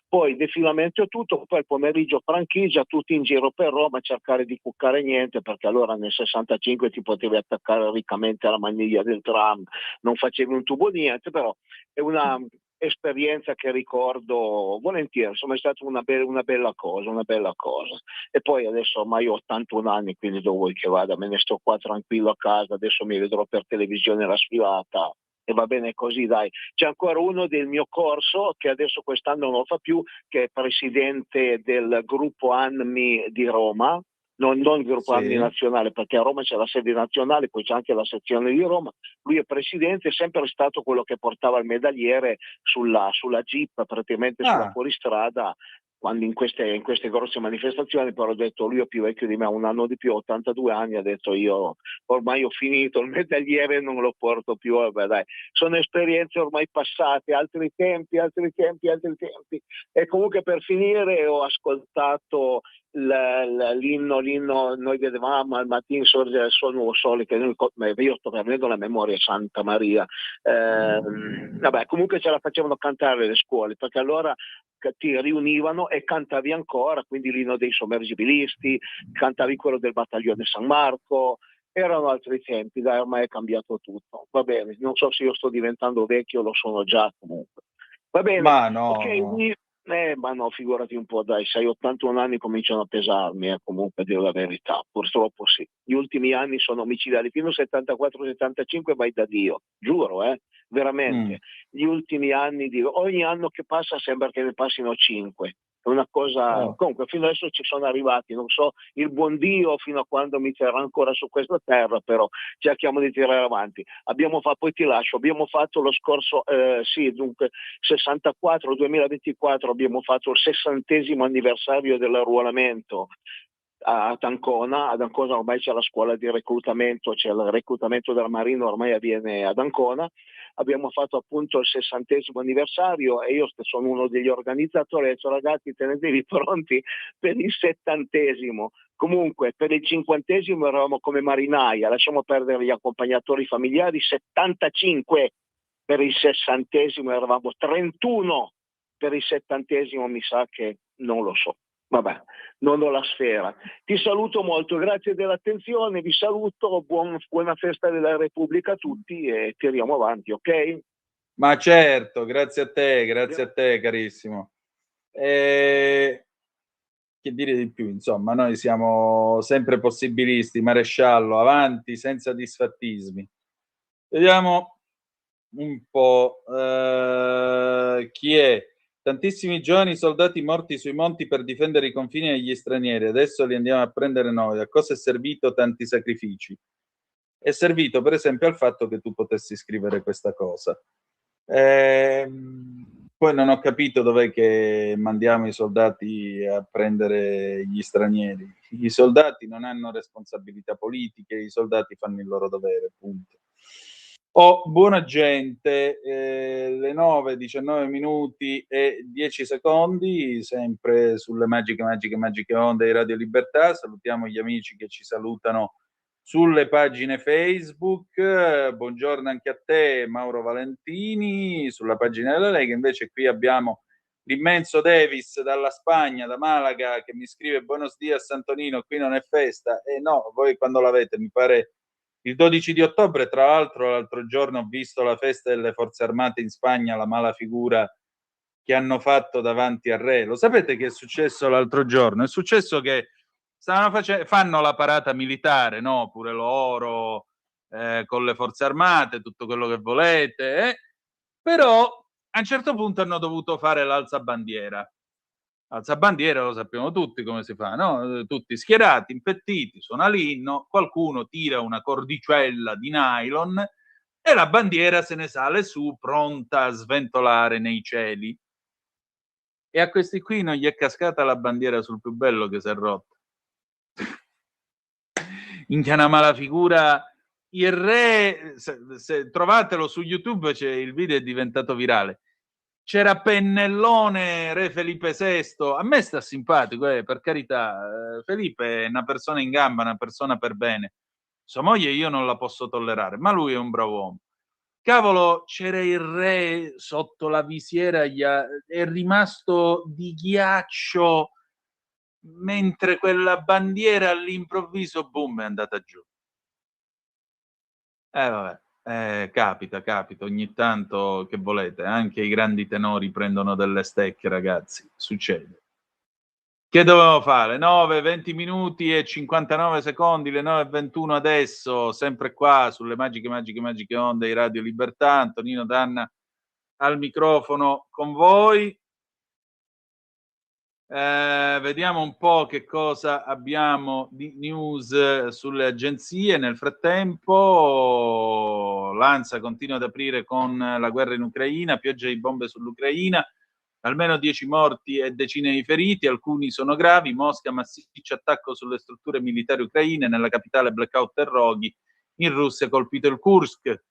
poi il defilamento e tutto, poi il pomeriggio franchigia, tutti in giro per Roma a cercare di cuccare niente, perché allora nel 65 ti potevi attaccare riccamente alla maniglia del tram, non facevi un tubo niente, però è una esperienza che ricordo volentieri, insomma è stata una bella cosa. E poi adesso ormai ho 81 anni, quindi dove vuoi che vada, me ne sto qua tranquillo a casa, adesso mi vedrò per televisione la sfilata e va bene così, dai. C'è ancora uno del mio corso che adesso quest'anno non lo fa più, che è presidente del gruppo ANMI di Roma, non il gruppo ANMI nazionale, perché a Roma c'è la sede nazionale, poi c'è anche la sezione di Roma. Lui è presidente, è sempre stato quello che portava il medagliere sulla Jeep, praticamente sulla fuoristrada, quando in queste grosse manifestazioni. Però ho detto, lui è più vecchio di me, un anno di più, 82 anni, ha detto io ormai ho finito, il medagliere non lo porto più, vabbè dai, sono esperienze ormai passate, altri tempi. E comunque per finire ho ascoltato l'inno, noi vedevamo al mattino sorgere il suo nuovo sole, che io sto perdendo la memoria, Santa Maria, vabbè, comunque ce la facevano cantare le scuole, perché allora ti riunivano e cantavi ancora, quindi l'inno dei sommergibilisti, cantavi quello del battaglione San Marco, erano altri tempi, dai, ormai è cambiato tutto. Va bene, non so se io sto diventando vecchio, lo sono già comunque. Va bene, Ma no, ok, ma no, figurati un po', dai, sai, 81 anni cominciano a pesarmi, comunque, a dire la verità, purtroppo sì. Gli ultimi anni sono omicidiali, fino al 74-75 vai da Dio, giuro, veramente. Gli ultimi anni, ogni anno che passa sembra che ne passino 5. È una cosa, comunque fino adesso ci sono arrivati, non so il buon Dio fino a quando mi terrà ancora su questa terra, però cerchiamo di tirare avanti. Poi ti lascio, abbiamo fatto lo scorso, dunque 2024 abbiamo fatto il 60° anniversario dell'arruolamento ad Ancona ormai c'è la scuola di reclutamento, c'è il reclutamento della Marina, ormai avviene ad Ancona. Abbiamo fatto appunto il 60° anniversario e io sono uno degli organizzatori, ho detto ragazzi tenetevi pronti per il 70°. Comunque per il 50° eravamo come marinaia, lasciamo perdere gli accompagnatori familiari, 75 per il 60°, eravamo 31 per il 70°, mi sa che non lo so. Vabbè, non ho la sfera. Ti saluto molto, grazie dell'attenzione, vi saluto, buona festa della Repubblica a tutti e tiriamo avanti, ok? ma certo, grazie a te carissimo. Che dire di più, insomma, noi siamo sempre possibilisti, maresciallo, avanti, senza disfattismi. Vediamo un po' chi è. Tantissimi giovani soldati morti sui monti per difendere i confini dagli stranieri, adesso li andiamo a prendere noi. A cosa è servito tanti sacrifici? È servito per esempio al fatto che tu potessi scrivere questa cosa. Poi non ho capito dov'è che mandiamo i soldati a prendere gli stranieri. I soldati non hanno responsabilità politiche, i soldati fanno il loro dovere, punto. Buona gente, le 9:19 e 10 secondi, sempre sulle magiche onde di Radio Libertà. Salutiamo gli amici che ci salutano sulle pagine Facebook. Buongiorno anche a te, Mauro Valentini, sulla pagina della Lega. Invece qui abbiamo l'immenso Davis dalla Spagna, da Malaga, che mi scrive Buenos dias Antonino, qui non è festa. No, voi quando l'avete? Mi pare il 12 di ottobre, tra l'altro l'altro giorno ho visto la festa delle forze armate in Spagna, la mala figura che hanno fatto davanti al re. Lo sapete che è successo l'altro giorno? È successo che fanno la parata militare, no? Pure loro, con le forze armate, tutto quello che volete, però a un certo punto hanno dovuto fare l'alzabandiera. Alzabandiera lo sappiamo tutti come si fa, no? Tutti schierati, impettiti, suona l'inno, qualcuno tira una cordicella di nylon e la bandiera se ne sale su, pronta a sventolare nei cieli. E a questi qui non gli è cascata la bandiera sul più bello che si è rotto. Minchia, una mala figura. Il re, se trovatelo su YouTube, il video è diventato virale. C'era Pennellone, re Felipe VI, a me sta simpatico, per carità, Felipe è una persona in gamba, una persona per bene, sua moglie io non la posso tollerare, ma lui è un bravo uomo. Cavolo, c'era il re sotto la visiera, è rimasto di ghiaccio, mentre quella bandiera all'improvviso, boom, è andata giù. Vabbè. Capita ogni tanto, che volete, anche i grandi tenori prendono delle stecche, ragazzi, succede. Che dovevo fare? 9:20 minuti e 59 secondi, le 9:21 adesso, sempre qua sulle magiche onde di Radio Libertà. Antonino Danna al microfono con voi. Vediamo un po' che cosa abbiamo di news sulle agenzie. Nel frattempo l'ANSA continua ad aprire con la guerra in Ucraina, pioggia di bombe sull'Ucraina, almeno 10 morti e decine di feriti, alcuni sono gravi. Mosca, massiccio attacco sulle strutture militari ucraine, nella capitale blackout e roghi, in Russia colpito il Kursk.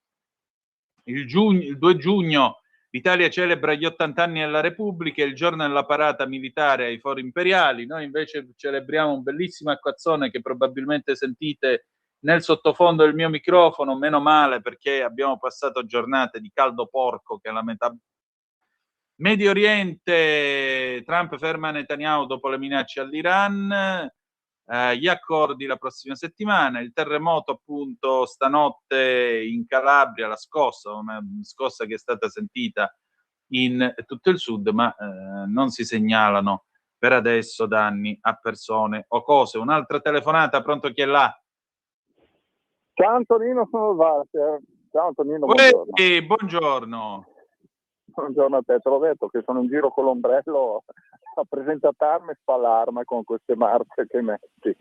Il 2 giugno l'Italia celebra gli 80 anni della Repubblica, il giorno della parata militare ai fori imperiali. Noi invece celebriamo un bellissimo acquazzone che probabilmente sentite nel sottofondo del mio microfono, meno male, perché abbiamo passato giornate di caldo porco che è la metà. Medio Oriente, Trump ferma Netanyahu dopo le minacce all'Iran. gli accordi la prossima settimana. Il terremoto appunto stanotte in Calabria, la scossa, una scossa che è stata sentita in tutto il sud, ma non si segnalano per adesso danni a persone o cose. Un'altra telefonata, pronto, chi è là? Ciao Antonino, sono Walter. Ciao Antonino, buongiorno. Buongiorno. Buongiorno a te, te l'ho detto che sono in giro con l'ombrello a presentarmi e spallarmi con queste marce che metti.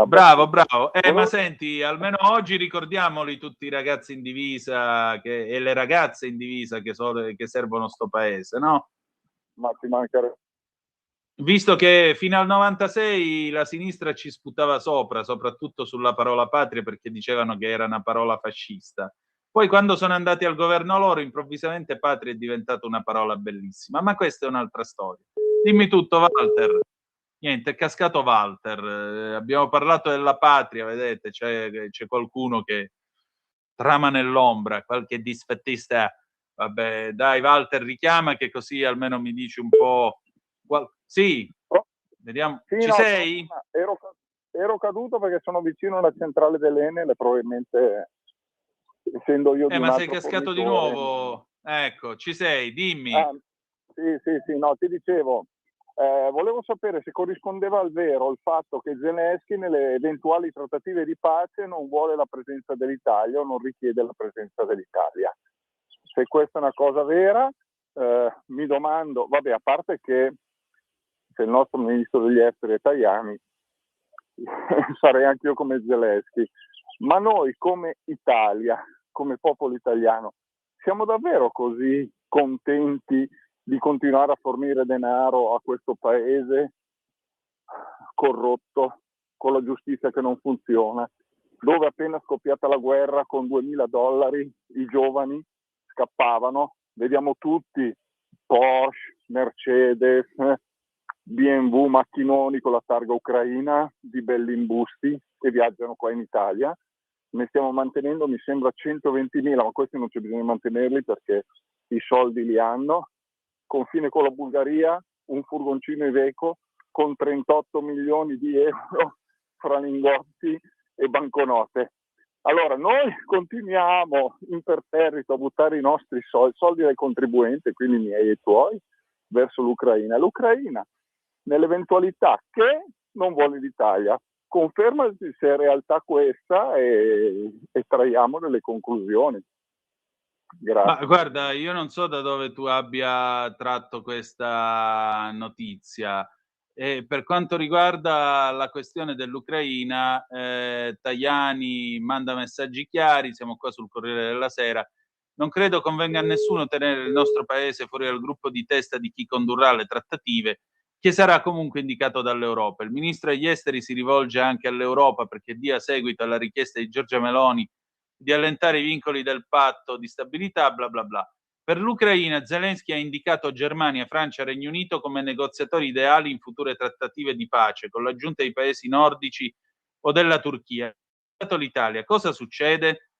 Bravo. Ma senti, almeno oggi ricordiamoli tutti i ragazzi in divisa e le ragazze in divisa che servono sto paese, no? Ma ti mancherebbe. Visto che fino al 96 la sinistra ci sputava sopra, soprattutto sulla parola patria, perché dicevano che era una parola fascista. Poi quando sono andati al governo loro, improvvisamente patria è diventata una parola bellissima. Ma questa è un'altra storia. Dimmi tutto, Walter. Niente, è cascato Walter. Abbiamo parlato della patria, vedete, c'è qualcuno che trama nell'ombra, qualche disfattista. Vabbè, dai Walter, richiama che così almeno mi dici un po'. Sì, vediamo. Sì, Ci no, sei? Ero caduto perché sono vicino alla centrale dell'Enel e probabilmente essendo io di un ma sei altro cascato di fornitore. nuovo. Ecco, ci sei, dimmi. Sì, no, ti dicevo, volevo sapere se corrispondeva al vero il fatto che Zelensky nelle eventuali trattative di pace non vuole la presenza dell'Italia o non richiede la presenza dell'Italia. Se questa è una cosa vera, mi domando, vabbè, a parte che se il nostro ministro degli esteri è Tajani, sarei anche io come Zelensky, ma noi come Italia, come popolo italiano, siamo davvero così contenti di continuare a fornire denaro a questo paese corrotto, con la giustizia che non funziona, dove appena scoppiata la guerra con $2.000 i giovani scappavano, vediamo tutti Porsche, Mercedes, BMW, macchinoni con la targa ucraina di belli imbusti che viaggiano qua in Italia. Ne stiamo mantenendo, mi sembra, 120.000, ma questi non c'è bisogno di mantenerli perché i soldi li hanno. Confine con la Bulgaria, un furgoncino Iveco con 38 milioni di euro fra lingotti e banconote. Allora, noi continuiamo imperterrito a buttare i nostri soldi del contribuente, quindi i miei e i tuoi, verso l'Ucraina. L'Ucraina, nell'eventualità che non vuole l'Italia, conferma se è realtà questa e traiamo delle conclusioni. Grazie. Ma guarda, io non so da dove tu abbia tratto questa notizia. Per quanto riguarda la questione dell'Ucraina, Tajani manda messaggi chiari, siamo qua sul Corriere della Sera. Non credo convenga a nessuno tenere il nostro paese fuori dal gruppo di testa di chi condurrà le trattative, che sarà comunque indicato dall'Europa. Il ministro degli esteri si rivolge anche all'Europa perché dia seguito alla richiesta di Giorgia Meloni di allentare i vincoli del patto di stabilità, bla bla bla. Per l'Ucraina, Zelensky ha indicato Germania, Francia e Regno Unito come negoziatori ideali in future trattative di pace, con l'aggiunta dei paesi nordici o della Turchia. L'Italia, cosa succede?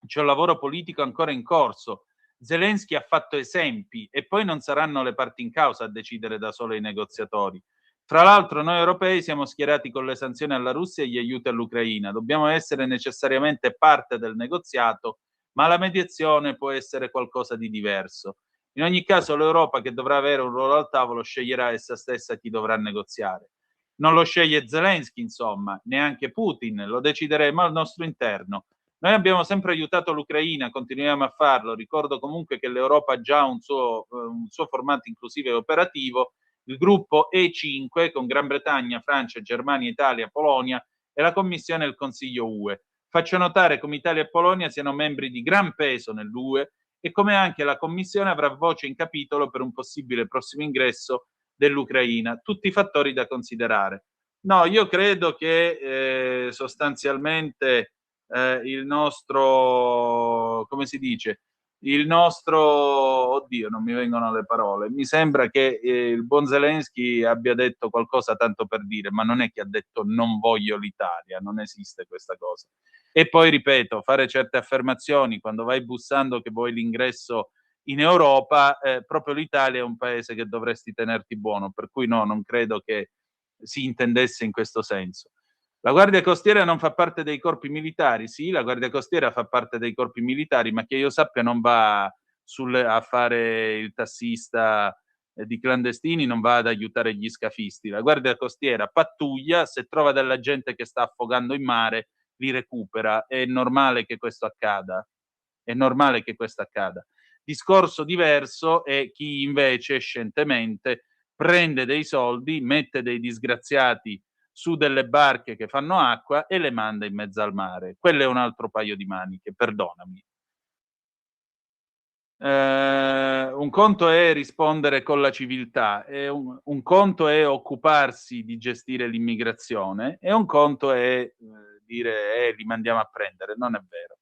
C'è un lavoro politico ancora in corso. Zelensky ha fatto esempi e poi non saranno le parti in causa a decidere da solo i negoziatori. Tra l'altro noi europei siamo schierati con le sanzioni alla Russia e gli aiuti all'Ucraina. Dobbiamo essere necessariamente parte del negoziato, ma la mediazione può essere qualcosa di diverso. In ogni caso l'Europa, che dovrà avere un ruolo al tavolo, sceglierà essa stessa chi dovrà negoziare. Non lo sceglie Zelensky, insomma, neanche Putin, lo decideremo al nostro interno. Noi abbiamo sempre aiutato l'Ucraina, continuiamo a farlo. Ricordo comunque che l'Europa ha già un suo formato inclusivo e operativo, il gruppo E5 con Gran Bretagna, Francia, Germania, Italia, Polonia e la Commissione e il Consiglio UE. Faccio notare come Italia e Polonia siano membri di gran peso nell'UE e come anche la Commissione avrà voce in capitolo per un possibile prossimo ingresso dell'Ucraina. Tutti fattori da considerare. No, io credo che sostanzialmente il nostro, come si dice, il nostro, oddio, non mi vengono le parole, mi sembra che il buon Zelensky abbia detto qualcosa tanto per dire, ma non è che ha detto non voglio l'Italia, non esiste questa cosa. E poi, ripeto, fare certe affermazioni quando vai bussando che vuoi l'ingresso in Europa, proprio l'Italia è un paese che dovresti tenerti buono, per cui no, non credo che si intendesse in questo senso. La Guardia Costiera non fa parte dei corpi militari? Sì, la Guardia Costiera fa parte dei corpi militari, ma che io sappia non va a fare il tassista di clandestini, non va ad aiutare gli scafisti. La Guardia Costiera pattuglia, se trova della gente che sta affogando in mare, li recupera. È normale che questo accada. È normale che questo accada. Discorso diverso è chi invece scientemente prende dei soldi, mette dei disgraziati su delle barche che fanno acqua e le manda in mezzo al mare. Quello è un altro paio di maniche, perdonami. Un conto è rispondere con la civiltà, un conto è occuparsi di gestire l'immigrazione e un conto è dire li mandiamo a prendere. Non è vero.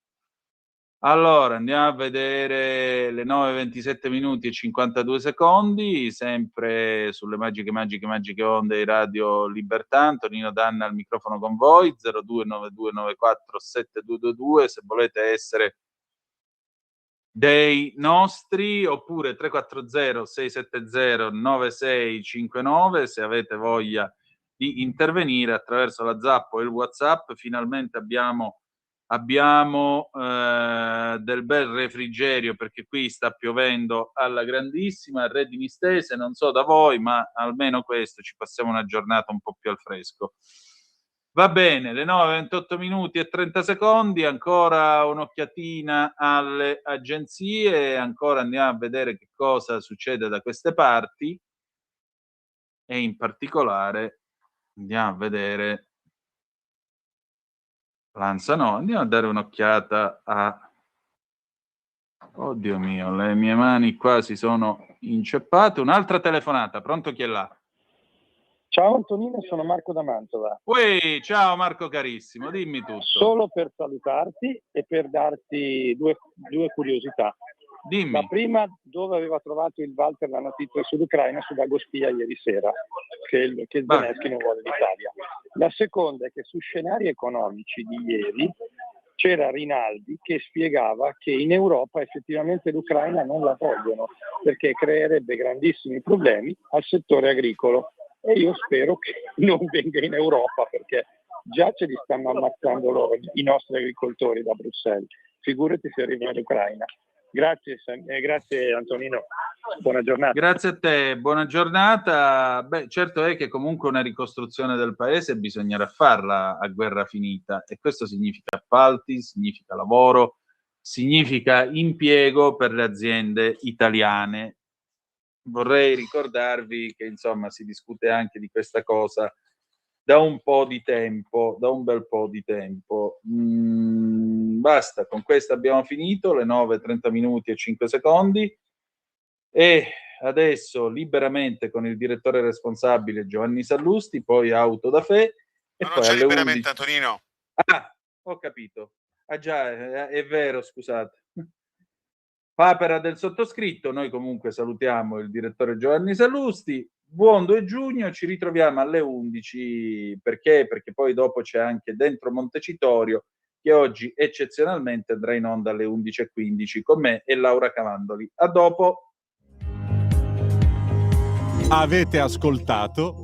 Allora, andiamo a vedere le 9:27 minuti e 52 secondi, sempre sulle magiche onde di Radio Libertà. Antonino Danna al microfono con voi, 0292947222, se volete essere dei nostri, oppure 340-670-9659, se avete voglia di intervenire attraverso la Zap o il WhatsApp. Finalmente abbiamo del bel refrigerio, perché qui sta piovendo alla grandissima, redini stese, non so da voi, ma almeno questo, ci passiamo una giornata un po' più al fresco. Va bene, le 9:28 minuti e 30 secondi, ancora un'occhiatina alle agenzie, ancora andiamo a vedere che cosa succede da queste parti e in particolare andiamo a vedere l'ANSA, no, andiamo a dare un'occhiata a... Oddio mio, le mie mani qua si sono inceppate. Un'altra telefonata, pronto, chi è là? Ciao Antonino, sono Marco da Mantova. Uè, ciao Marco carissimo, dimmi tutto. Solo per salutarti e per darti due curiosità. Dimmi. La prima, dove aveva trovato il Walter la notizia sull'Ucraina, su Dagospia ieri sera, che Zelensky non vuole l'Italia. La seconda è che su Scenari economici di ieri c'era Rinaldi che spiegava che in Europa effettivamente l'Ucraina non la vogliono perché creerebbe grandissimi problemi al settore agricolo, e io spero che non venga in Europa perché già ce li stanno ammazzando loro, i nostri agricoltori da Bruxelles, figurati se arriva all'Ucraina. Grazie Antonino, buona giornata. Grazie a te, buona giornata. Beh, certo è che comunque una ricostruzione del paese bisognerà farla a guerra finita, e questo significa appalti, significa lavoro, significa impiego per le aziende italiane. Vorrei ricordarvi che insomma si discute anche di questa cosa da un po' di tempo, da un bel po' di tempo. Basta, con questo abbiamo finito, le 9:30 minuti e 5 secondi, e adesso liberamente con il direttore responsabile Giovanni Sallusti, poi Auto da Fe, e non poi c'è alle liberamente 11... Antonino. Ah, ho capito. Ah già, è vero, scusate. Papera del sottoscritto. Noi comunque salutiamo il direttore Giovanni Sallusti. Buon 2 giugno, ci ritroviamo alle 11, perché poi dopo c'è anche Dentro Montecitorio, che oggi eccezionalmente andrà in onda alle 11:15 con me e Laura Cavandoli. A dopo. Avete ascoltato